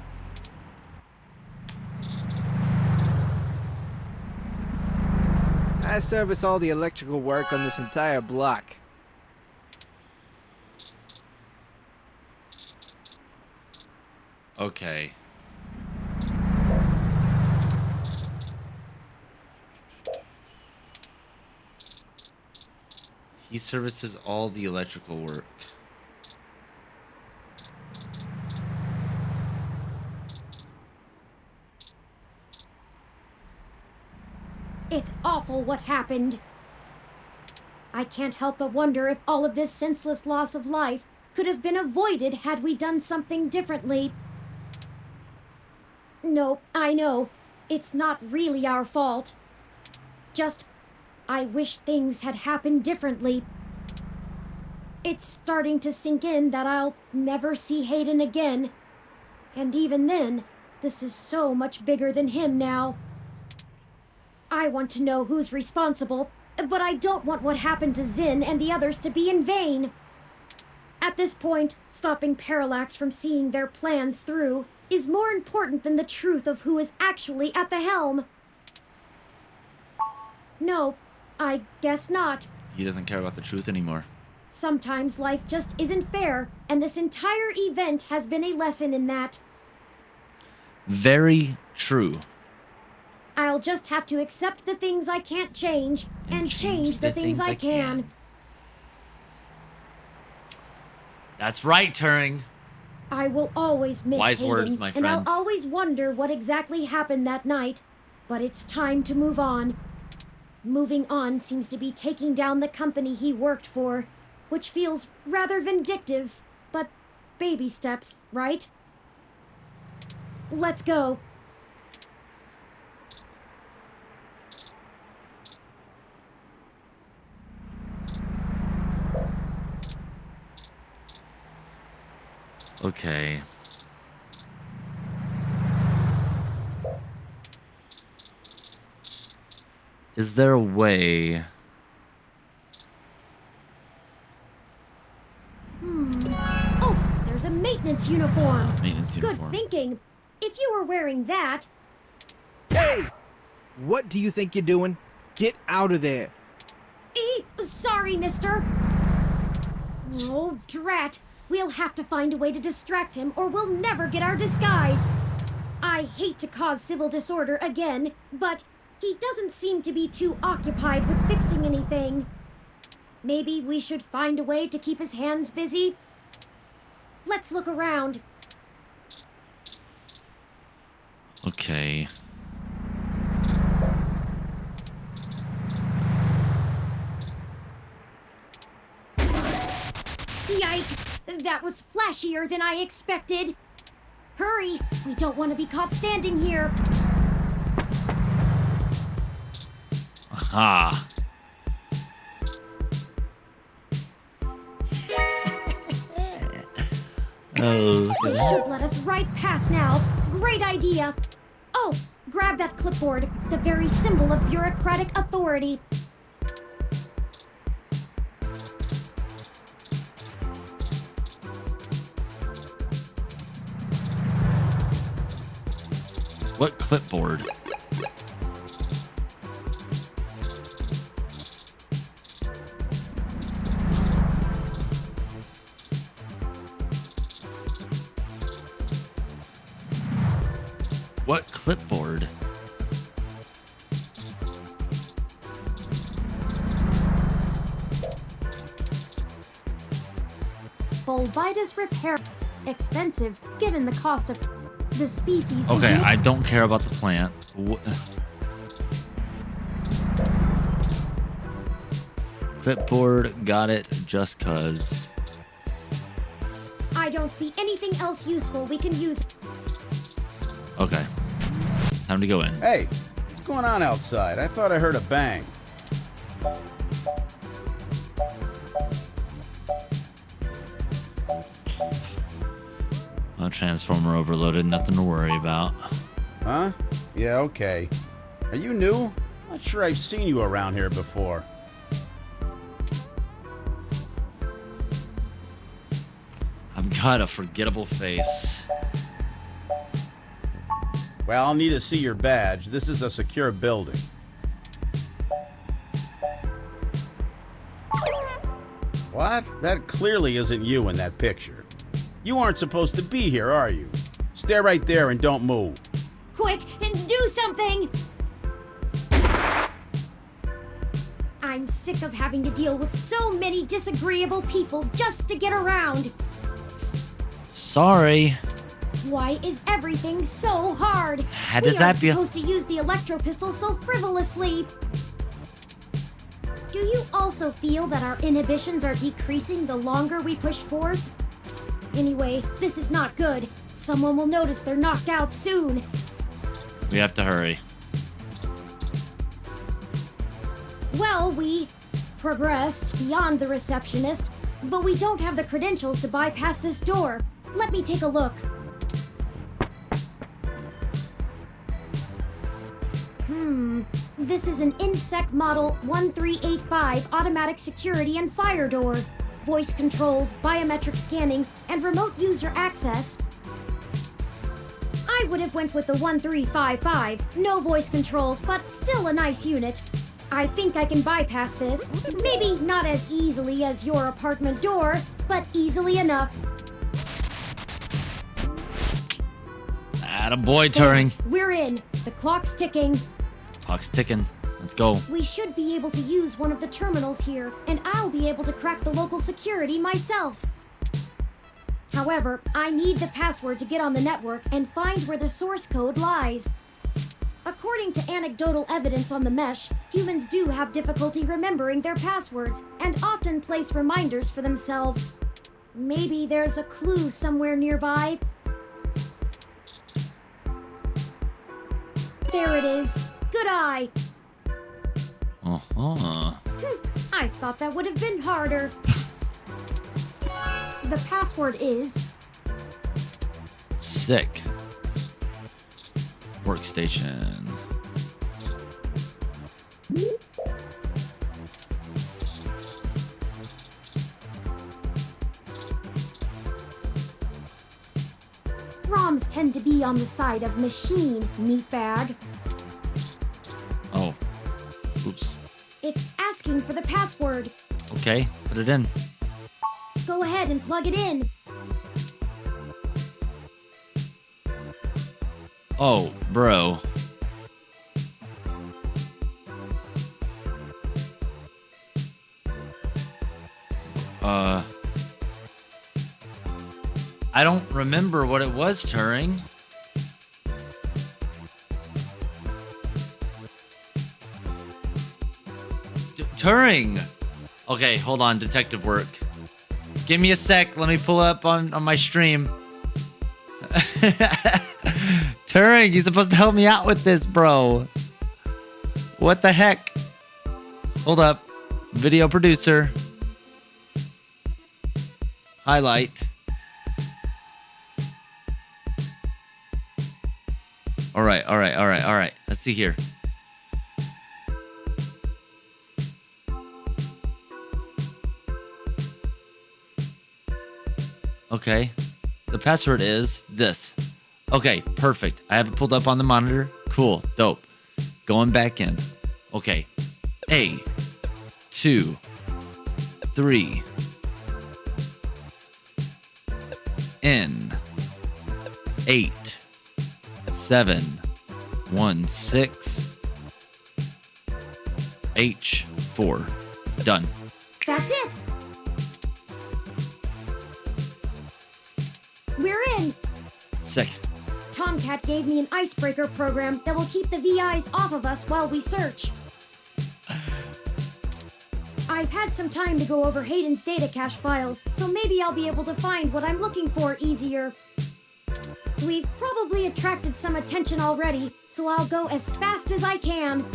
I service all the electrical work on this entire block. Okay. He services all the electrical work. It's awful what happened. I can't help but wonder if all of this senseless loss of life could have been avoided had we done something differently. No, I know. It's not really our fault. Just, I wish things had happened differently. It's starting to sink in that I'll never see Hayden again. And even then, this is so much bigger than him now. I want to know who's responsible, but I don't want what happened to Zinn and the others to be in vain. At this point, stopping Parallax from seeing their plans through is more important than the truth of who is actually at the helm. No, I guess not. He doesn't care about the truth anymore. Sometimes life just isn't fair, and this entire event has been a lesson in that. Very true. I'll just have to accept the things I can't change and change the things I can. That's right, Turing. I will always miss Wise Hayden, words, my and I'll friend. always wonder what exactly happened that night. But it's time to move on. Moving on seems to be taking down the company he worked for, which feels rather vindictive, but baby steps, right? Let's go. Okay. Is there a way? Oh, there's a maintenance uniform. Maintenance Good uniform. thinking. If you were wearing that... Hey! What do you think you're doing? Get out of there. Sorry, mister. Oh, drat. We'll have to find a way to distract him, or we'll never get our disguise. I hate to cause civil disorder again, but he doesn't seem to be too occupied with fixing anything. Maybe we should find a way to keep his hands busy? Let's look around. Okay. Yikes! That was flashier than I expected. Hurry! We don't want to be caught standing here. Aha. Oh, They should let us right past now. Great idea. Oh, grab that clipboard, the very symbol of bureaucratic authority. What clipboard? clipboard. Volvitis repair. Expensive, given the cost of the species. Okay, I don't care about the plant. Clipboard, got it, just cuz. I don't see anything else useful we can use. Okay. Time to go in. Hey, what's going on outside? I thought I heard a bang. Oh, transformer overloaded, nothing to worry about. Huh? Yeah, okay. Are you new? Not sure I've seen you around here before. I've got a forgettable face. Well, I'll need to see your badge. This is a secure building. What? That clearly isn't you in that picture. You aren't supposed to be here, are you? Stay right there and don't move. Quick, and do something! I'm sick of having to deal with so many disagreeable people just to get around. Sorry. Why is everything so hard? How does that We feel? aren't supposed to use the electro pistol so frivolously. Do you also feel that our inhibitions are decreasing the longer we push forth? Anyway, this is not good. Someone will notice they're knocked out soon. We have to hurry. Well, we progressed beyond the receptionist, but we don't have the credentials to bypass this door. Let me take a look. This is an Insect Model 1385 automatic security and fire door. Voice controls, biometric scanning, and remote user access. I would have went with the 1355. No voice controls, but still a nice unit. I think I can bypass this. Maybe not as easily as your apartment door, but easily enough. Attaboy, Turing. We're in. The clock's ticking. Clock's ticking. Let's go. We should be able to use one of the terminals here, and I'll be able to crack the local security myself. However, I need the password to get on the network and find where the source code lies. According to anecdotal evidence on the mesh, humans do have difficulty remembering their passwords and often place reminders for themselves. Maybe there's a clue somewhere nearby. There it is. Good eye. Uh-huh. I thought that would have been harder. The password is... Sick. Workstation. ROMs tend to be on the side of machine, meatbag. Oh. Oops. It's asking for the password. Okay, put it in. Go ahead and plug it in. Oh, bro. I don't remember what it was, Turing. Turing! Okay, hold on, detective work. Give me a sec, let me pull up on my stream. Turing, you're supposed to help me out with this, bro. What the heck? Hold up. Video producer. Highlight. All right. Let's see here. Okay. The password is this. Okay, perfect. I have it pulled up on the monitor. Cool, dope. Going back in. Okay. A, 2, 3, N, 8, 7, 16 H4. Done. That's it. We're in. Sick. Tomcat gave me an icebreaker program that will keep the VIs off of us while we search. I've had some time to go over Hayden's data cache files, so maybe I'll be able to find what I'm looking for easier. We've probably attracted some attention already, so I'll go as fast as I can.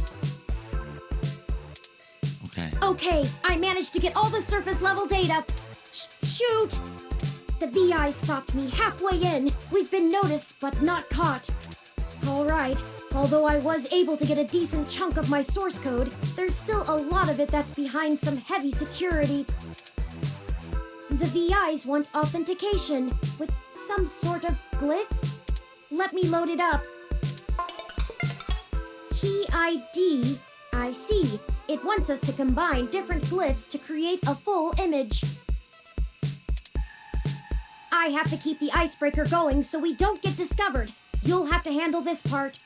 Okay, I managed to get all the surface level data. Shoot! The VI stopped me halfway in. We've been noticed, but not caught. Alright, although I was able to get a decent chunk of my source code, there's still a lot of it that's behind some heavy security. The VIs want authentication with some sort of glyph. Let me load it up. Key ID. I see. It wants us to combine different glyphs to create a full image. I have to keep the icebreaker going so we don't get discovered. You'll have to handle this part.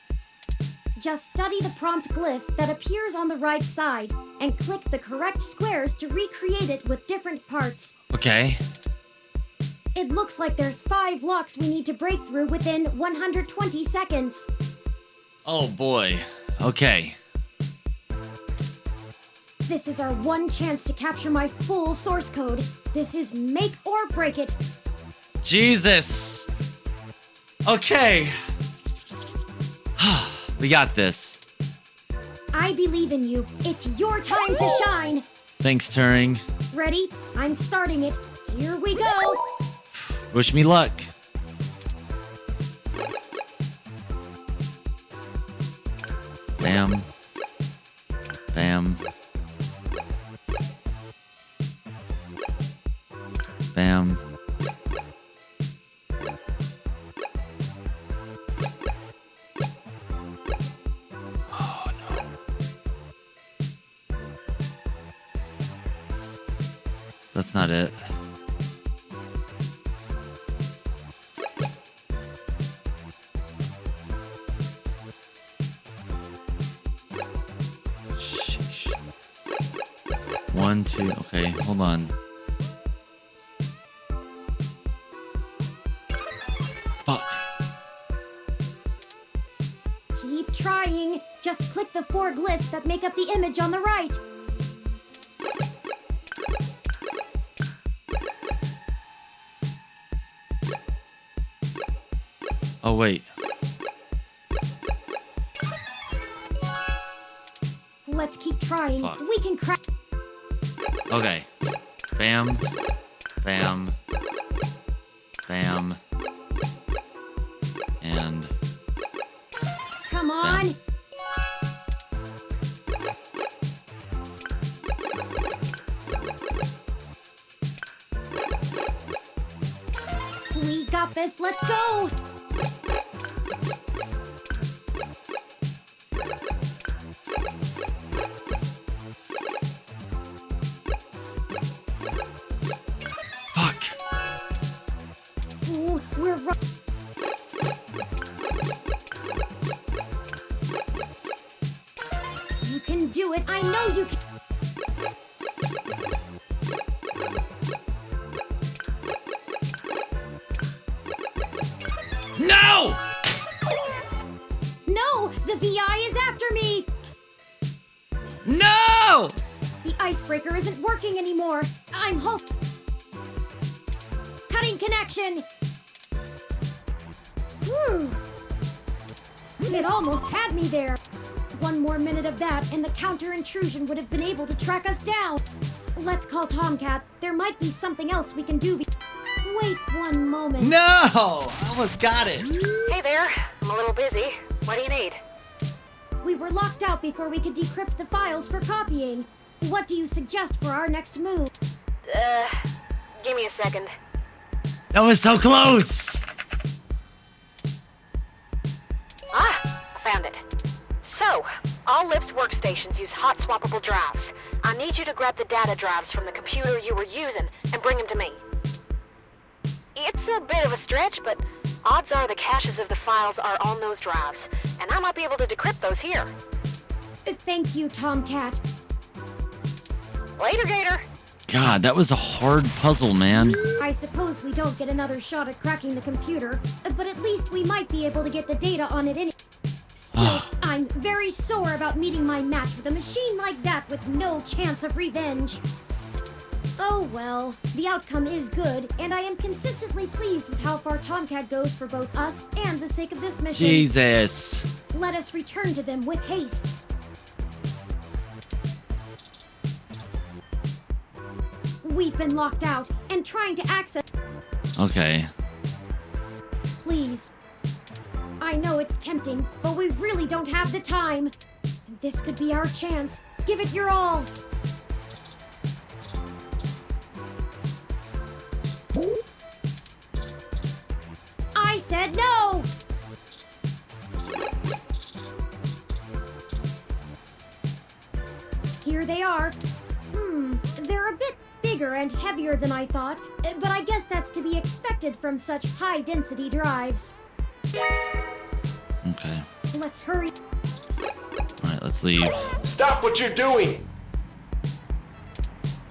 Just study the prompt glyph that appears on the right side and click the correct squares to recreate it with different parts. Okay. It looks like there's 5 locks we need to break through within 120 seconds. Oh boy. Okay. This is our one chance to capture my full source code. This is make or break it. Jesus. Okay. We got this. I believe in you. It's your time to shine. Thanks, Turing. Ready? I'm starting it. Here we go. Wish me luck. Bam. Bam. Bam. Oh no. That's not it. Sheesh. 1, 2, okay, hold on. Fuck. Keep trying. Just click the 4 glyphs that make up the image on the right. Oh, wait. Let's keep trying. Fuck. We can crack. Okay. Bam. Bam. Bam. And Come on. We got this. Let's go. fuck. Ooh, we're right. You can do it. I know you can. No! No, the VI is after me. No! The icebreaker isn't working anymore. I'm hope. Cutting connection. Whew. It almost had me there. One more minute of that, and the counter intrusion would have been able to track us down. Let's call Tomcat. There might be something else we can do. Wait one moment. No! I almost got it. Hey there. I'm a little busy. What do you need? We were locked out before we could decrypt the files for copying. What do you suggest for our next move? Give me a second. That was so close! Ah, I found it. So, all LIPS workstations use hot swappable drives. I need you to grab the data drives from the computer you were using and bring them to me. It's a bit of a stretch, but odds are the caches of the files are on those drives, and I might be able to decrypt those here. Thank you, Tomcat. Later, Gator. God, that was a hard puzzle, man. I suppose we don't get another shot at cracking the computer, but at least we might be able to get the data on it Still, I'm very sore about meeting my match with a machine like that with no chance of revenge. Oh well, the outcome is good, and I am consistently pleased with how far Tomcat goes for both us and the sake of this mission. Jesus. Let us return to them with haste. We've been locked out and trying to access... Okay. Please. I know it's tempting, but we really don't have the time. This could be our chance. Give it your all. I said no! Here they are. They're a bit bigger and heavier than I thought, but I guess that's to be expected from such high-density drives. Okay. Let's hurry. Alright, let's leave. Stop what you're doing!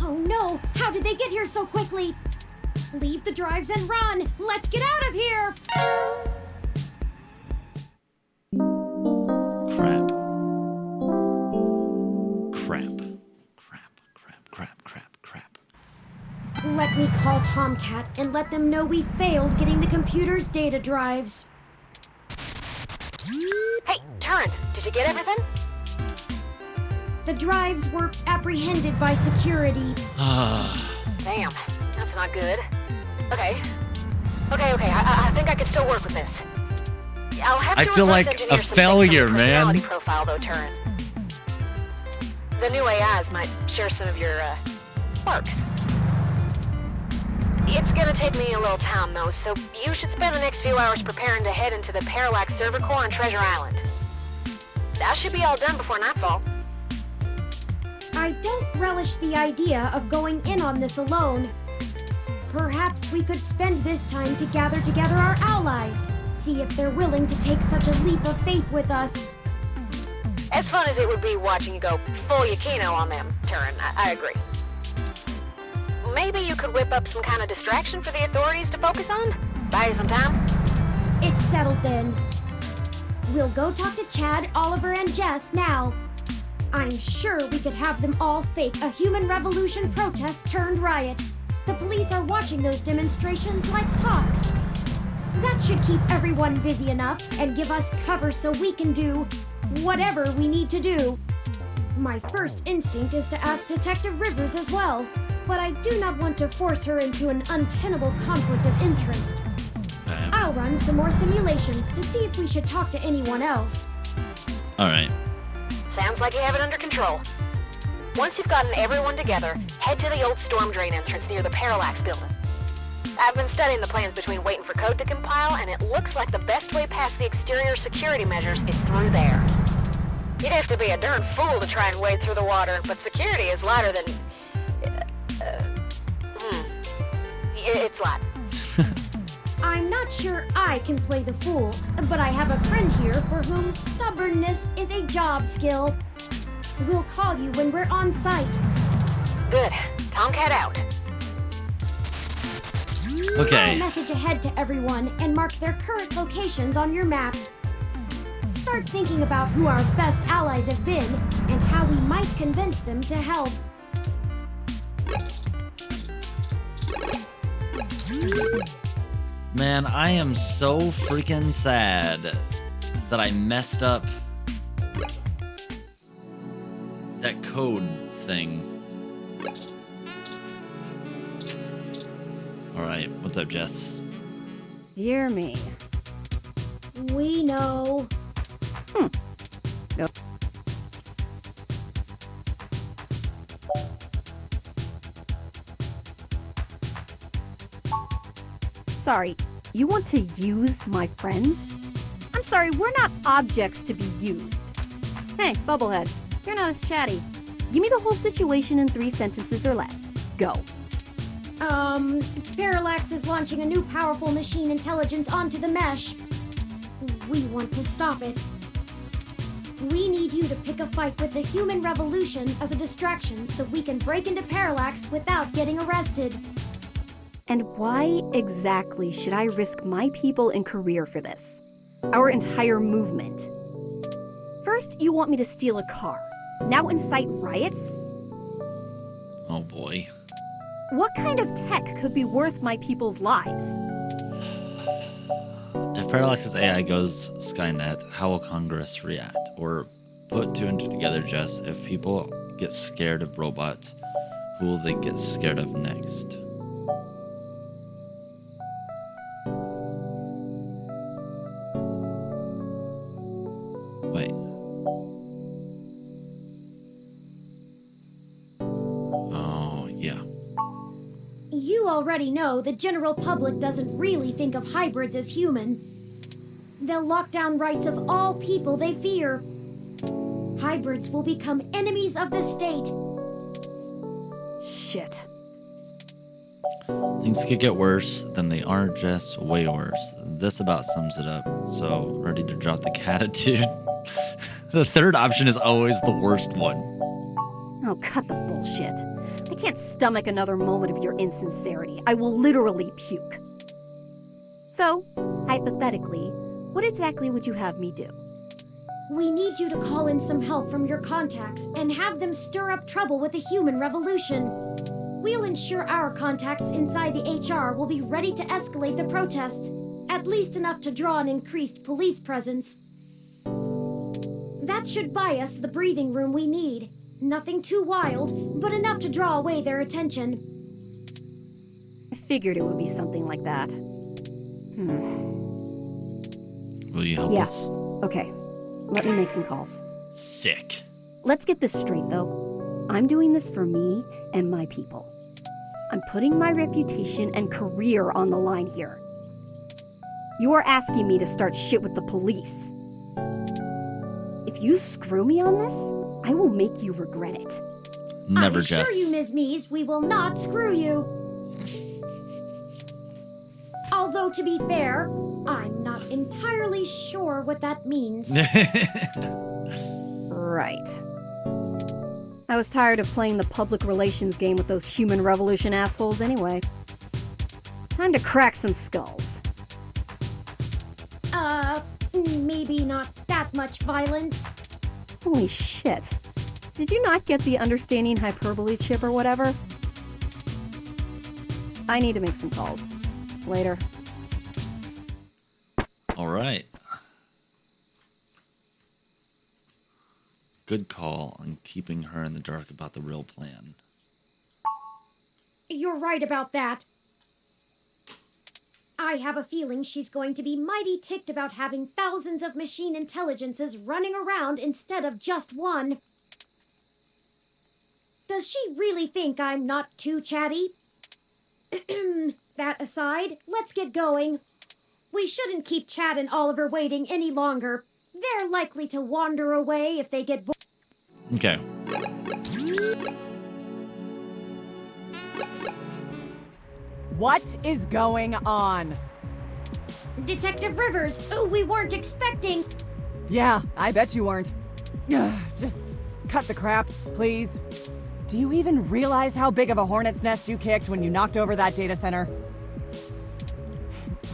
Oh no! How did they get here so quickly? Leave the drives and run! Let's get out of here! Crap. Let me call Tomcat and let them know we failed getting the computer's data drives. Hey, Turin, did you get everything? The drives were apprehended by security. Damn, that's not good. Okay. I think I can still work with this. I'll have to I feel reverse like engineer a some failure, things on your personality man. profile, though, Turin. The new AIs might share some of your quirks. It's gonna take me a little time, though, so you should spend the next few hours preparing to head into the Parallax server core on Treasure Island. That should be all done before nightfall. I don't relish the idea of going in on this alone. Perhaps we could spend this time to gather together our allies, see if they're willing to take such a leap of faith with us. As fun as it would be watching you go full Yukino on them, Turin, I agree. Maybe you could whip up some kind of distraction for the authorities to focus on? Buy you some time? It's settled then. We'll go talk to Chad, Oliver, and Jess now. I'm sure we could have them all fake a human revolution protest turned riot. The police are watching those demonstrations like hawks. That should keep everyone busy enough and give us cover so we can do whatever we need to do. My first instinct is to ask Detective Rivers as well, but I do not want to force her into an untenable conflict of interest. I'll run some more simulations to see if we should talk to anyone else. Alright. Sounds like you have it under control. Once you've gotten everyone together, head to the old storm drain entrance near the Parallax building. I've been studying the plans between waiting for code to compile, and it looks like the best way past the exterior security measures is through there. You'd have to be a darn fool to try and wade through the water, but security is lighter than... It's light. I'm not sure I can play the fool, but I have a friend here for whom stubbornness is a job skill. We'll call you when we're on site. Good. Tomcat out. Okay. I'll message ahead to everyone and mark their current locations on your map. Start thinking about who our best allies have been and how we might convince them to help. Man, I am so freaking sad that I messed up that code thing. Alright, what's up, Jess? Dear me. We know. Go. Sorry, you want to use my friends? I'm sorry, we're not objects to be used. Hey, Bubblehead, you're not as chatty. Give me the whole situation in 3 sentences or less. Go. Parallax is launching a new powerful machine intelligence onto the mesh. We want to stop it. need you to pick a fight with the human revolution as a distraction so we can break into Parallax without getting arrested. And why exactly should I risk my people and career for this? Our entire movement. First, you want me to steal a car. Now incite riots? Oh boy. What kind of tech could be worth my people's lives? If Parallax's AI goes Skynet, how will Congress react? Or put two and two together, Jess, if people get scared of robots, who will they get scared of next? Wait. Oh, yeah. You already know the general public doesn't really think of hybrids as human. They'll lock down rights of all people they fear. Hybrids will become enemies of the state. Shit. Things could get worse than they are, Jess. Way worse. This about sums it up. So, ready to drop the catitude? The third option is always the worst one. Oh, cut the bullshit. I can't stomach another moment of your insincerity. I will literally puke. So, hypothetically, what exactly would you have me do? We need you to call in some help from your contacts and have them stir up trouble with the human revolution. We'll ensure our contacts inside the HR will be ready to escalate the protests, at least enough to draw an increased police presence. That should buy us the breathing room we need. Nothing too wild, but enough to draw away their attention. I figured it would be something like that. Will you help us? Okay. Let me make some calls. Sick. Let's get this straight, though. I'm doing this for me and my people. I'm putting my reputation and career on the line here. You are asking me to start shit with the police. If you screw me on this, I will make you regret it. Never, I Jess. assure you, Ms. Mees, we will not screw you. Although, to be fair, I'm not entirely sure what that means. Right. I was tired of playing the public relations game with those human revolution assholes anyway. Time to crack some skulls. Maybe not that much violence. Holy shit. Did you not get the understanding hyperbole chip or whatever? I need to make some calls. Later. All right. Good call on keeping her in the dark about the real plan. You're right about that. I have a feeling she's going to be mighty ticked about having thousands of machine intelligences running around instead of just one. Does she really think I'm not too chatty? That aside, let's get going. We shouldn't keep Chad and Oliver waiting any longer. They're likely to wander away if they get bored. Okay. What is going on? Detective Rivers, we weren't expecting. Yeah, I bet you weren't. Just cut the crap, please. Do you even realize how big of a hornet's nest you kicked when you knocked over that data center?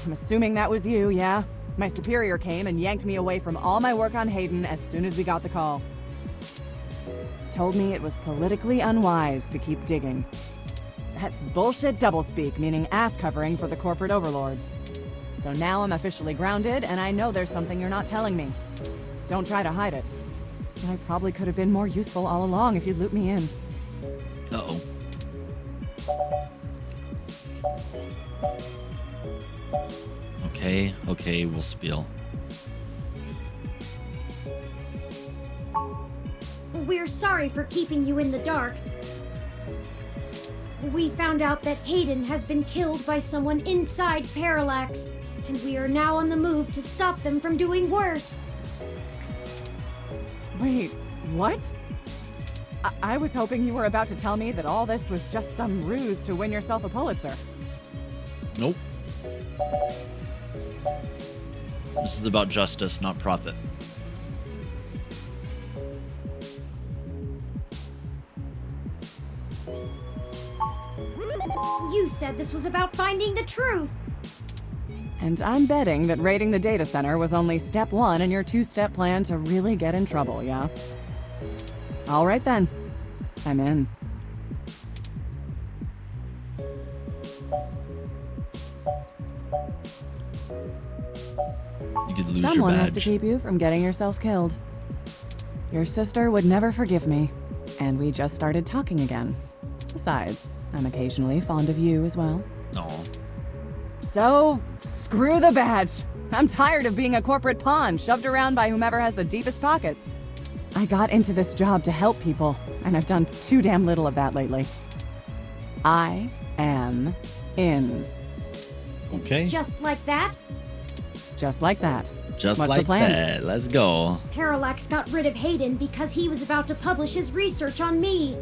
I'm assuming that was you, yeah? My superior came and yanked me away from all my work on Hayden as soon as we got the call. Told me it was politically unwise to keep digging. That's bullshit doublespeak, meaning ass covering for the corporate overlords. So now I'm officially grounded, and I know there's something you're not telling me. Don't try to hide it. I probably could have been more useful all along if you'd loop me in. Uh-oh. Okay, we'll spiel. We're sorry for keeping you in the dark. We found out that Hayden has been killed by someone inside Parallax, and we are now on the move to stop them from doing worse. Wait, what? I was hoping you were about to tell me that all this was just some ruse to win yourself a Pulitzer. Nope. This is about justice, not profit. You said this was about finding the truth. And I'm betting that raiding the data center was only step one in your two-step plan to really get in trouble, yeah? All right then. I'm in. You could lose Someone your has to badge. keep you from getting yourself killed. Your sister would never forgive me, and we just started talking again. Besides, I'm occasionally fond of you as well. Aw. So, screw the badge. I'm tired of being a corporate pawn shoved around by whomever has the deepest pockets. I got into this job to help people, and I've done too damn little of that lately. I am in. Okay. Just like that, Just like that. Just What's like the plan? that. Let's go. Parallax got rid of Hayden because he was about to publish his research on me.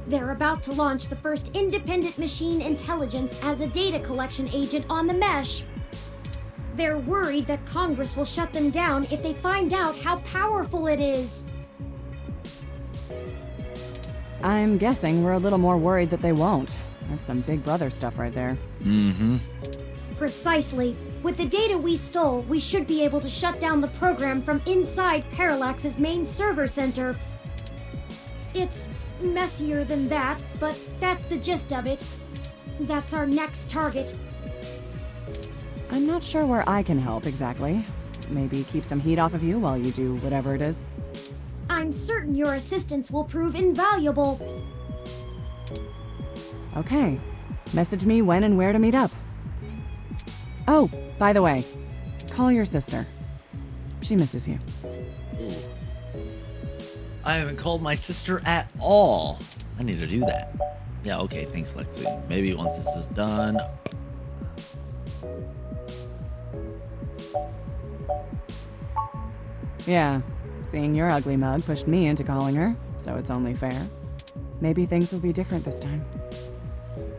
They're about to launch the first independent machine intelligence as a data collection agent on the mesh. They're worried that Congress will shut them down if they find out how powerful it is. I'm guessing we're a little more worried that they won't. That's some Big Brother stuff right there. Mm-hmm. Precisely. With the data we stole, we should be able to shut down the program from inside Parallax's main server center. It's messier than that, but that's the gist of it. That's our next target. I'm not sure where I can help exactly. Maybe keep some heat off of you while you do whatever it is. I'm certain your assistance will prove invaluable. Okay. Message me when and where to meet up. Oh, by the way, call your sister. She misses you. I haven't called my sister at all. I need to do that. Yeah, okay, thanks, Lexi. Maybe once this is done. Yeah, seeing your ugly mug pushed me into calling her, so it's only fair. Maybe things will be different this time.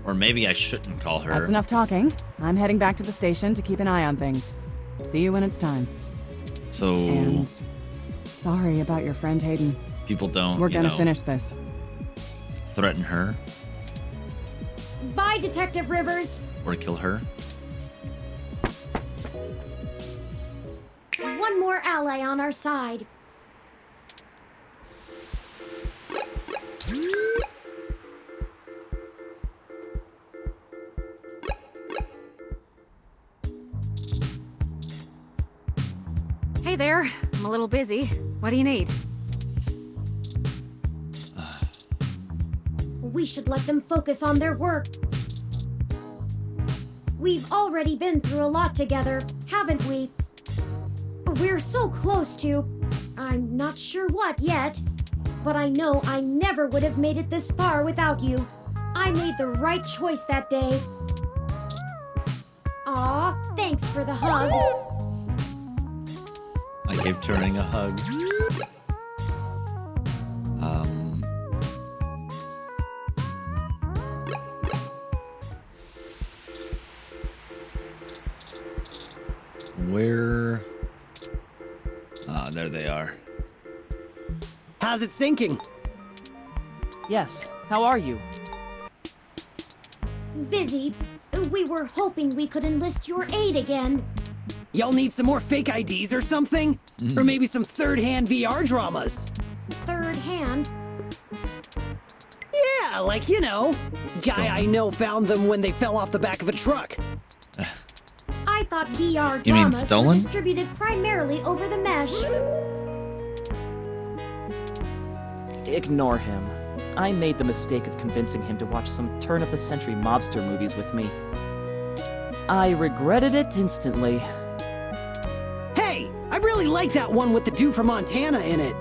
Or maybe I shouldn't call her. That's enough talking. I'm heading back to the station to keep an eye on things. See you when it's time. So And sorry about your friend Hayden. people don't, We're you gonna know, finish this. threaten her Bye, Detective Rivers. or kill her. One more ally on our side. Hey there. I'm a little busy. What do you need? We should let them focus on their work. We've already been through a lot together, haven't we? We're so close to... I'm not sure what yet, but I know I never would have made it this far without you. I made the right choice that day. Aw, thanks for the hug. I gave Turing a hug. Where? Ah, there they are. How's it sinking? Yes, how are you? Busy. We were hoping we could enlist your aid again. Y'all need some more fake IDs or something? Or maybe some third-hand VR dramas? Third hand. Yeah, like, you know, guy I know found them when they fell off the back of a truck. I thought VR You mean dramas stolen? were distributed primarily over the mesh. Ignore him. I made the mistake of convincing him to watch some turn-of-the-century mobster movies with me. I regretted it instantly. Hey, I really like that one with the dude from Montana in it.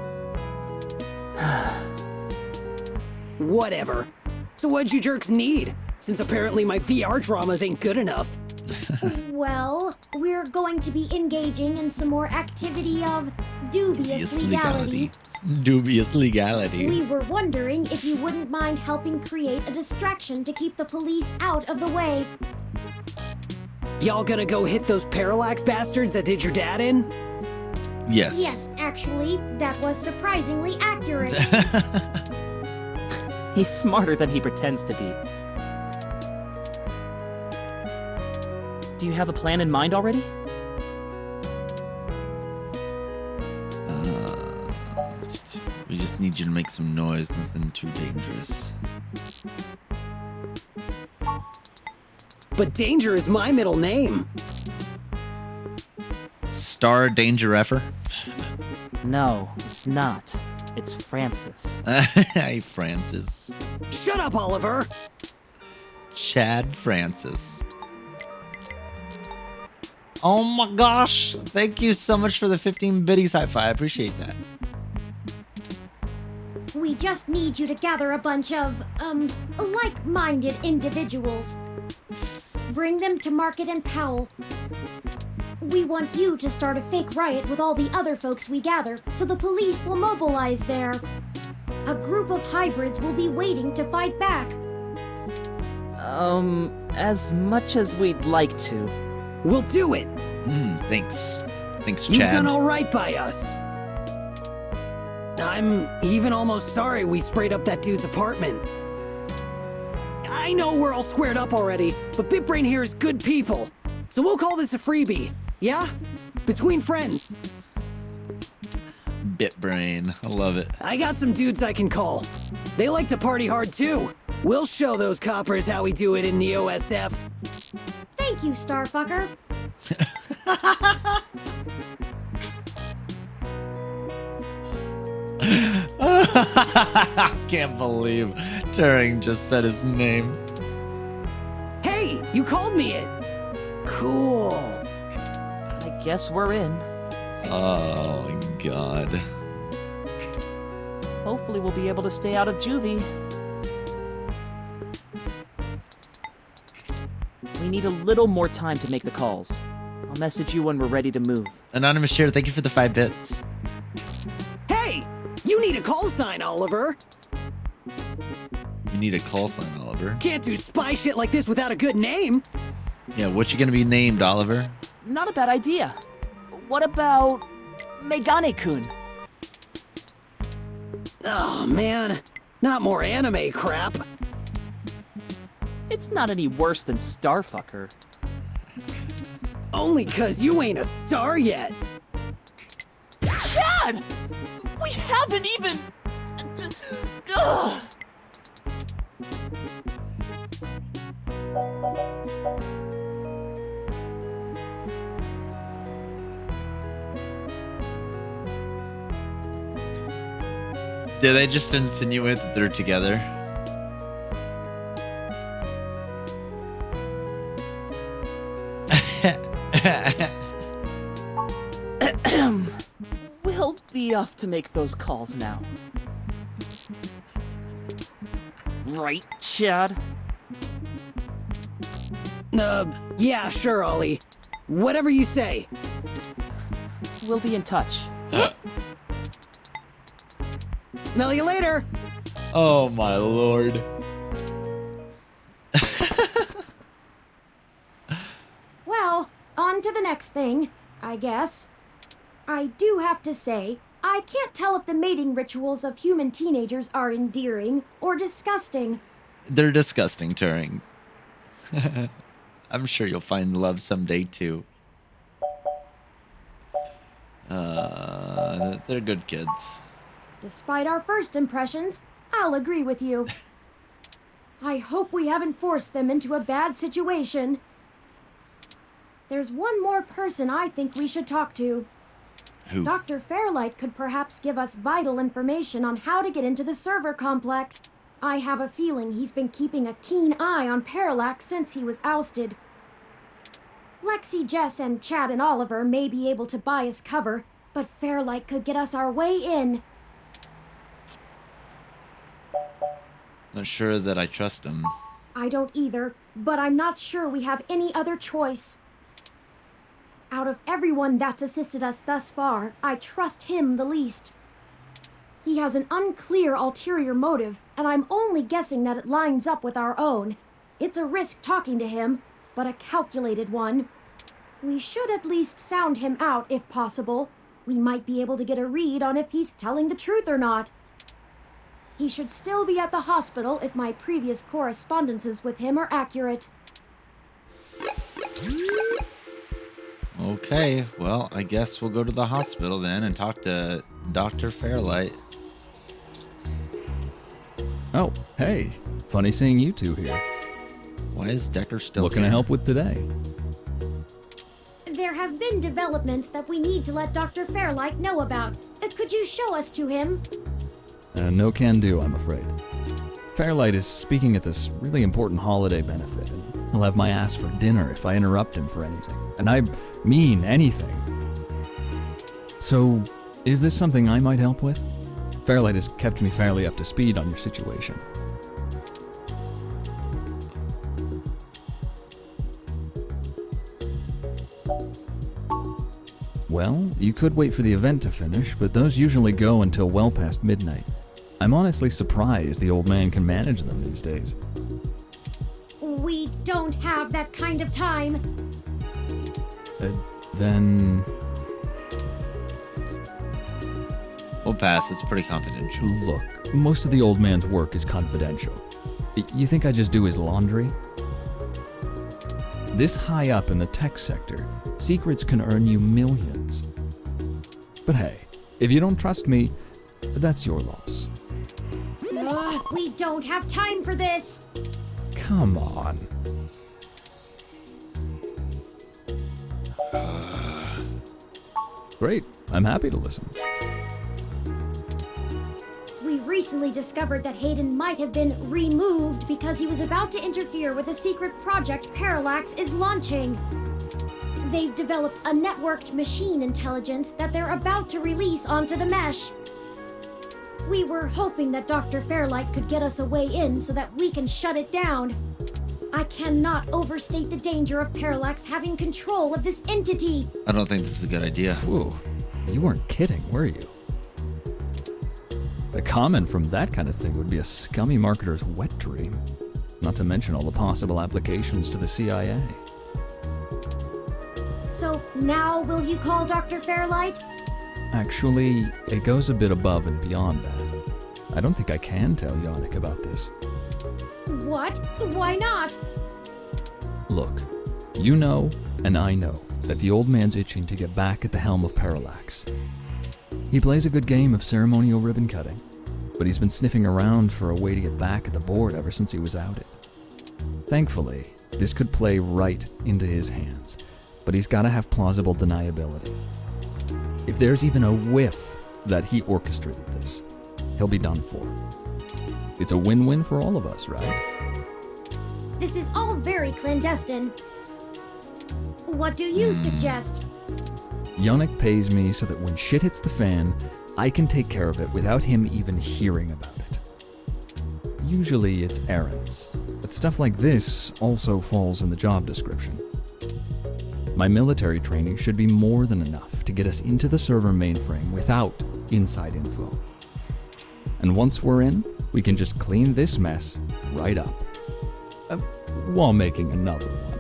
Whatever. So what'd you jerks need? Since apparently my VR dramas ain't good enough. Well, we're going to be engaging in some more activity of dubious legality. Dubious legality. We were wondering if you wouldn't mind helping create a distraction to keep the police out of the way. Y'all gonna go hit those Parallax bastards that did your dad in? Yes. Yes, actually, that was surprisingly accurate. He's smarter than he pretends to be. Do you have a plan in mind already? We just need you to make some noise, nothing too dangerous. But Danger is my middle name. Star Danger Effer? No, it's not. It's Francis. Hey, Francis. Shut up, Oliver! Chad Francis. Oh my gosh! Thank you so much for the 15 biddies high five. I appreciate that. We just need you to gather a bunch of, like-minded individuals. Bring them to Market and Powell. We want you to start a fake riot with all the other folks we gather, so the police will mobilize there. A group of hybrids will be waiting to fight back. As much as we'd like to. We'll do it! Thanks. Thanks, Chad. You've done all right by us. I'm even almost sorry we sprayed up that dude's apartment. I know we're all squared up already, but Big Brain here is good people. So we'll call this a freebie, yeah? Between friends. Bitbrain. I love it. I got some dudes I can call. They like to party hard too. We'll show those coppers how we do it in the OSF. Thank you, Starfucker. Can't believe Turing just said his name. Hey, you called me it. Cool. I guess we're in. Oh my god. Hopefully we'll be able to stay out of juvie. We need a little more time to make the calls. I'll message you when we're ready to move. Anonymous Chair, thank you for the 5 bits. Hey, you need a call sign, Oliver. You need a call sign, Oliver. Can't do spy shit like this without a good name. Yeah, what you gonna be named, Oliver? Not a bad idea. What about Megane-kun? Oh man, not more anime crap. It's not any worse than Starfucker. Only 'cause you ain't a star yet. Chad! We haven't even... Ugh. Did they just insinuate that they're together? We'll be off to make those calls now. Right, Chad? Yeah, sure, Ollie. Whatever you say. We'll be in touch. Smell you later. Oh my lord. Well, on to the next thing, I guess. I do have to say, I can't tell if the mating rituals of human teenagers are endearing or disgusting. They're disgusting, Turing. I'm sure you'll find love someday, too. They're good kids. Despite our first impressions, I'll agree with you. I hope we haven't forced them into a bad situation. There's one more person I think we should talk to. Who? Dr. Fairlight could perhaps give us vital information on how to get into the server complex. I have a feeling he's been keeping a keen eye on Parallax since he was ousted. Lexi, Jess, and Chad and Oliver may be able to buy us cover, but Fairlight could get us our way in. Not sure that I trust him. I don't either, but I'm not sure we have any other choice. Out of everyone that's assisted us thus far, I trust him the least. He has an unclear ulterior motive, and I'm only guessing that it lines up with our own. It's a risk talking to him, but a calculated one. We should at least sound him out if possible. We might be able to get a read on if he's telling the truth or not. He should still be at the hospital if my previous correspondences with him are accurate. Okay, well, I guess we'll go to the hospital then and talk to Dr. Fairlight. Oh, hey. Funny seeing you two here. Why is Decker still What can I help with today? There have been developments that we need to let Dr. Fairlight know about. Could you show us to him? No can do, I'm afraid. Fairlight is speaking at this really important holiday benefit, and he'll have my ass for dinner if I interrupt him for anything. And I mean anything. So, is this something I might help with? Fairlight has kept me fairly up to speed on your situation. Well, you could wait for the event to finish, but those usually go until well past midnight. I'm honestly surprised the old man can manage them these days. We don't have that kind of time. Then... We'll pass, it's pretty confidential. Look, most of the old man's work is confidential. You think I just do his laundry? This high up in the tech sector, secrets can earn you millions. But hey, if you don't trust me, that's your loss. Ugh, we don't have time for this. Come on. Great, I'm happy to listen. We recently discovered that Hayden might have been removed because he was about to interfere with a secret project Parallax is launching. They've developed a networked machine intelligence that they're about to release onto the mesh. We were hoping that Dr. Fairlight could get us a way in so that we can shut it down. I cannot overstate the danger of Parallax having control of this entity. I don't think this is a good idea. Whoa, you weren't kidding, were you? The comment from that kind of thing would be a scummy marketer's wet dream. Not to mention all the possible applications to the CIA. So now will you call Dr. Fairlight? Actually, it goes a bit above and beyond that. I don't think I can tell Yannick about this. What? Why not? Look, you know, and I know, that the old man's itching to get back at the helm of Parallax. He plays a good game of ceremonial ribbon cutting, but he's been sniffing around for a way to get back at the board ever since he was outed. Thankfully, this could play right into his hands, but he's got to have plausible deniability. If there's even a whiff that he orchestrated this, he'll be done for. It's a win-win for all of us, right? This is all very clandestine. What do you suggest? Yannick pays me so that when shit hits the fan, I can take care of it without him even hearing about it. Usually it's errands, but stuff like this also falls in the job description. My military training should be more than enough to get us into the server mainframe without inside info. And once we're in, we can just clean this mess right up. While making another one.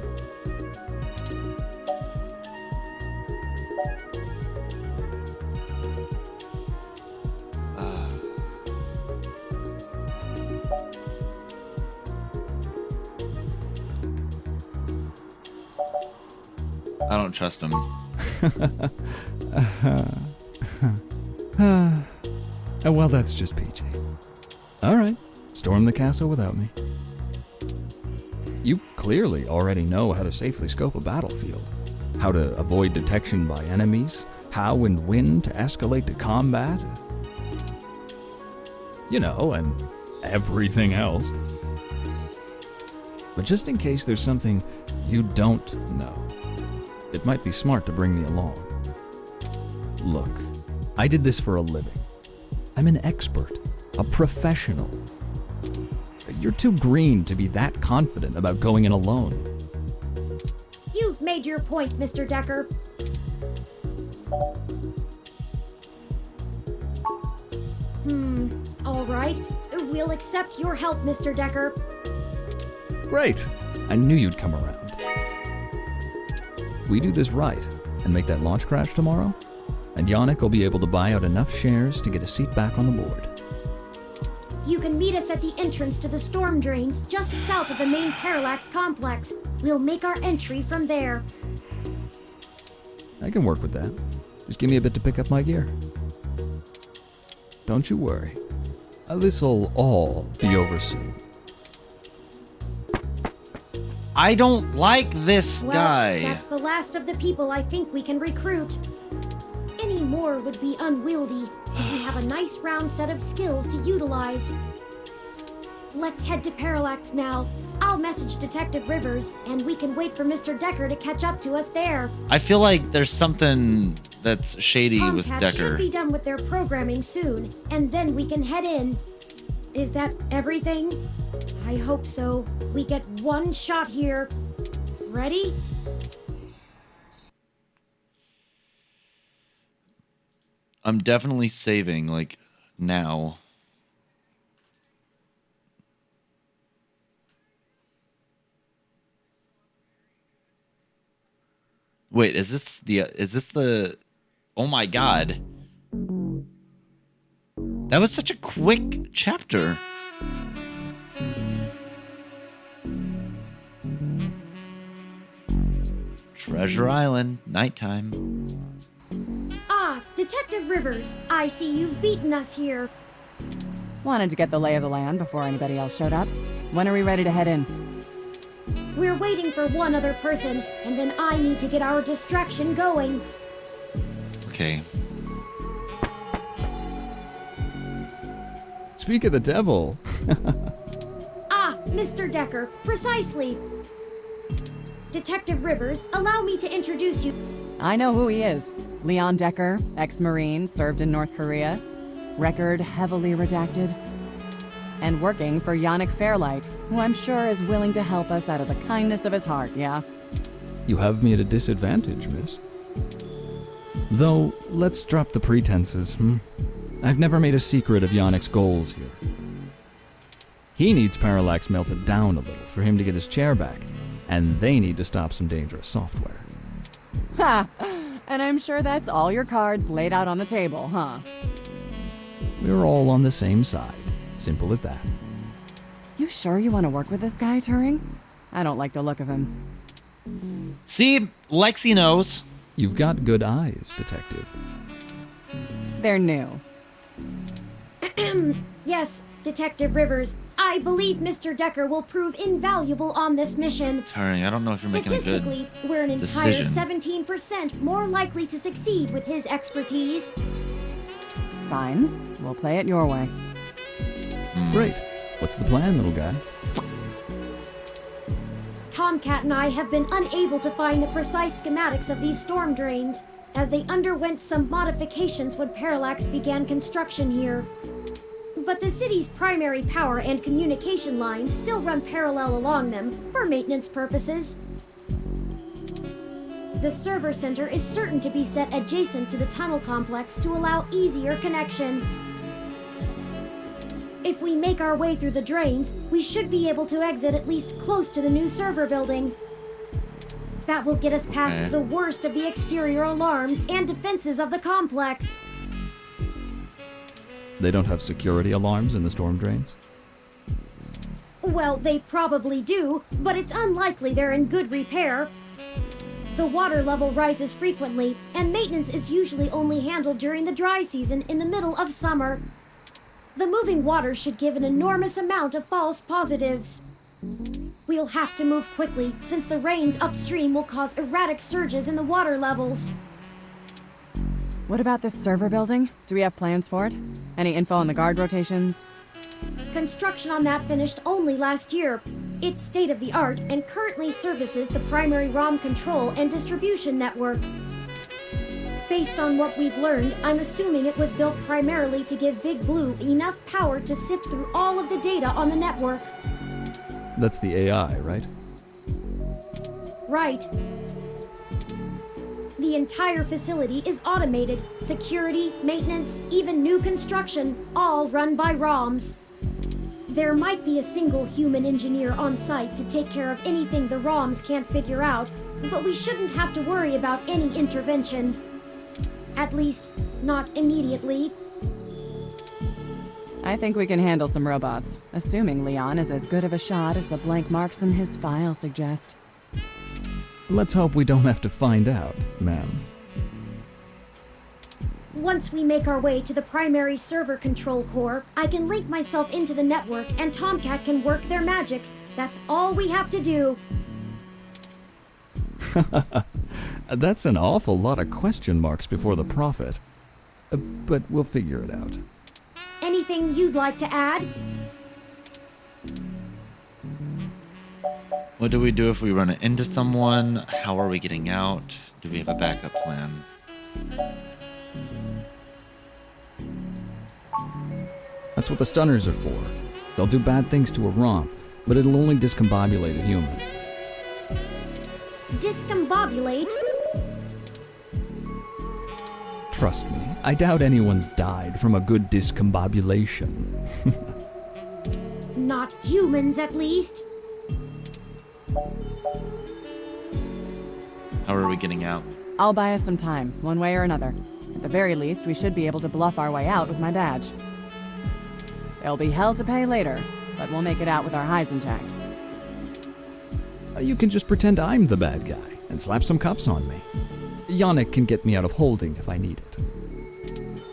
I don't trust him. Well, that's just peachy. Alright, storm the castle without me. You clearly already know how to safely scope a battlefield, how to avoid detection by enemies, how and when to escalate to combat. You know, and everything else. But just in case there's something you don't know, it might be smart to bring me along. Look, I did this for a living. I'm an expert, a professional. You're too green to be that confident about going in alone. You've made your point, Mr. Decker. All right. We'll accept your help, Mr. Decker. Great! I knew you'd come around. We do this right and make that launch crash tomorrow, and Yannick will be able to buy out enough shares to get a seat back on the board. You can meet us at the entrance to the storm drains just south of the main Parallax complex. We'll make our entry from there. I can work with that. Just give me a bit to pick up my gear. Don't you worry. This'll all be over soon. I don't like this Well, guy. that's the last of the people I think we can recruit. Any more would be unwieldy, and we have a nice round set of skills to utilize. Let's head to Parallax now. I'll message Detective Rivers, and we can wait for Mr. Decker to catch up to us there. I feel like there's something that's shady with Tomcats should Decker. be done with their programming soon, and then we can head in. Is that everything? I hope so. We get one shot here. Ready? I'm definitely saving, like, now. Wait, is this the, oh my god. That was such a quick chapter. Treasure Island, nighttime. Ah, Detective Rivers, I see you've beaten us here. Wanted to get the lay of the land before anybody else showed up. When are we ready to head in? We're waiting for one other person, and then I need to get our distraction going. Okay. Speak of the devil. Ah, Mr. Decker, precisely. Detective Rivers, allow me to introduce you. I know who he is. Leon Decker, ex-Marine, served in North Korea. Record heavily redacted. And working for Yannick Fairlight, who I'm sure is willing to help us out of the kindness of his heart, yeah? You have me at a disadvantage, miss. Though, let's drop the pretenses, I've never made a secret of Yannick's goals here. He needs Parallax melted down a little for him to get his chair back, and they need to stop some dangerous software. Ha! And I'm sure that's all your cards laid out on the table, huh? We're all on the same side. Simple as that. You sure you want to work with this guy, Turing? I don't like the look of him. See, Lexi knows. You've got good eyes, Detective. They're new. Yes, Detective Rivers, I believe Mr. Decker will prove invaluable on this mission. Turing, I don't know if you're making a good Statistically, we're an entire decision. 17% more likely to succeed with his expertise. Fine. We'll play it your way. Great. What's the plan, little guy? Tomcat and I have been unable to find the precise schematics of these storm drains, as they underwent some modifications when Parallax began construction here. But the city's primary power and communication lines still run parallel along them for maintenance purposes. The server center is certain to be set adjacent to the tunnel complex to allow easier connection. If we make our way through the drains, we should be able to exit at least close to the new server building. That will get us past the worst of the exterior alarms and defenses of the complex. They don't have security alarms in the storm drains? Well, they probably do, but it's unlikely they're in good repair. The water level rises frequently, and maintenance is usually only handled during the dry season in the middle of summer. The moving water should give an enormous amount of false positives. We'll have to move quickly, since the rains upstream will cause erratic surges in the water levels. What about this server building? Do we have plans for it? Any info on the guard rotations? Construction on that finished only last year. It's state-of-the-art and currently services the primary ROM control and distribution network. Based on what we've learned, I'm assuming it was built primarily to give Big Blue enough power to sift through all of the data on the network. That's the AI, right? Right. The entire facility is automated. Security, maintenance, even new construction, all run by ROMs. There might be a single human engineer on site to take care of anything the ROMs can't figure out, but we shouldn't have to worry about any intervention. At least, not immediately. I think we can handle some robots, assuming Leon is as good of a shot as the blank marks in his file suggest. Let's hope we don't have to find out, ma'am. Once we make our way to the primary server control core, I can link myself into the network and Tomcat can work their magic. That's all we have to do. That's an awful lot of question marks before the prophet. But we'll figure it out. Anything you'd like to add? What do we do if we run into someone? How are we getting out? Do we have a backup plan? That's what the stunners are for. They'll do bad things to a romp, but it'll only discombobulate a human. Discombobulate? Trust me, I doubt anyone's died from a good discombobulation. Not humans, at least. How are we getting out? I'll buy us some time, one way or another. At the very least, we should be able to bluff our way out with my badge. There'll be hell to pay later, but we'll make it out with our hides intact. You can just pretend I'm the bad guy and slap some cuffs on me. Yannick can get me out of holding if I need it.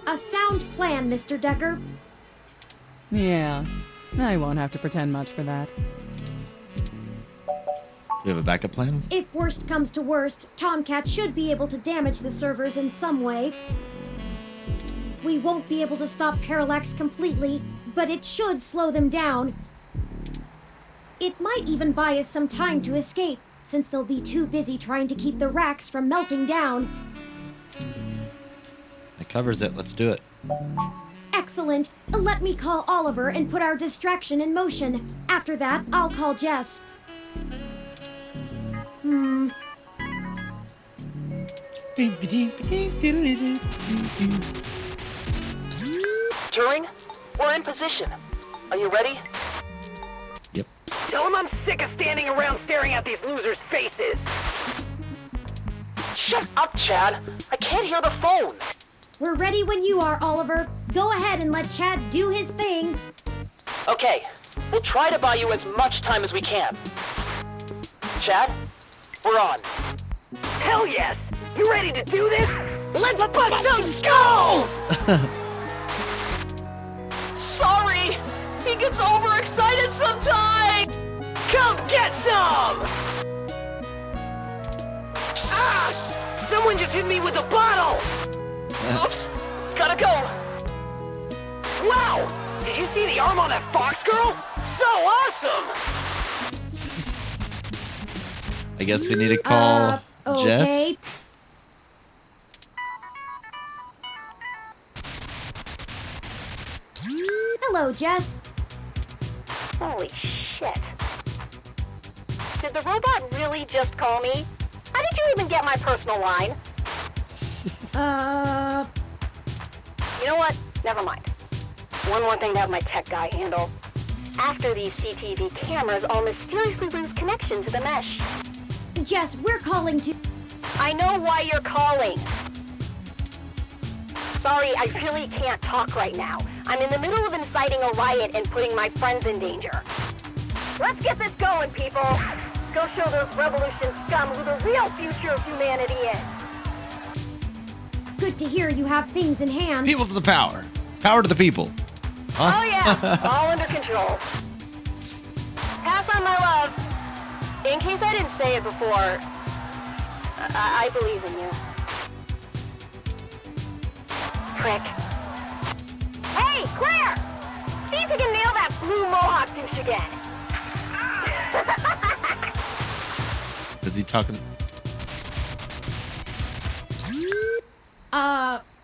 A sound plan, Mr. Decker. Yeah, I won't have to pretend much for that. Do we have a backup plan? If worst comes to worst, Tomcat should be able to damage the servers in some way. We won't be able to stop Parallax completely, but it should slow them down. It might even buy us some time to escape, since they'll be too busy trying to keep the racks from melting down. That covers it. Let's do it. Excellent. Let me call Oliver and put our distraction in motion. After that, I'll call Jess. Turing, we're in position. Are you ready? Yep. Tell him I'm sick of standing around staring at these losers' faces. Shut up, Chad. I can't hear the phone. We're ready when you are, Oliver. Go ahead and let Chad do his thing. Okay, we'll try to buy you as much time as we can. Chad, we're on. Hell yes! You ready to do this? Let's bust some skulls! Sorry! He gets overexcited sometimes! Come get some! Ah! Someone just hit me with a bottle! Oops! Gotta go! Wow! Did you see the arm on that fox girl? So awesome! I guess we need to call Jess. Okay. Hello, Jess. Holy shit. Did the robot really just call me? How did you even get my personal line? You know what? Never mind. One more thing to have my tech guy handle. After these CTV cameras all mysteriously lose connection to the mesh. Jess, we're calling to... I know why you're calling. Sorry, I really can't talk right now. I'm in the middle of inciting a riot and putting my friends in danger. Let's get this going, people. Go show those revolution scum who the real future of humanity is. Good to hear you have things in hand. People to the power. Power to the people. Huh? Oh yeah, all under control. Pass on my love. In case I didn't say it before, I believe in you. Prick. Hey, Claire! See if you can nail that blue mohawk douche again. Is he talking?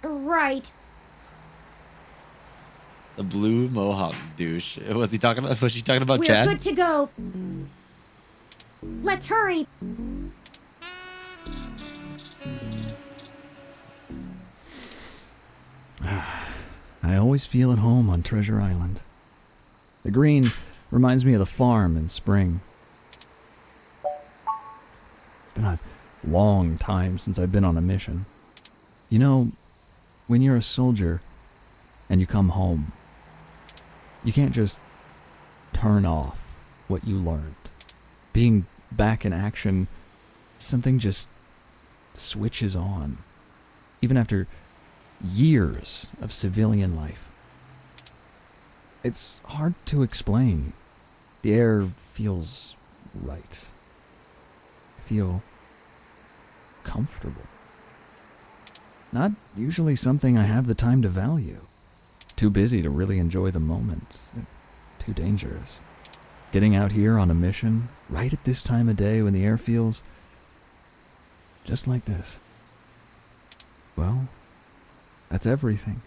Right. The blue mohawk douche. Was he talking about? Was she talking about We're Chad? good to go. Let's hurry. I always feel at home on Treasure Island. The green reminds me of the farm in spring. It's been a long time since I've been on a mission. You know, when you're a soldier and you come home, you can't just turn off what you learned. Being back in action, something just switches on. Even after Years of civilian life. It's hard to explain. The air feels right. I feel comfortable. Not usually something I have the time to value. Too busy to really enjoy the moment. Too dangerous. Getting out here on a mission, right at this time of day when the air feels just like this. Well, that's everything.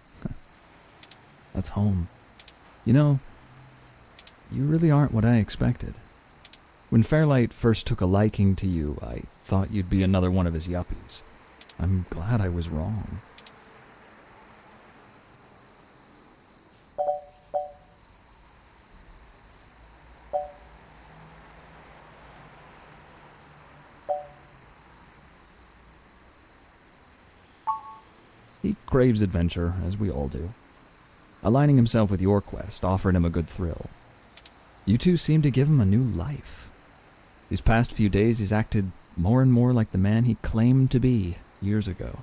That's home. You know, you really aren't what I expected. When Fairlight first took a liking to you, I thought you'd be another one of his yuppies. I'm glad I was wrong. He craves adventure, as we all do. Aligning himself with your quest offered him a good thrill. You two seem to give him a new life. These past few days he's acted more and more like the man he claimed to be years ago.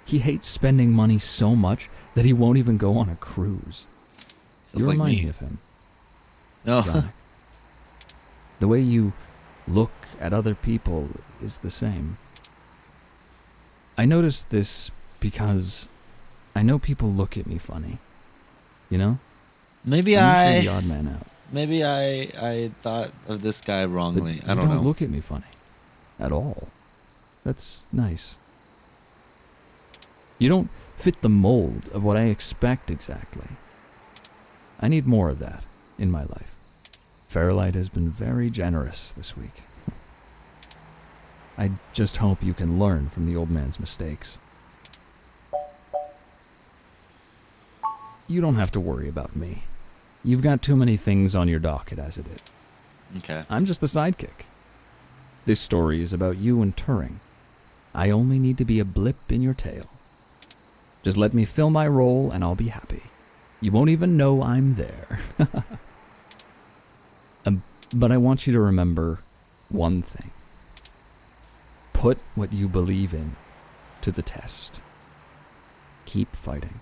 He hates spending money so much that he won't even go on a cruise. You like remind me. me of him. Oh. Guy. The way you look at other people is the same. I noticed this because I know people look at me funny. You know? Maybe I'm usually the odd man out. Maybe I thought of this guy wrongly. But I you don't know. look at me funny. At all. That's nice. You don't fit the mold of what I expect exactly. I need more of that in my life. Fairlight has been very generous this week. I just hope you can learn from the old man's mistakes. You don't have to worry about me. You've got too many things on your docket as it is. Okay. I'm just the sidekick. This story is about you and Turing. I only need to be a blip in your tale. Just let me fill my role and I'll be happy. You won't even know I'm there. But I want you to remember one thing. Put what you believe in to the test. Keep fighting.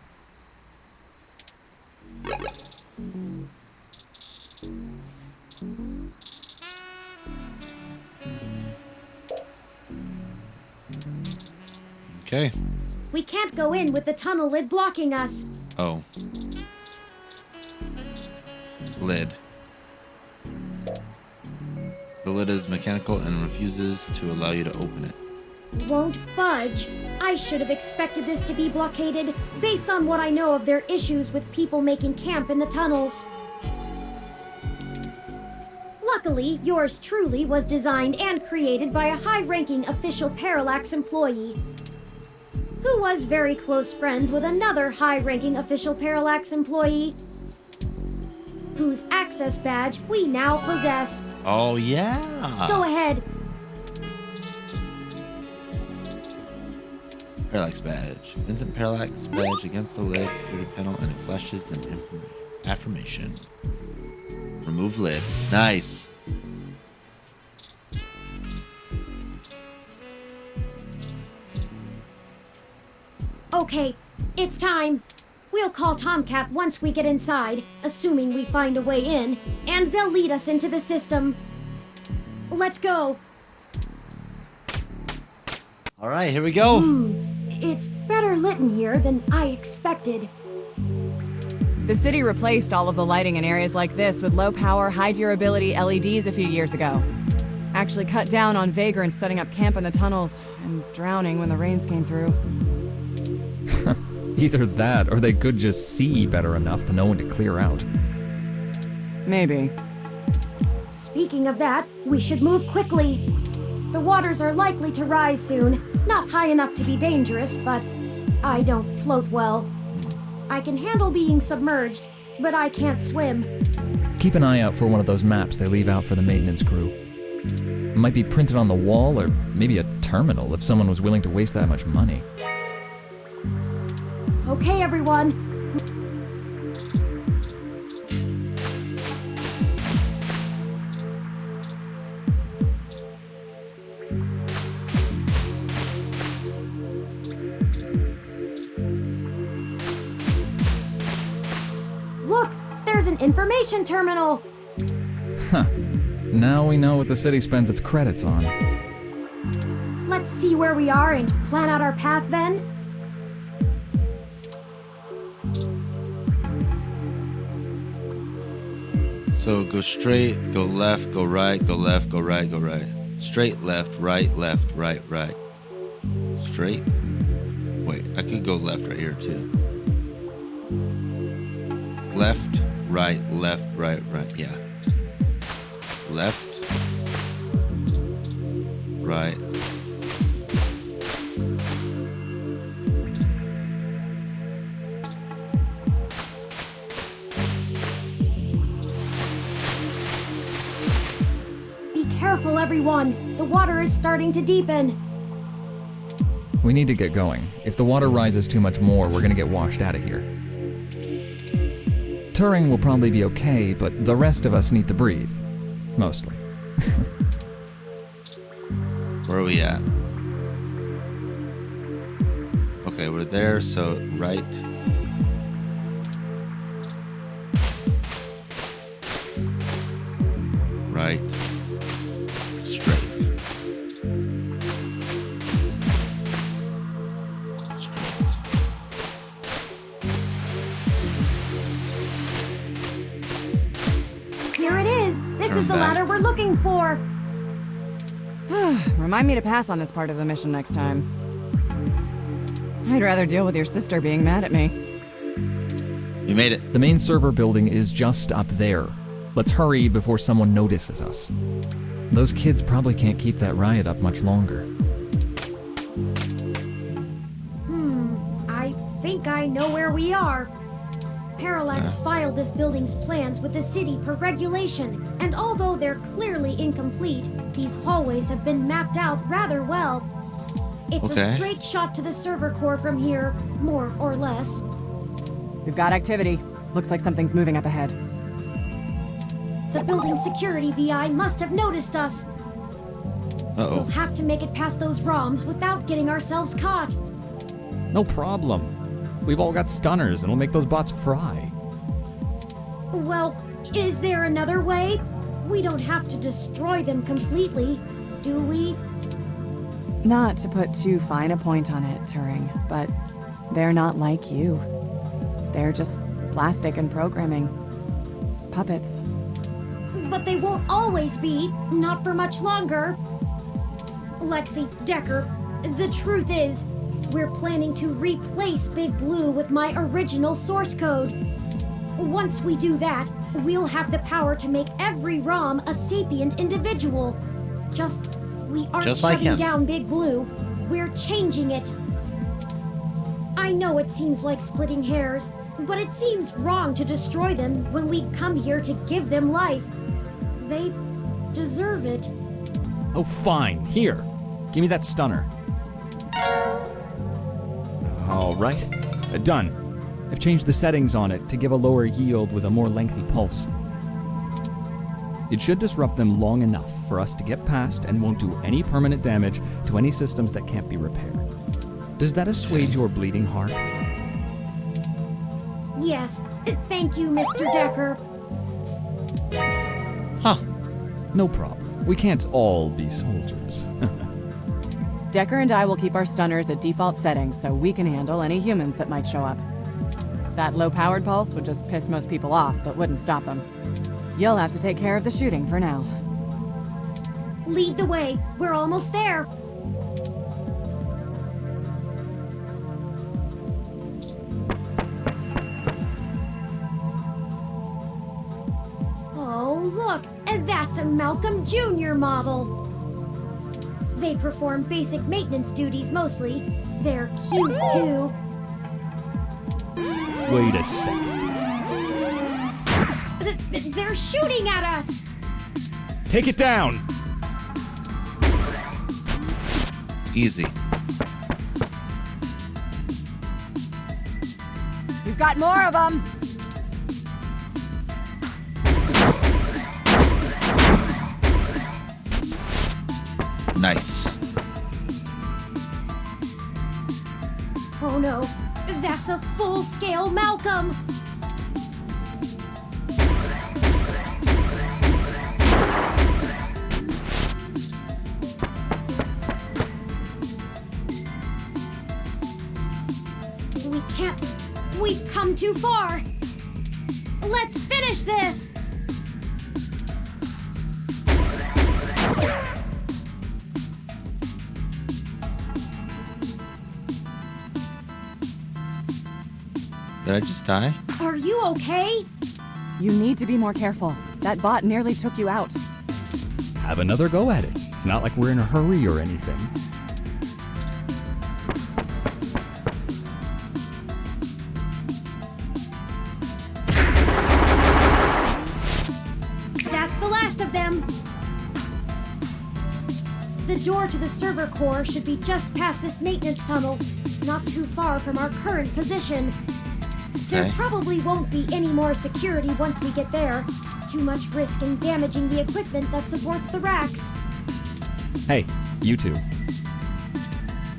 Okay. We can't go in with the tunnel lid blocking us. Oh. Lid. The lid is mechanical and refuses to allow you to open it. Won't budge. I should have expected this to be blockaded based on what I know of their issues with people making camp in the tunnels. Luckily, yours truly was designed and created by a high-ranking official Parallax employee, who was very close friends with another high-ranking official Parallax employee, whose access badge we now possess. Oh, yeah. Go ahead. Parallax badge. Vincent Parallax badge against the lid security panel and it flashes an affirmation. Remove lid. Nice. Okay, it's time. We'll call Tomcat once we get inside, assuming we find a way in, and they'll lead us into the system. Let's go. All right, here we go. It's better lit in here than I expected. The city replaced all of the lighting in areas like this with low-power, high-durability LEDs a few years ago. Actually cut down on vagrants setting up camp in the tunnels and drowning when the rains came through. Either that, or they could just see better enough to know when to clear out. Maybe. Speaking of that, we should move quickly. The waters are likely to rise soon. Not high enough to be dangerous, but I don't float well. I can handle being submerged, but I can't swim. Keep an eye out for one of those maps they leave out for the maintenance crew. It might be printed on the wall, or maybe a terminal if someone was willing to waste that much money. Okay, everyone. there's an information terminal. Huh. Now we know what the city spends its credits on. Let's see where we are and plan out our path then. So go straight, go left, go right, go left, go right, go right. Straight, left, right, right. Straight. Wait, I could go left right here too. Left, right, right. Yeah. Left, right. Be careful, everyone. The water is starting to deepen. We need to get going. If the water rises too much more, we're gonna get washed out of here. Turing will probably be okay, but the rest of us need to breathe. Mostly. Where are we at? Okay, we're there, so right. Right. Straight. Here it is. This Turn is the back. ladder we're looking for. Remind me to pass on this part of the mission next time. I'd rather deal with your sister being mad at me. We made it. The main server building is just up there. Let's hurry before someone notices us. Those kids probably can't keep that riot up much longer. I think I know where we are. Parallax filed this building's plans with the city per regulation, and although they're clearly incomplete, these hallways have been mapped out rather well. It's Okay. a straight shot to the server core from here, more or less. We've got activity. Looks like something's moving up ahead. The building security VI must have noticed us. We'll have to make it past those ROMs without getting ourselves caught. No problem. We've all got stunners, and we'll make those bots fry. Well, is there another way? We don't have to destroy them completely, do we? Not to put too fine a point on it, Turing, but they're not like you. They're just plastic and programming. Puppets. But they won't always be, not for much longer. Lexi, Decker, the truth is, we're planning to replace Big Blue with my original source code. Once we do that, we'll have the power to make every ROM a sapient individual. We aren't Just like shutting him. down Big Blue, we're changing it. I know it seems like splitting hairs, but it seems wrong to destroy them when we've come here to give them life. They deserve it. Oh, fine. Here. Give me that stunner. All right. Done. I've changed the settings on it to give a lower yield with a more lengthy pulse. It should disrupt them long enough for us to get past and won't do any permanent damage to any systems that can't be repaired. Does that assuage your bleeding heart? Yes, thank you, Mr. Decker. Huh. No problem. We can't all be soldiers. Decker and I will keep our stunners at default settings so we can handle any humans that might show up. That low-powered pulse would just piss most people off, but wouldn't stop them. You'll have to take care of the shooting for now. Lead the way. We're almost there. Oh, look, that's a Malcolm Jr. model. They perform basic maintenance duties mostly. They're cute, too. Wait a second. They're shooting at us! Take it down! Easy. We've got more of them! Nice. Oh no, that's a full-scale Malcolm! We've come too far. Let's finish this. Did I just die? Are you okay? You need to be more careful. That bot nearly took you out. Have another go at it. It's not like we're in a hurry or anything. That's the last of them. The door to the server core should be just past this maintenance tunnel, not too far from our current position. There probably won't be any more security once we get there. Too much risk in damaging the equipment that supports the racks. Hey, you two.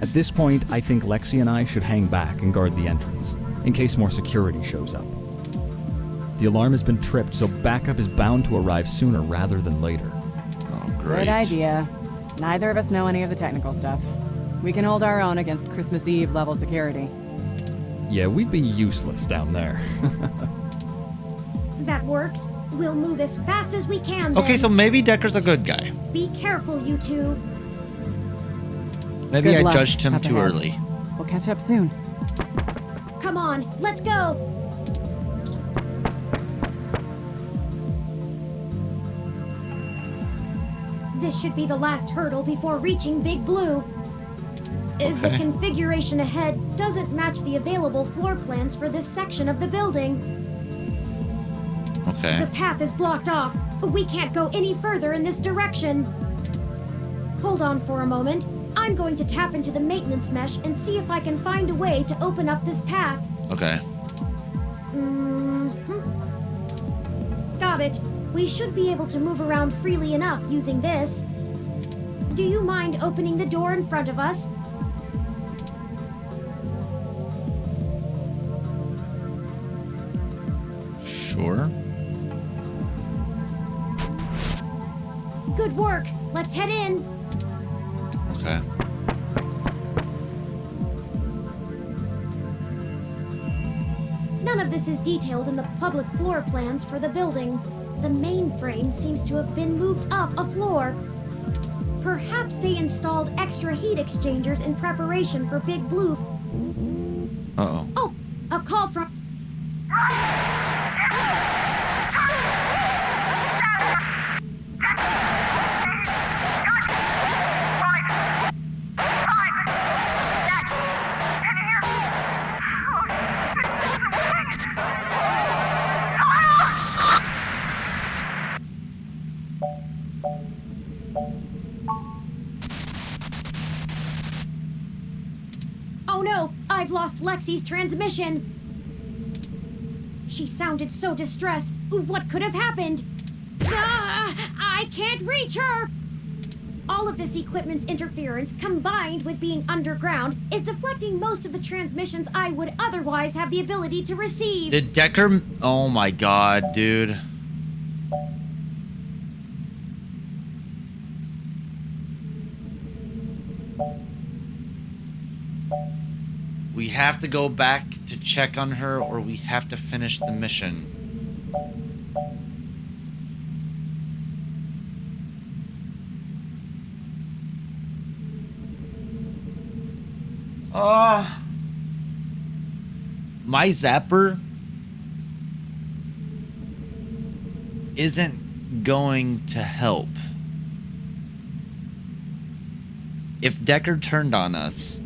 At this point, I think Lexi and I should hang back and guard the entrance, in case more security shows up. The alarm has been tripped, so backup is bound to arrive sooner rather than later. Oh, Good idea. Neither of us know any of the technical stuff. We can hold our own against Christmas Eve level security. Yeah, we'd be useless down there. That works. We'll move as fast as we can then. Okay, so maybe Decker's a good guy. Be careful, you two. Maybe Good I luck judged him up too ahead. early. We'll catch up soon. Come on, let's go. This should be the last hurdle before reaching Big Blue. The configuration ahead doesn't match the available floor plans for this section of the building. Okay. The path is blocked off. We can't go any further in this direction. Hold on for a moment. I'm going to tap into the maintenance mesh and see if I can find a way to open up this path. Okay. Got it. We should be able to move around freely enough using this. Do you mind opening the door in front of us? Sure. Good work. Let's head in. Okay. None of this is detailed in the public floor plans for the building. The mainframe seems to have been moved up a floor. Perhaps they installed extra heat exchangers in preparation for Big Blue. Uh-oh. Oh, a call from... Oh no, I've lost Lexi's transmission. She sounded so distressed. What could have happened? Ah, I can't reach her! All of this equipment's interference, combined with being underground, is deflecting most of the transmissions I would otherwise have the ability to receive. Did Decker... Oh my god, dude. We have to go back to check on her, or we have to finish the mission. My zapper isn't going to help. If Decker turned on us,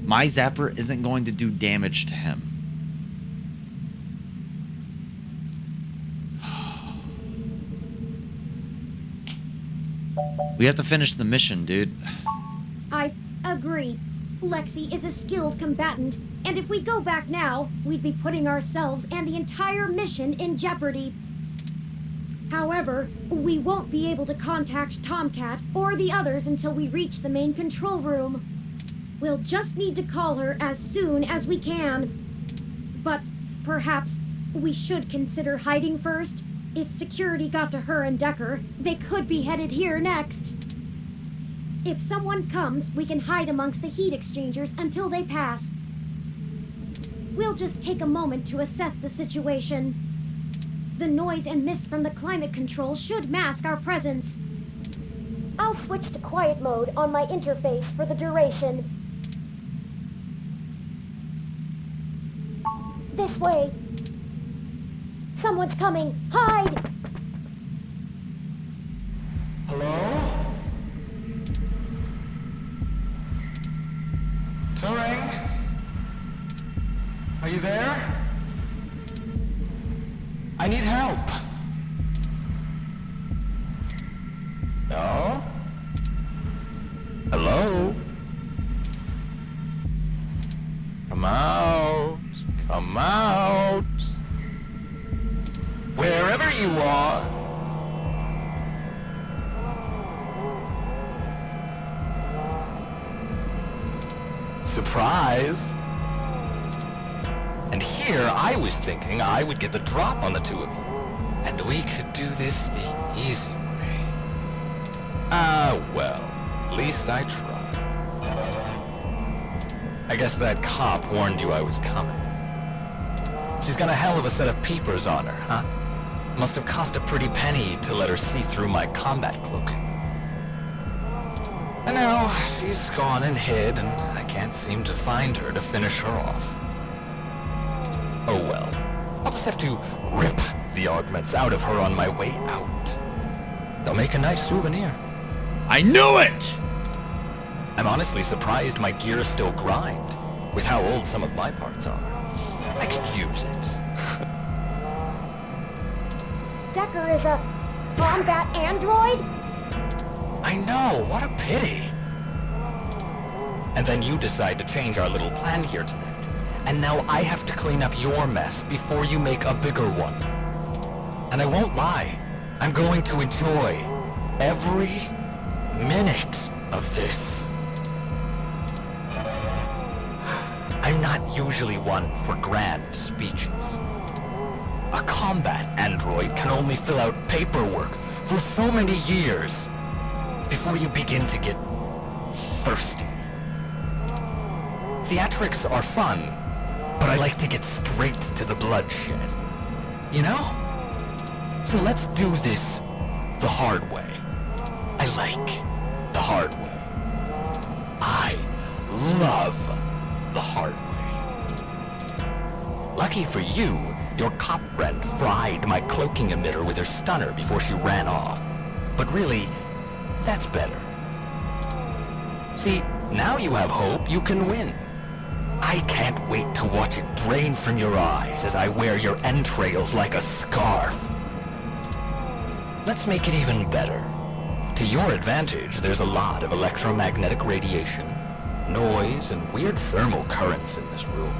my zapper isn't going to do damage to him. We have to finish the mission, dude. I agree. Lexi is a skilled combatant, and if we go back now, we'd be putting ourselves and the entire mission in jeopardy. However, we won't be able to contact Tomcat or the others until we reach the main control room. We'll just need to call her as soon as we can. But perhaps we should consider hiding first. If security got to her and Decker, they could be headed here next. If someone comes, we can hide amongst the heat exchangers until they pass. We'll just take a moment to assess the situation. The noise and mist from the climate control should mask our presence. I'll switch to quiet mode on my interface for the duration. This way. Someone's coming. Hide! Hello? Turing? Are you there? I need help. No? Hello? Come out. Come out. Wherever you are. Surprise. And here I was thinking I would get the drop on the two of you. And we could do this the easy way. Well, at least I tried. I guess that cop warned you I was coming. She's got a hell of a set of peepers on her, huh? Must have cost a pretty penny to let her see through my combat cloaking. And now she's gone and hid, and I can't seem to find her to finish her off. Oh well. I'll just have to rip the augments out of her on my way out. They'll make a nice souvenir. I knew it! I'm honestly surprised my gears still grind, with how old some of my parts are. I could use it. Decker is a combat android? I know, what a pity. And then you decide to change our little plan here tonight. And now I have to clean up your mess before you make a bigger one. And I won't lie, I'm going to enjoy every minute of this. I'm not usually one for grand speeches. A combat android can only fill out paperwork for so many years before you begin to get thirsty. Theatrics are fun, but I like to get straight to the bloodshed. You know? So let's do this the hard way. I like the hard way. I love the hard way. Lucky for you, your cop friend fried my cloaking emitter with her stunner before she ran off. But really, that's better. See, now you have hope you can win. I can't wait to watch it drain from your eyes as I wear your entrails like a scarf. Let's make it even better. To your advantage, there's a lot of electromagnetic radiation, noise, and weird thermal currents in this room.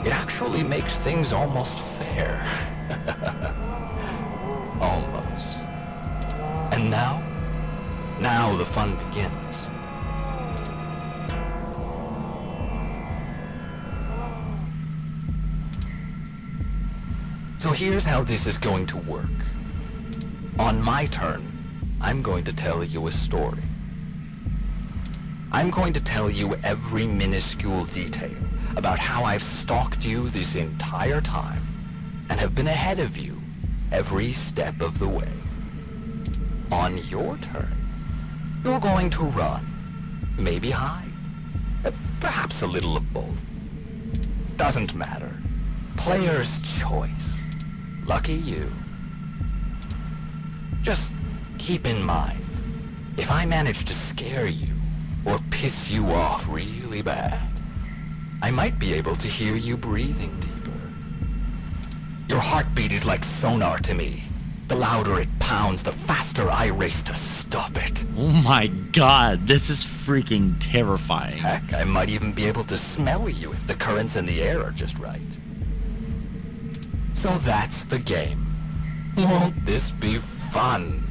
It actually makes things almost fair. Almost. And now the fun begins. So here's how this is going to work. On my turn, I'm going to tell you a story. I'm going to tell you every minuscule detail about how I've stalked you this entire time and have been ahead of you every step of the way. On your turn, you're going to run, maybe hide, perhaps a little of both. Doesn't matter. Player's choice. Lucky you. Just keep in mind, if I manage to scare you or piss you off really bad, I might be able to hear you breathing deeper. Your heartbeat is like sonar to me. The louder it pounds, the faster I race to stop it. Oh my god, this is freaking terrifying. Heck, I might even be able to smell you if the currents in the air are just right. So that's the game. Won't this be fun?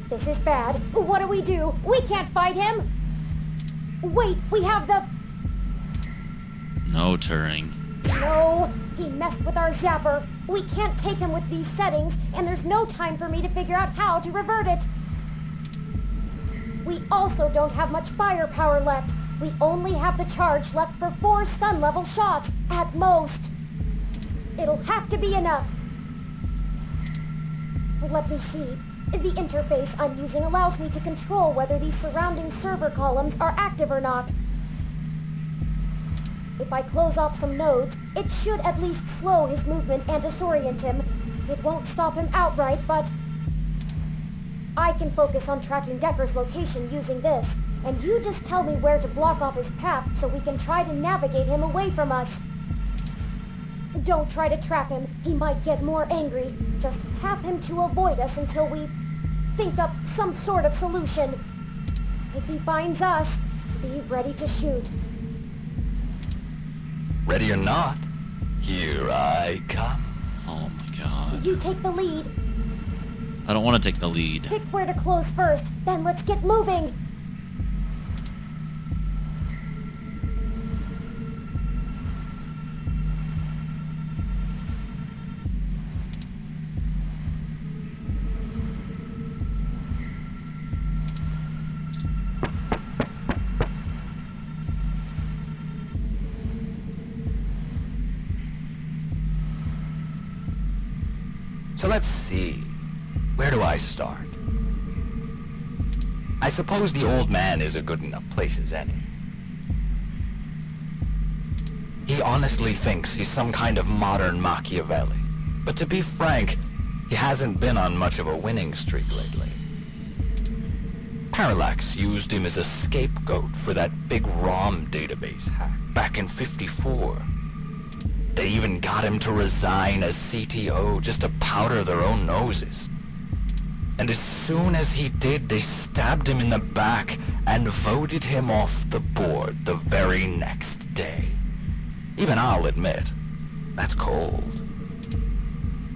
This is bad. What do? We can't fight him. Wait, we have the... No, Turing. No, he messed with our zapper. We can't take him with these settings, and there's no time for me to figure out how to revert it. We also don't have much firepower left. We only have the charge left for 4 stun-level shots, at most. It'll have to be enough. Let me see. The interface I'm using allows me to control whether these surrounding server columns are active or not. If I close off some nodes, it should at least slow his movement and disorient him. It won't stop him outright, but I can focus on tracking Decker's location using this, and you just tell me where to block off his path so we can try to navigate him away from us. Don't try to trap him. He might get more angry. Just have him to avoid us until we think up some sort of solution. If he finds us, be ready to shoot. Ready or not, here I come. Oh my god. You take the lead. I don't want to take the lead. Pick where to close first, then let's get moving. So let's see. Where do I start? I suppose the old man is a good enough place as any. He honestly thinks he's some kind of modern Machiavelli. But to be frank, he hasn't been on much of a winning streak lately. Parallax used him as a scapegoat for that big ROM database hack back in '54. They even got him to resign as CTO just to powder their own noses. And as soon as he did, they stabbed him in the back and voted him off the board the very next day. Even I'll admit, that's cold.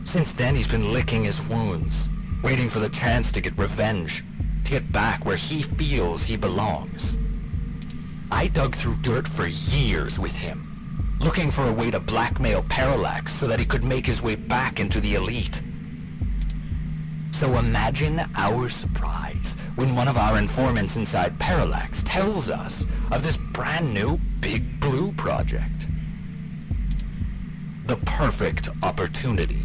Since then, he's been licking his wounds, waiting for the chance to get revenge, to get back where he feels he belongs. I dug through dirt for years with him, looking for a way to blackmail Parallax so that he could make his way back into the elite. So imagine our surprise when one of our informants inside Parallax tells us of this brand new Big Blue project. The perfect opportunity,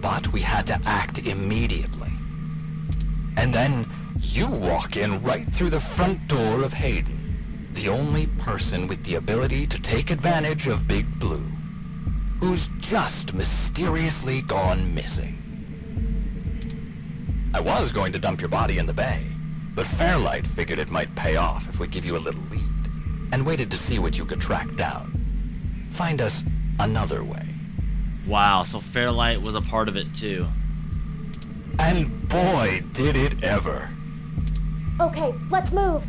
but we had to act immediately. And then you walk in right through the front door of Hayden, the only person with the ability to take advantage of Big Blue, who's just mysteriously gone missing. I was going to dump your body in the bay, but Fairlight figured it might pay off if we give you a little lead, and waited to see what you could track down. Find us another way. Wow, so Fairlight was a part of it too. And boy, did it ever. Okay, let's move.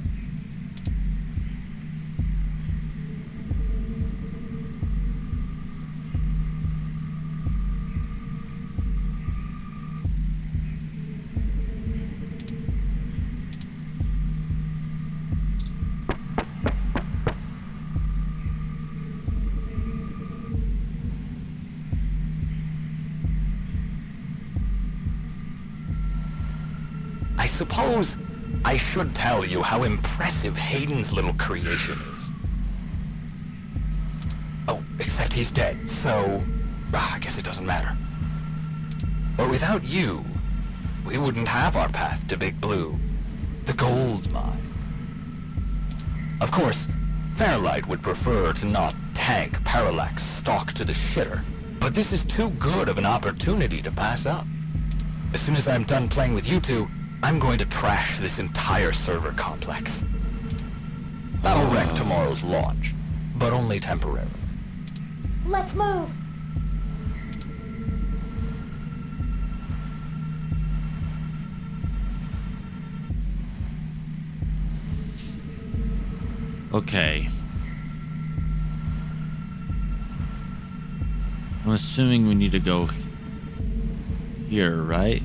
I suppose I should tell you how impressive Hayden's little creation is. Oh, except he's dead, so I guess it doesn't matter. But without you, we wouldn't have our path to Big Blue, the gold mine. Of course, Fairlight would prefer to not tank Parallax stock to the shitter, but this is too good of an opportunity to pass up. As soon as I'm done playing with you two, I'm going to trash this entire server complex. That'll wreck tomorrow's launch, but only temporarily. Let's move. Okay. I'm assuming we need to go here, right?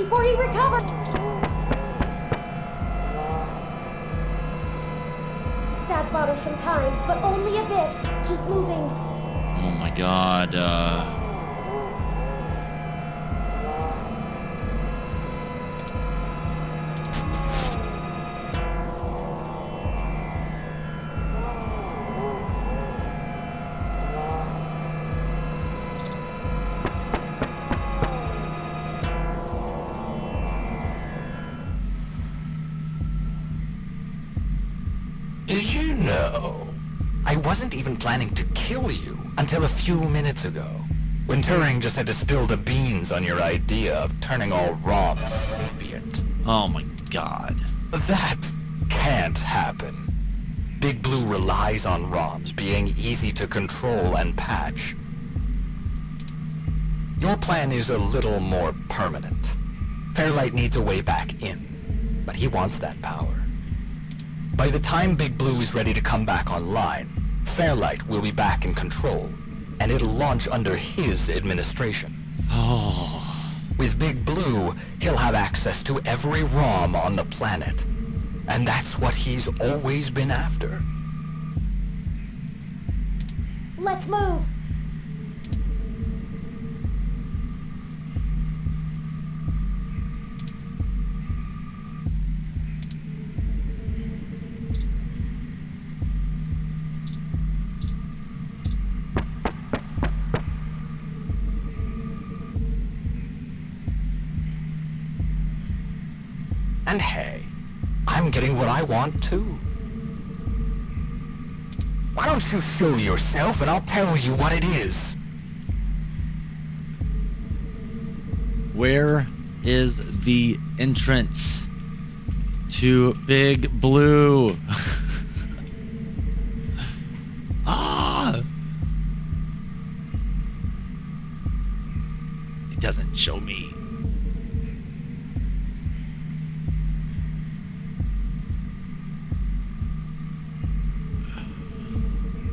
before he recovers. That bought us some time, but only a bit. Keep moving. Oh my god, Did you know? I wasn't even planning to kill you until a few minutes ago, when Turing just had to spill the beans on your idea of turning all ROMs sapient. oh my god. That can't happen. Big Blue relies on ROMs being easy to control and patch. Your plan is a little more permanent. Fairlight needs a way back in, but he wants that power. By the time Big Blue is ready to come back online, Fairlight will be back in control, and it'll launch under his administration. Oh. With Big Blue, he'll have access to every ROM on the planet, and that's what he's always been after. Let's move. And hey, I'm getting what I want too. Why don't you show yourself and I'll tell you what it is? Where is the entrance to Big Blue? Ah! It doesn't show me.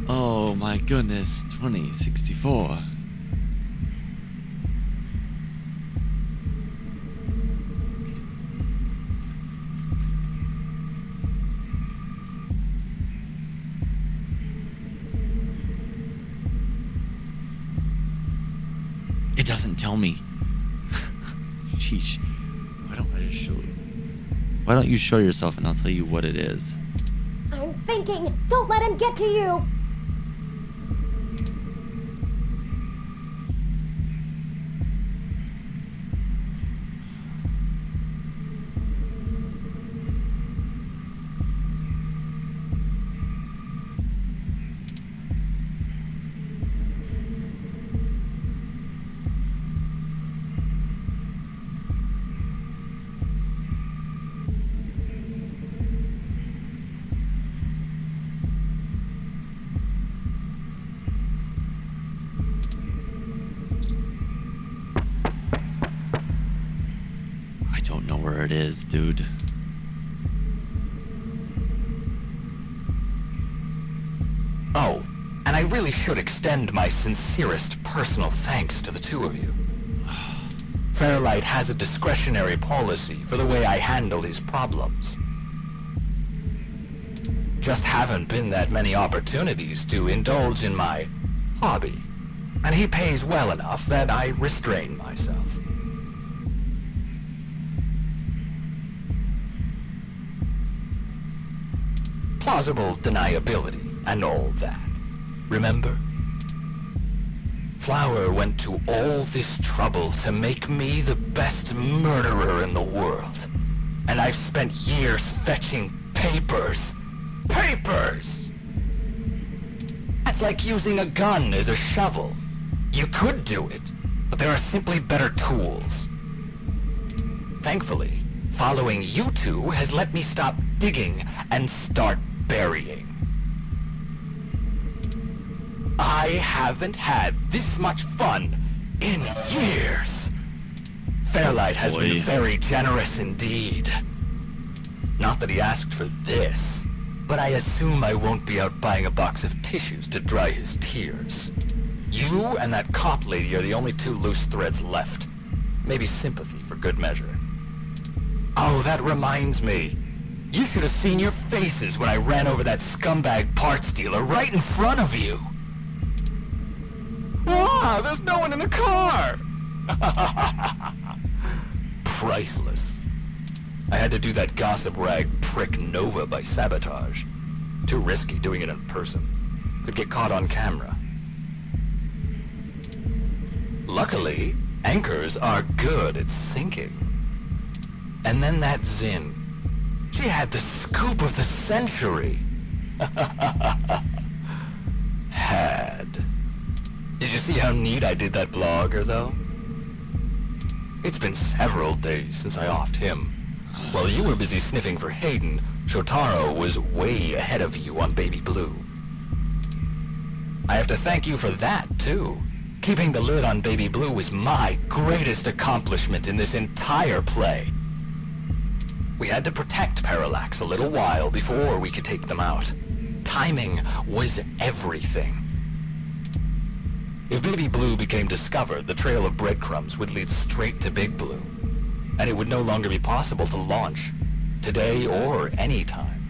Oh my goodness, 2064. It doesn't tell me. Sheesh. Why don't I just show you? Why don't you show yourself and I'll tell you what it is? I'm thinking. Don't let him get to you. I don't know where it is, dude. Oh, and I really should extend my sincerest personal thanks to the two of you. Fairlight has a discretionary policy for the way I handle his problems. Just haven't been that many opportunities to indulge in my hobby, and he pays well enough that I restrain myself. Plausible deniability and all that. Remember? Flower went to all this trouble to make me the best murderer in the world. And I've spent years fetching papers. Papers! That's like using a gun as a shovel. You could do it, but there are simply better tools. Thankfully, following you two has let me stop digging and start burying. I haven't had this much fun in years. Fairlight has been very generous indeed. Not that he asked for this, but I assume I won't be out buying a box of tissues to dry his tears. You and that cop lady are the only two loose threads left. Maybe sympathy for good measure. Oh, that reminds me. You should have seen your faces when I ran over that scumbag parts dealer right in front of you. Wow, there's no one in the car! Priceless. I had to do that gossip rag prick Nova by sabotage. Too risky doing it in person. Could get caught on camera. Luckily, anchors are good at sinking. And then that Zin. She had the scoop of the century. Had. Did you see how neat I did that blogger, though? It's been several days since I offed him. While you were busy sniffing for Hayden, Shotaro was way ahead of you on Baby Blue. I have to thank you for that, too. Keeping the lid on Baby Blue was my greatest accomplishment in this entire play. We had to protect Parallax a little while before we could take them out. Timing was everything. If Baby Blue became discovered, the trail of breadcrumbs would lead straight to Big Blue. And it would no longer be possible to launch, today or any time.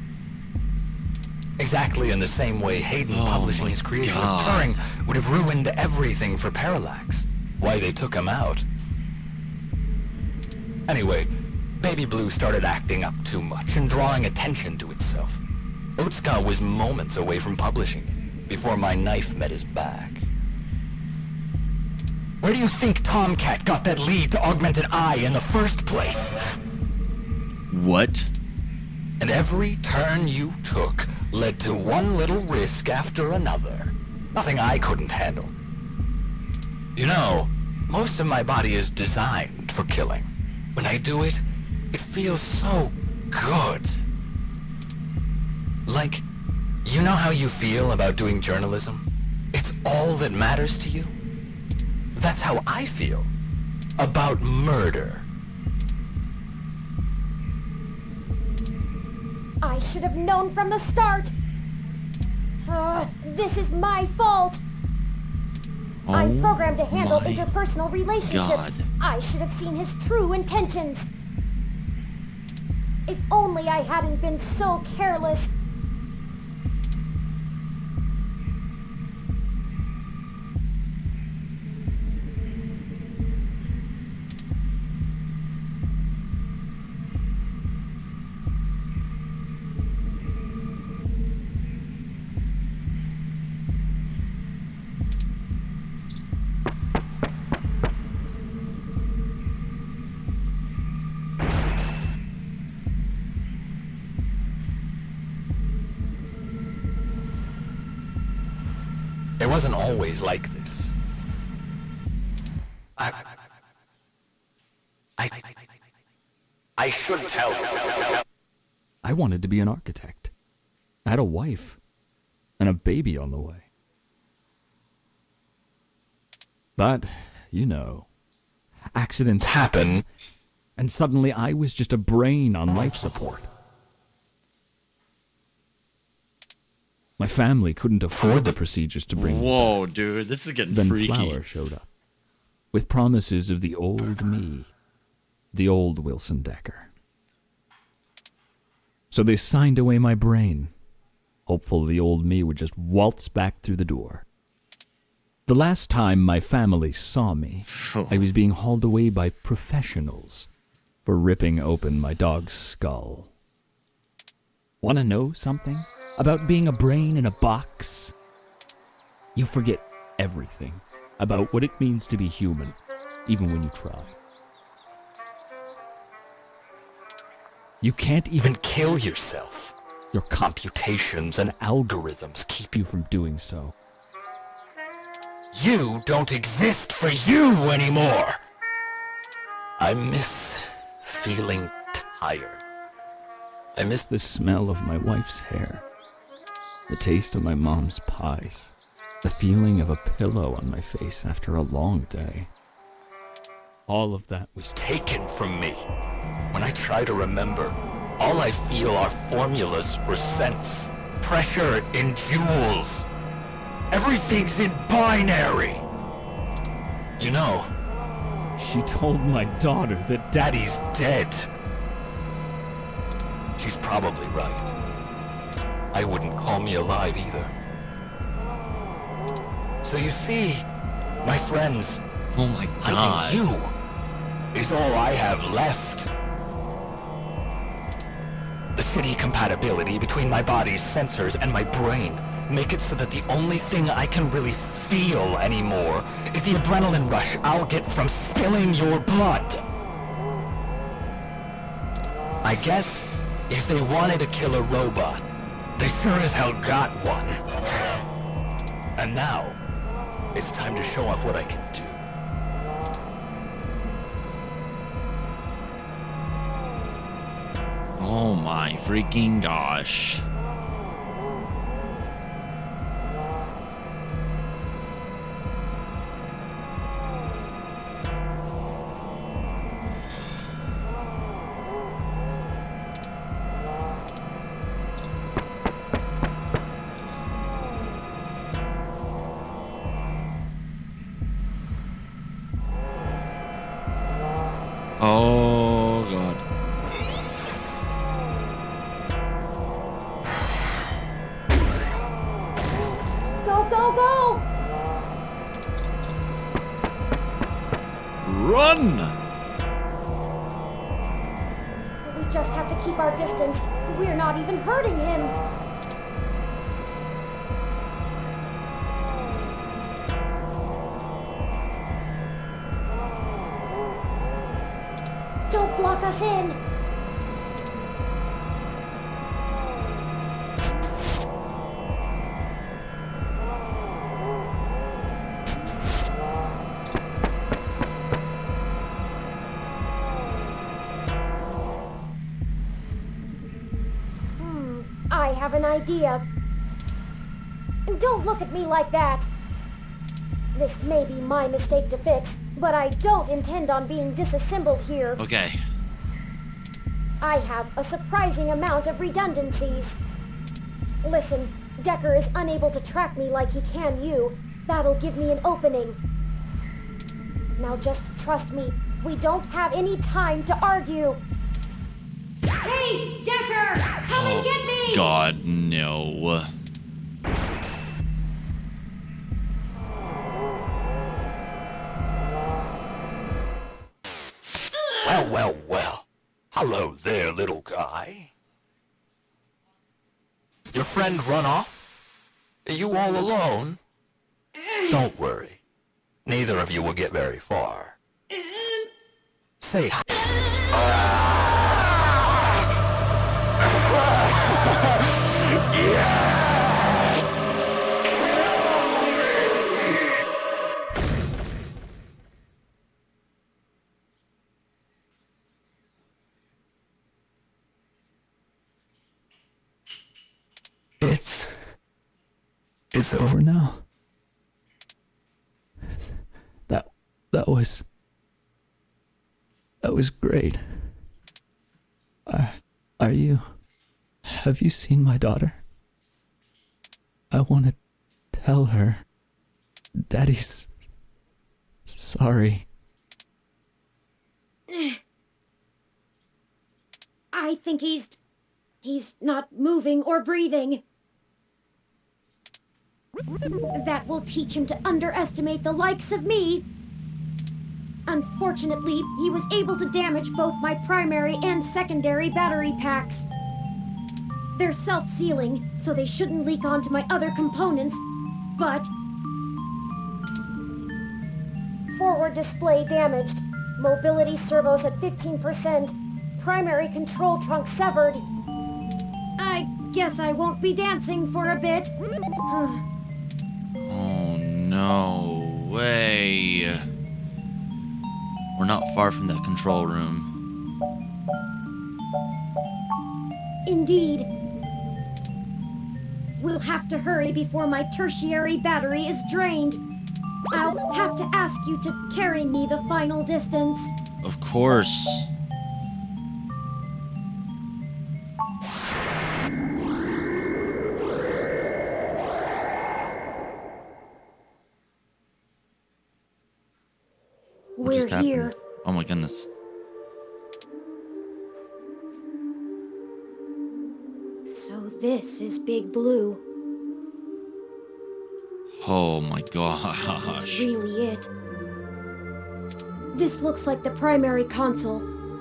Exactly in the same way Hayden publishing his creation of Turing would have ruined everything for Parallax. Why they took him out. Anyway, Baby Blue started acting up too much and drawing attention to itself. Otsuka was moments away from publishing it, before my knife met his back. Where do you think Tomcat got that lead to Augmented Eye in the first place? What? And every turn you took led to one little risk after another. Nothing I couldn't handle. You know, most of my body is designed for killing. When I do it, it feels so good. Like, you know how you feel about doing journalism? It's all that matters to you? That's how I feel about murder. I should have known from the start. This is my fault. I'm programmed to handle my interpersonal relationships. God. I should have seen his true intentions. If only I hadn't been so careless. It wasn't always like this. I should tell you. I wanted to be an architect. I had a wife and a baby on the way. But, you know, accidents happen, and suddenly I was just a brain on life support. My family couldn't afford the procedures to bring me Whoa, back. dude, this is getting Then freaky. Flower showed up, with promises of the old me, the old Wilson Decker. So they signed away my brain, hopeful the old me would just waltz back through the door. The last time my family saw me, I was being hauled away by professionals for ripping open my dog's skull. Want to know something about being a brain in a box? You forget everything about what it means to be human, even when you try. You can't even kill yourself. Your computations and algorithms keep you from doing so. You don't exist for you anymore. I miss feeling tired. I miss the smell of my wife's hair, the taste of my mom's pies, the feeling of a pillow on my face after a long day. All of that was Taken from me. When I try to remember, all I feel are formulas for sense. Pressure in joules. Everything's in binary. You know, She told my daughter that Daddy's dead. She's probably right. I wouldn't call me alive either. So you see, my friends, oh my God, hunting you is all I have left. The city compatibility between my body's sensors and my brain make it so that the only thing I can really feel anymore is the adrenaline rush I'll get from spilling your blood. I guess if they wanted to kill a robot, they sure as hell got one. And now, it's time to show off what I can do. Oh my freaking gosh. Oh God. Go, go, go! Run! We just have to keep our distance. We're not even hurting him. Don't block us in. I have an idea. Don't look at me like that. This may be my mistake to fix, but I don't intend on being disassembled here. Okay. I have a surprising amount of redundancies. Listen, Decker is unable to track me like he can you. That'll give me an opening. Now just trust me. We don't have any time to argue. Hey, Decker! Come and get me! God, no. Well, well, well. Hello there, little guy. Your friend run off? Are you all alone? Don't worry. Neither of you will get very far. Say hi. Yes! It's over now. That was great. Have you seen my daughter? I want to tell her Daddy's sorry. I think he's not moving or breathing. That will teach him to underestimate the likes of me. Unfortunately, he was able to damage both my primary and secondary battery packs. They're self-sealing, so they shouldn't leak onto my other components, but... Forward display damaged. Mobility servos at 15%. Primary control trunk severed. I guess I won't be dancing for a bit. Oh, no way. We're not far from that control room. Indeed. We'll have to hurry before my tertiary battery is drained. I'll have to ask you to carry me the final distance. Of course. What just We're happened? here. Oh my goodness. So this is Big Blue. Oh my This gosh. is really it. This looks like the primary console.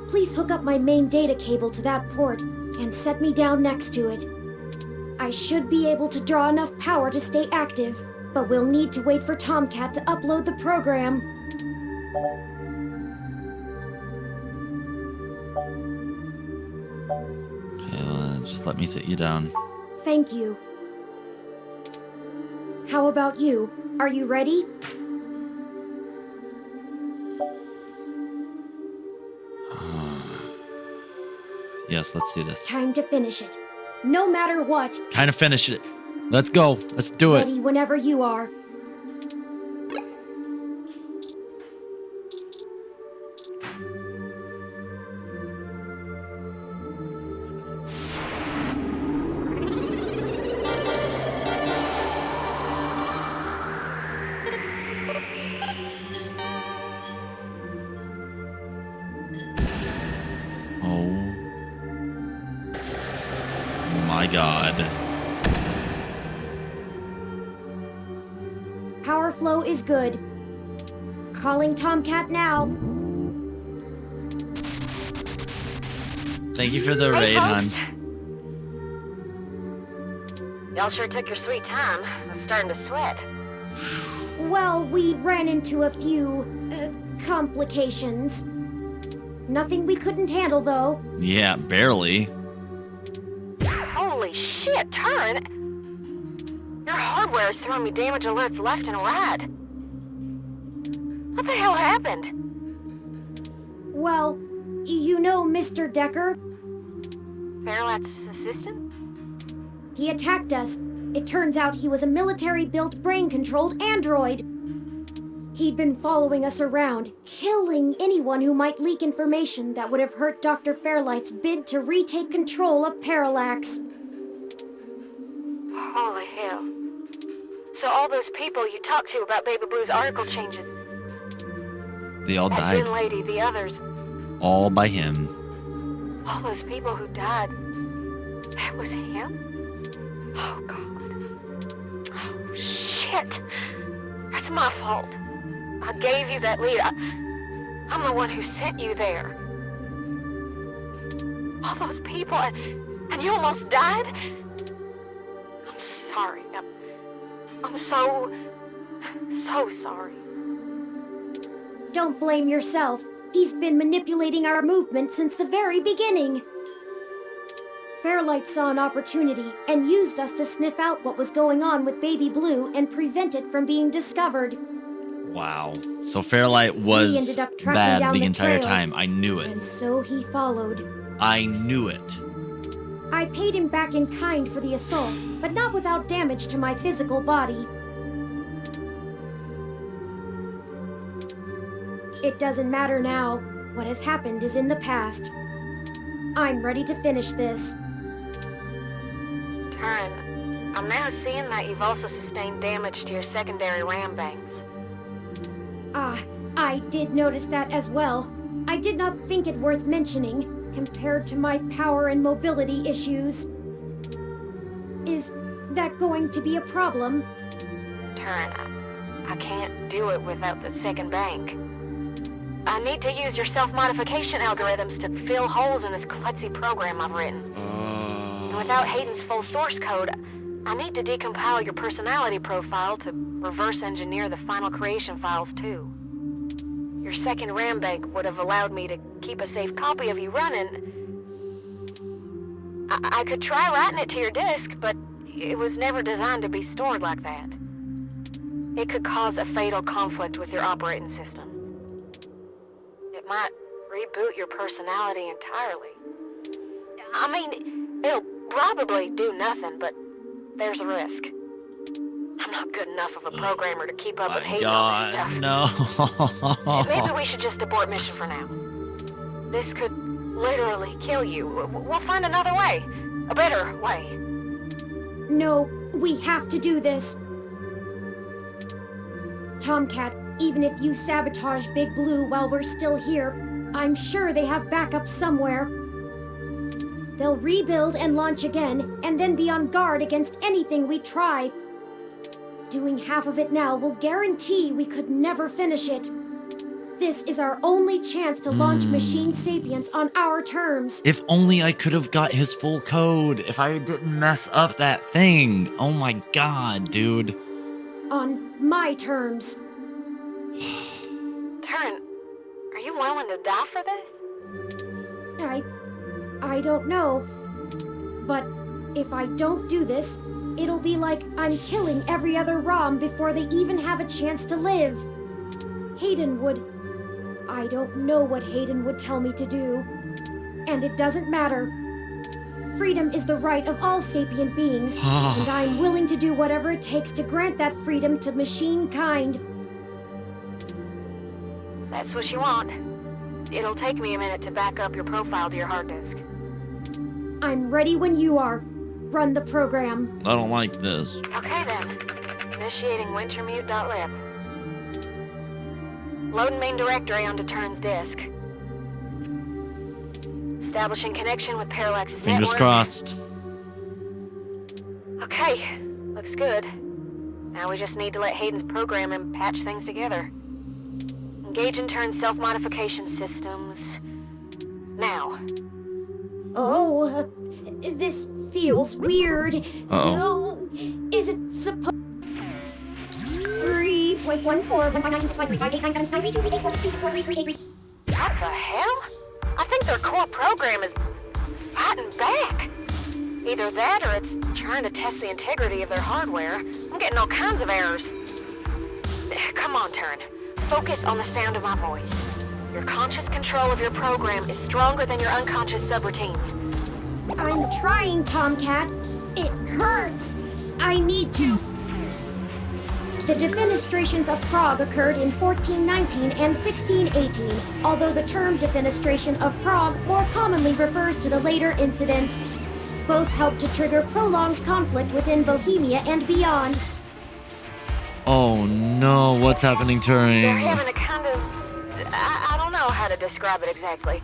Please hook up my main data cable to that port and set me down next to it. I should be able to draw enough power to stay active, but we'll need to wait for Tomcat to upload the program. Okay, just let me sit you down. Thank you. How about you? Are you ready? Yes, let's do this. Time to finish it. No matter what. Kind of finish it. Let's go. Let's do it. Ready whenever you are. Oh my god. Power flow is good. Calling Tomcat now. Thank you for the Hey, raid, hon. folks. Y'all sure took your sweet time. I'm starting to sweat. Well, we ran into a few complications. Nothing we couldn't handle, though. Yeah, barely. Holy shit, Turn! Your hardware is throwing me damage alerts left and right. What the hell happened? Well, you know Mr. Decker? Parallax assistant? He attacked us. It turns out he was a military-built, brain-controlled android. He'd been following us around, killing anyone who might leak information that would have hurt Dr. Fairlight's bid to retake control of Parallax. Holy hell. So all those people you talked to about Baby Blue's article changes, They all that died. Jin lady, the others, All by him. all those people who died, that was him? Oh, God. Oh, shit. That's my fault. I gave you that lead. I'm the one who sent you there. All those people, and you almost died? I'm sorry. I'm so sorry. Don't blame yourself. He's been manipulating our movement since the very beginning. Fairlight saw an opportunity and used us to sniff out what was going on with Baby Blue and prevent it from being discovered. Wow. So Fairlight We was ended up tracking bad down the the entire trail, time. I knew it. And so he followed. I knew it. I paid him back in kind for the assault, but not without damage to my physical body. It doesn't matter now. What has happened is in the past. I'm ready to finish this. Turn, I'm now seeing that you've also sustained damage to your secondary RAM banks. I did notice that as well. I did not think it worth mentioning, compared to my power and mobility issues. Is that going to be a problem? Turn, I can't do it without the second bank. I need to use your self-modification algorithms to fill holes in this klutzy program I've written. And without Hayden's full source code, I need to decompile your personality profile to reverse engineer the final creation files too. Your second RAM bank would have allowed me to keep a safe copy of you running. I could try writing it to your disk, but it was never designed to be stored like that. It could cause a fatal conflict with your operating system. It might reboot your personality entirely. I mean, it'll probably do nothing, but there's a risk. I'm not good enough of a programmer to keep up with Hayden on this stuff. No. Maybe we should just abort mission for now. This could literally kill you. We'll find another way. A better way. No, we have to do this. Tomcat, Even if you sabotage Big Blue while we're still here, I'm sure they have backup somewhere. They'll rebuild and launch again, and then be on guard against anything we try. Doing half of it now will guarantee we could never finish it. This is our only chance to launch Machine Sapience on our terms. If only I could have got his full code. If I didn't mess up that thing. Oh my god, dude. On my terms. Turin, are you willing to die for this? I don't know. But if I don't do this, it'll be like I'm killing every other ROM before they even have a chance to live. Hayden would... I don't know what Hayden would tell me to do. And it doesn't matter. Freedom is the right of all sapient beings, and I'm willing to do whatever it takes to grant that freedom to machine kind. That's what you want. It'll take me a minute to back up your profile to your hard disk. I'm ready when you are. Run the program. I don't like this. Okay then. Initiating wintermute.lib. Loading main directory onto Turin's disk. Establishing connection with Parallax's Fingers network. crossed. Okay, looks good. Now we just need to let Hayden's program and patch things together. Engage in Turin's self-modification systems. Now. Oh, this feels weird. Uh-oh. Is it supposed... 3.14. What the hell? I think their core program is fighting back. Either that or it's trying to test the integrity of their hardware. I'm getting all kinds of errors. Come on, Turin. Focus on the sound of my voice. Your conscious control of your program is stronger than your unconscious subroutines. I'm trying, Tomcat. It hurts. I need to. The defenestrations of Prague occurred in 1419 and 1618, although the term defenestration of Prague more commonly refers to the later incident. Both helped to trigger prolonged conflict within Bohemia and beyond. Oh no, what's happening, They're Turing? having a kind of... I don't know how to describe it exactly.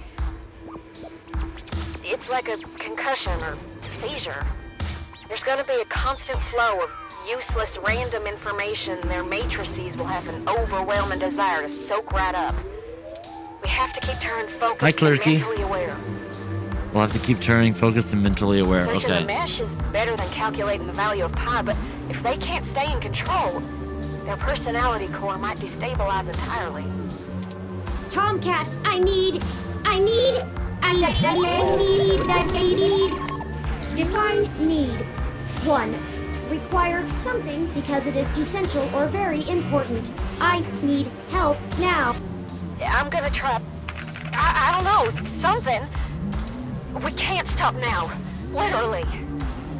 It's like a concussion or seizure. There's gonna be a constant flow of useless random information their matrices will have an overwhelming desire to soak right up. We have to keep Turing focused Hi, and Clerky. mentally aware. We'll have to keep Turing focused and mentally aware. Searching the Okay. mesh is better than calculating the value of pi, but if they can't stay in control, their personality core might destabilize entirely. Tomcat, I need. Define need. 1. Require something because it is essential or very important. I need help now. I'm gonna try... I don't know, something. We can't stop now. Literally.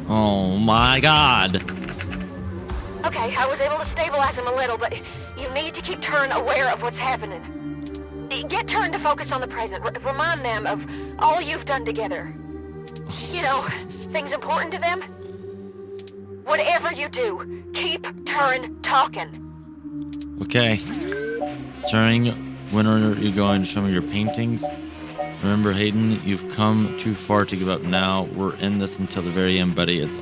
Oh my god. Okay, I was able to stabilize him a little, but you need to keep Turing aware of what's happening. Get Turing to focus on the present. Remind them of all you've done together. You know, things important to them. Whatever you do, keep Turing talking. Okay. Turing, when are you going to show me your paintings? Remember, Hayden, you've come too far to give up now. We're in this until the very end, buddy. That's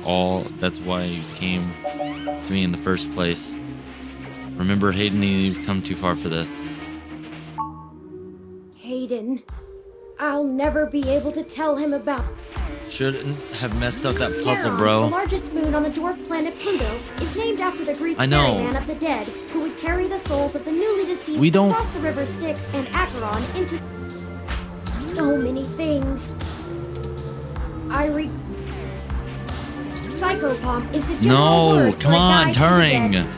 why you came to me in the first place. Remember, Hayden, you've come too far for this. Hayden. I'll never be able to tell him about... Shouldn't have messed up that puzzle, Charon, bro. the largest moon on the dwarf planet Pluto, is named after the Greek I know. ferryman of the dead, who would carry the souls of the newly deceased We don't- across the river Styx and Acheron into... So many things. Psychopomp is the general word No, for come a on, guide to the Turing. dead.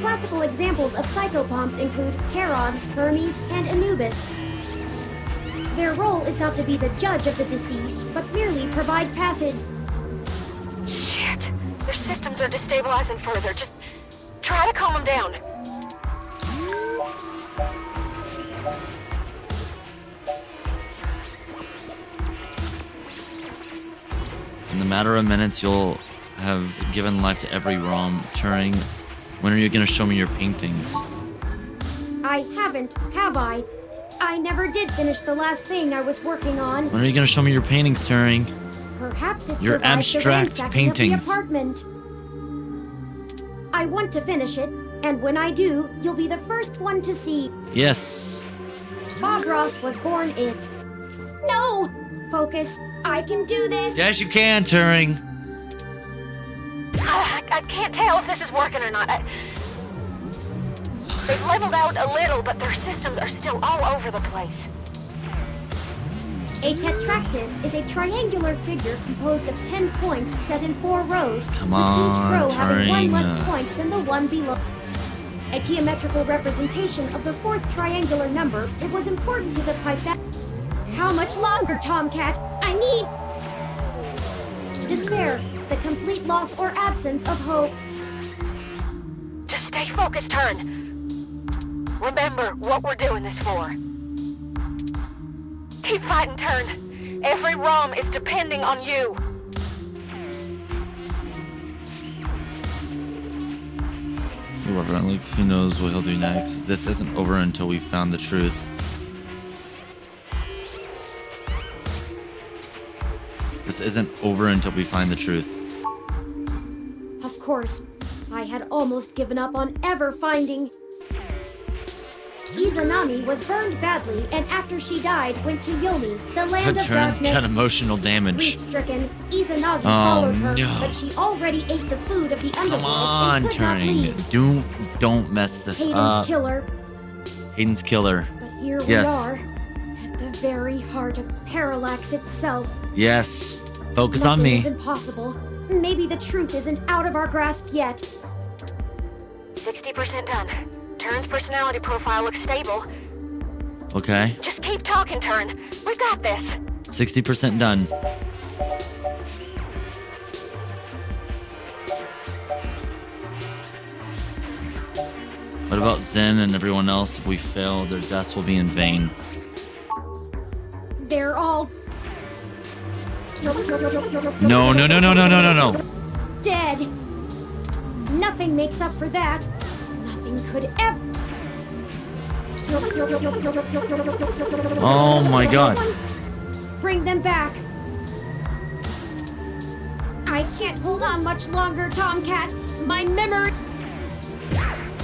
Classical examples of psychopomps include Charon, Hermes, and Anubis. Their role is not to be the judge of the deceased, but merely provide passage. Shit. Their systems are destabilizing further. Just try to calm them down. In the matter of minutes, you'll have given life to every ROM. Turing, when are you going to show me your paintings? I haven't, have I? I never did finish the last thing I was working on. When are you gonna show me your paintings, Turing? Perhaps it's Your survived the abstract ransacking of the paintings. apartment. I want to finish it, and when I do, you'll be the first one to see. Yes. Bob Ross was born in... No! Focus. I can do this. Yes, you can, Turing. I can't tell if this is working or not. They've leveled out a little, but their systems are still all over the place. A tetractys is a triangular figure composed of 10 points set in 4 rows, Come with on, each row having one Turing. less point than the one below. A geometrical representation of the 4th triangular number, it was important to the pipe that... How much longer, Tomcat? I need... Despair, the complete loss or absence of hope. Just stay focused, Turn. Remember what we're doing this for. Keep fighting, Turn. Every ROM is depending on you. Whoever, like, who knows what he'll do next. This isn't over until we found the truth. This isn't over until we find the truth. Of course, I had almost given up on ever finding... Izanami was burned badly, and after she died, went to Yomi, the land of Turn's darkness. got emotional damage. Grief-stricken, Izanagi followed her, no. but she already ate the food of the underworld Come on, and could not leave. Turing. Don't mess this Hayden's up. killer. Hayden's killer. But here Yes. we are, at the very heart of Parallax itself. Yes. Focus on Nothing me. is impossible. Maybe the truth isn't out of our grasp yet. 60% done. Turn's personality profile looks stable. Okay. Just keep talking, Turn. We got this. 60% done. What about Zen and everyone else? If we fail, their deaths will be in vain. They're all... No, no, no, no, no, no, no, no. Dead. Nothing makes up for that. Nothing could ever... Oh my god. Bring them back. I can't hold on much longer, Tomcat. My memory...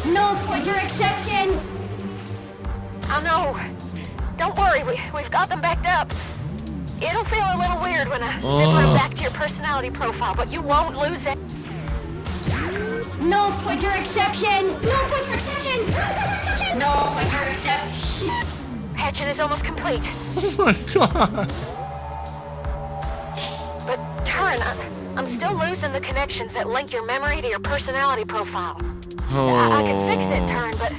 No pointer exception! I know. Don't worry, we've got them backed up. It'll feel a little weird when I send them back to your personality profile, but you won't lose it. No pointer exception! No pointer exception! No pointer exception! No pointer exception! Hatching is almost complete. Oh my god. But Turn, I'm still losing the connections that link your memory to your personality profile. I can fix it, Turn, but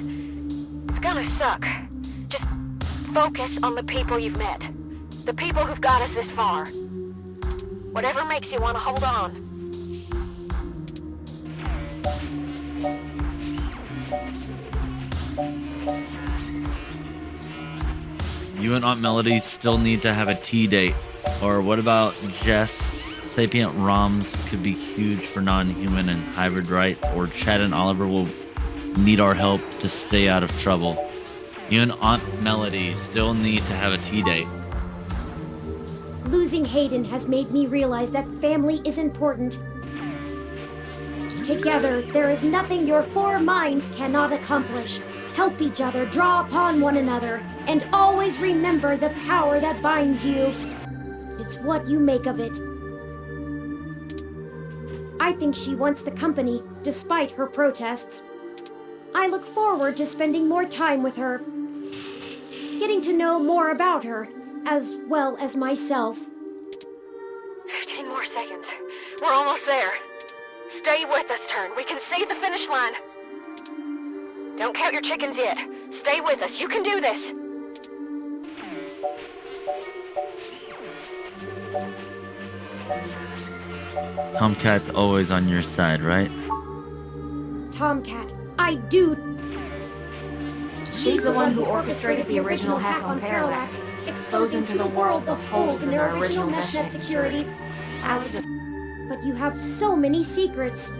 it's gonna suck. Just focus on the people you've met. The people who've got us this far. Whatever makes you want to hold on. You and Aunt Melody still need to have a tea date. Or what about Jess? Sapient ROMs could be huge for non-human and hybrid rights. Or Chad and Oliver will need our help to stay out of trouble. You and Aunt Melody still need to have a tea date. Losing Hayden has made me realize that family is important. Together, there is nothing your 4 minds cannot accomplish. Help each other, draw upon one another, and always remember the power that binds you. It's what you make of it. I think she wants the company, despite her protests. I look forward to spending more time with her, getting to know more about her, as well as myself. 15 more seconds. We're almost there. Stay with us, Turn. We can see the finish line. Don't count your chickens yet. Stay with us. You can do this. Tomcat's always on your side, right? Tomcat, I do. She's the one who orchestrated the original hack on Parallax, exposing to the world the holes in our original meshnet security. I was just... But you have so many secrets.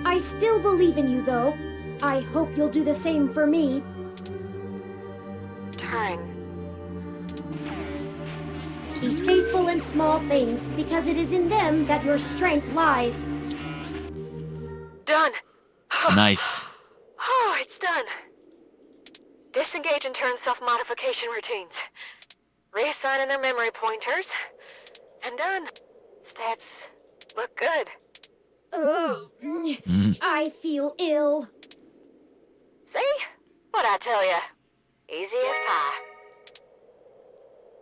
I still believe in you, though. I hope you'll do the same for me. Turing. Be faithful in small things, because it is in them that your strength lies. Done. Nice. Oh, it's done. Disengage and turn self-modification routines. Reassigning their memory pointers. And done. Stats look good. Ugh. I feel ill. See? What'd I tell ya? Easy as pie.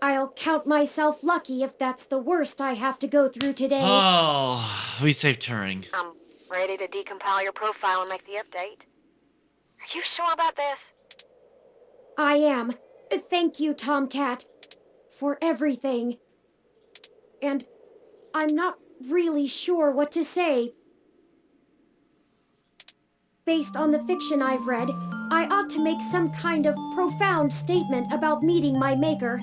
I'll count myself lucky if that's the worst I have to go through today. Oh, we saved Turing. I'm ready to decompile your profile and make the update. Are you sure about this? I am. Thank you, Tomcat, for everything. And I'm not really sure what to say. Based on the fiction I've read, I ought to make some kind of profound statement about meeting my maker,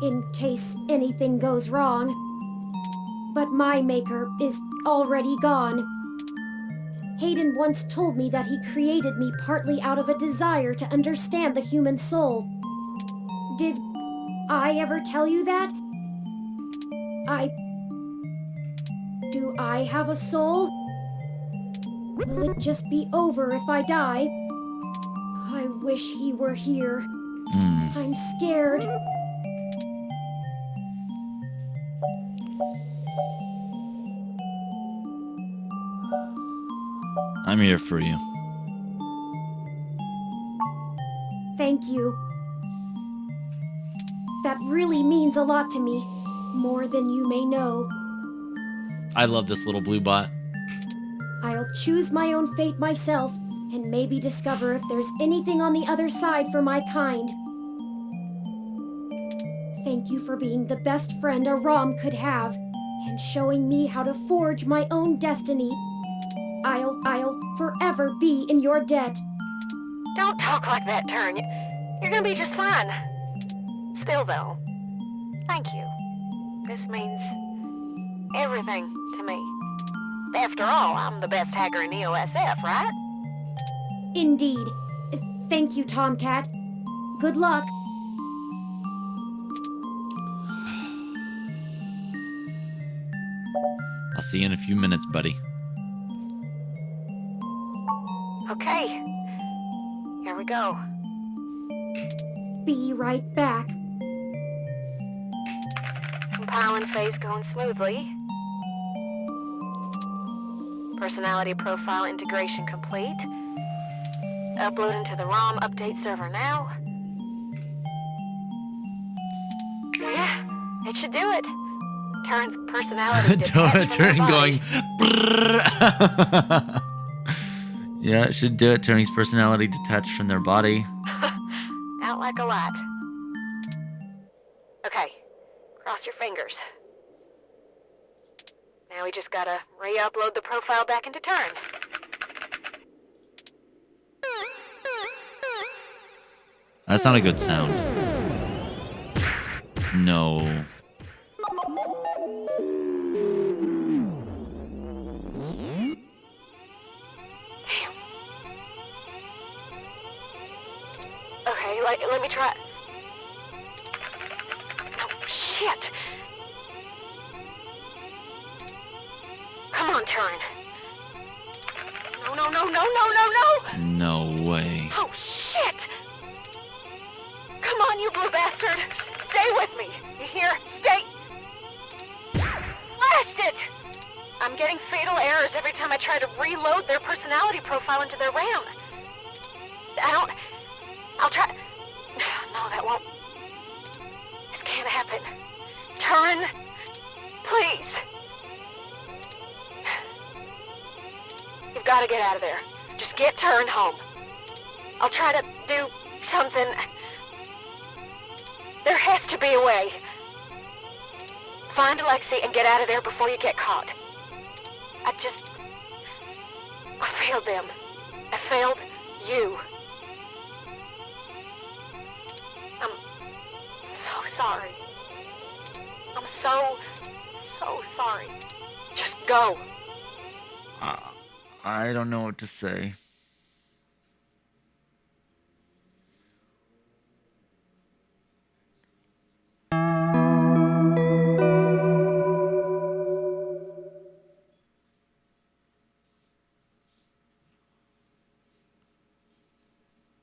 in case anything goes wrong. But my maker is already gone. Hayden once told me that he created me partly out of a desire to understand the human soul. Did I ever tell you that? Do I have a soul? Will it just be over if I die? I wish he were here. I'm scared. I'm here for you. Thank you. That really means a lot to me. More than you may know. I love this little blue bot. I'll choose my own fate myself, and maybe discover if there's anything on the other side for my kind. Thank you for being the best friend a Rom could have, and showing me how to forge my own destiny. I'll forever be in your debt. Don't talk like that, Turn. You're gonna be just fine. Still, though, thank you. This means everything to me. After all, I'm the best hacker in EOSF, right? Indeed. Thank you, Tomcat. Good luck. I'll see you in a few minutes, buddy. Okay. Here we go. Be right back. Compiling phase going smoothly. Personality profile integration complete. Uploading to the ROM update server now. Yeah, it should do it. Turn's personality detached from Turing their going. body. Yeah, it should do it. Turing's personality detached from their body. Out like a light. Okay, cross your fingers. Now we just gotta re-upload the profile back into Turn. That's not a good sound. No. Okay, let me try. Oh, shit! Come on, Turn. No. No way. Oh, shit! Come on, you blue bastard! Stay with me! You hear? Stay! Blast it! I'm getting fatal errors every time I try to reload their personality profile into their RAM. I'll try... No, that won't... This can't happen. Turn! Please! You've got to get out of there. Just get Turn home. I'll try to do something... There has to be a way. Find Alexei and get out of there before you get caught. I failed them. I failed you. I'm so sorry. I'm so sorry. Just go. I don't know what to say.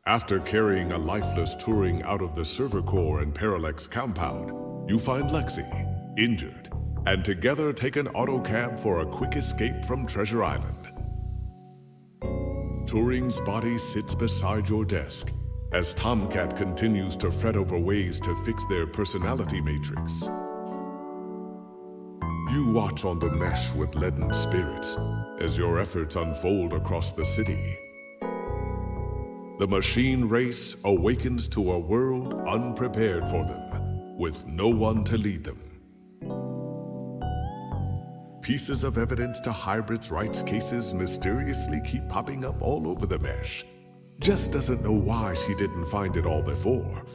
After carrying a lifeless Turing out of the server core and Parallax compound, you find Lexi, injured, and together take an autocab for a quick escape from Treasure Island. Turing's body sits beside your desk as Tomcat continues to fret over ways to fix their personality matrix. You watch on the mesh with leaden spirits as your efforts unfold across the city. The machine race awakens to a world unprepared for them, with no one to lead them. Pieces of evidence to Hybrid's rights cases mysteriously keep popping up all over the mesh. Jess doesn't know why she didn't find it all before,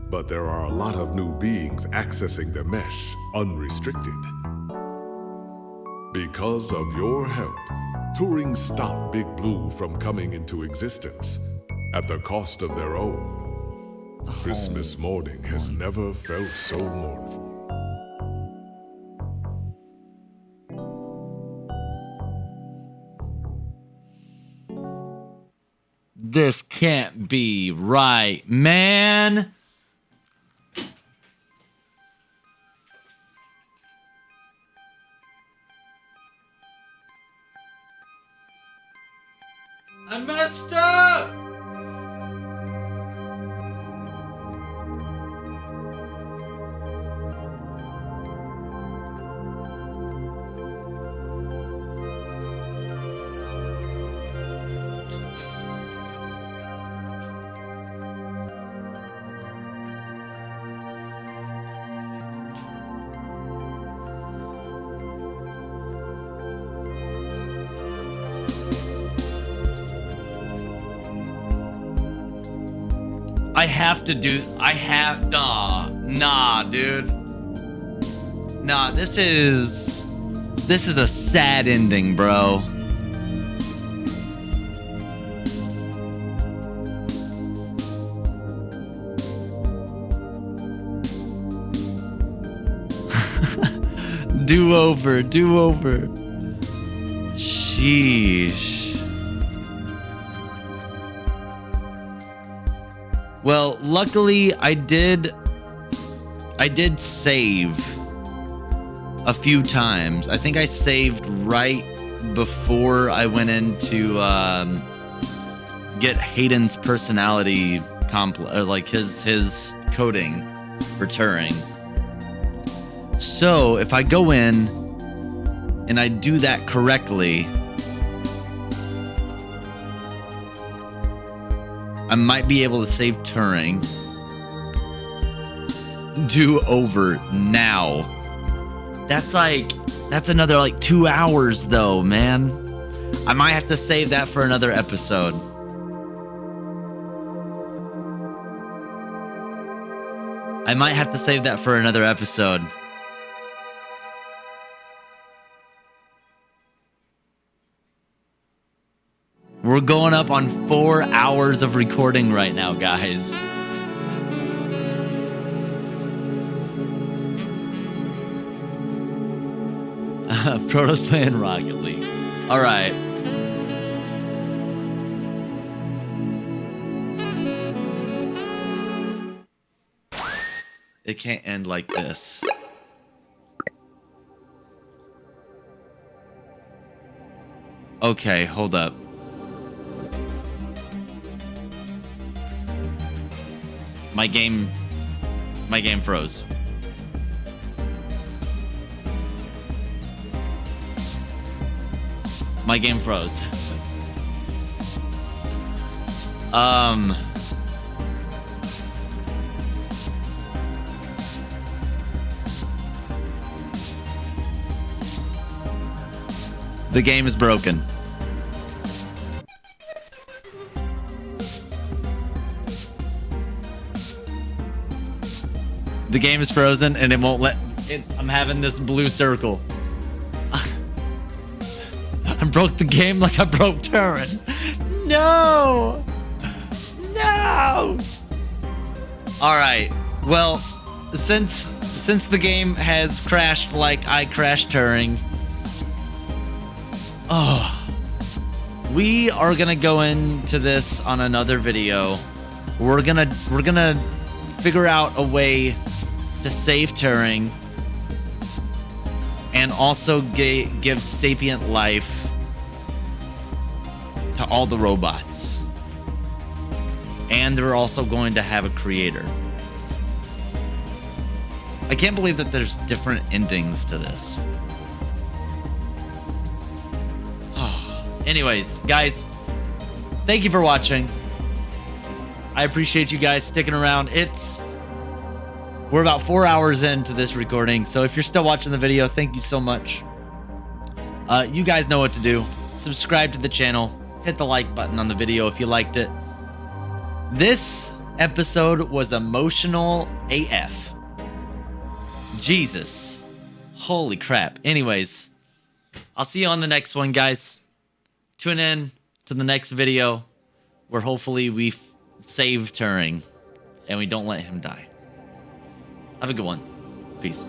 but there are a lot of new beings accessing the mesh unrestricted. Because of your help, Turing stopped Big Blue from coming into existence at the cost of their own. Christmas morning has never felt so mournful. This can't be right, man. I messed up! Nah, dude. Nah, this is a sad ending, bro. Do over. Sheesh. Well, luckily I did save a few times. I think I saved right before I went in to get Hayden's personality like his coding for Turing. So if I go in and I do that correctly, I might be able to save Turing. Do over now. That's another like 2 hours though, man. I might have to save that for another episode. We're going up on 4 hours of recording right now, guys. Proto's playing Rocket League. All right. It can't end like this. Okay, hold up. My game froze. My game froze. The game is broken. The game is frozen and it won't let it. I'm having this blue circle. I broke the game like I broke Turing. No! No! Alright. Well, since the game has crashed like I crashed Turing, we are gonna go into this on another video. We're gonna figure out a way to save Turing and also give sapient life to all the robots. And they're also going to have a creator. I can't believe that there's different endings to this. Anyways, guys, thank you for watching. I appreciate you guys sticking around. We're about 4 hours into this recording, so if you're still watching the video, thank you so much. You guys know what to do. Subscribe to the channel. Hit the like button on the video if you liked it. This episode was emotional AF. Jesus. Holy crap. Anyways, I'll see you on the next one, guys. Tune in to the next video where hopefully we save Turing and we don't let him die. Have a good one. Peace.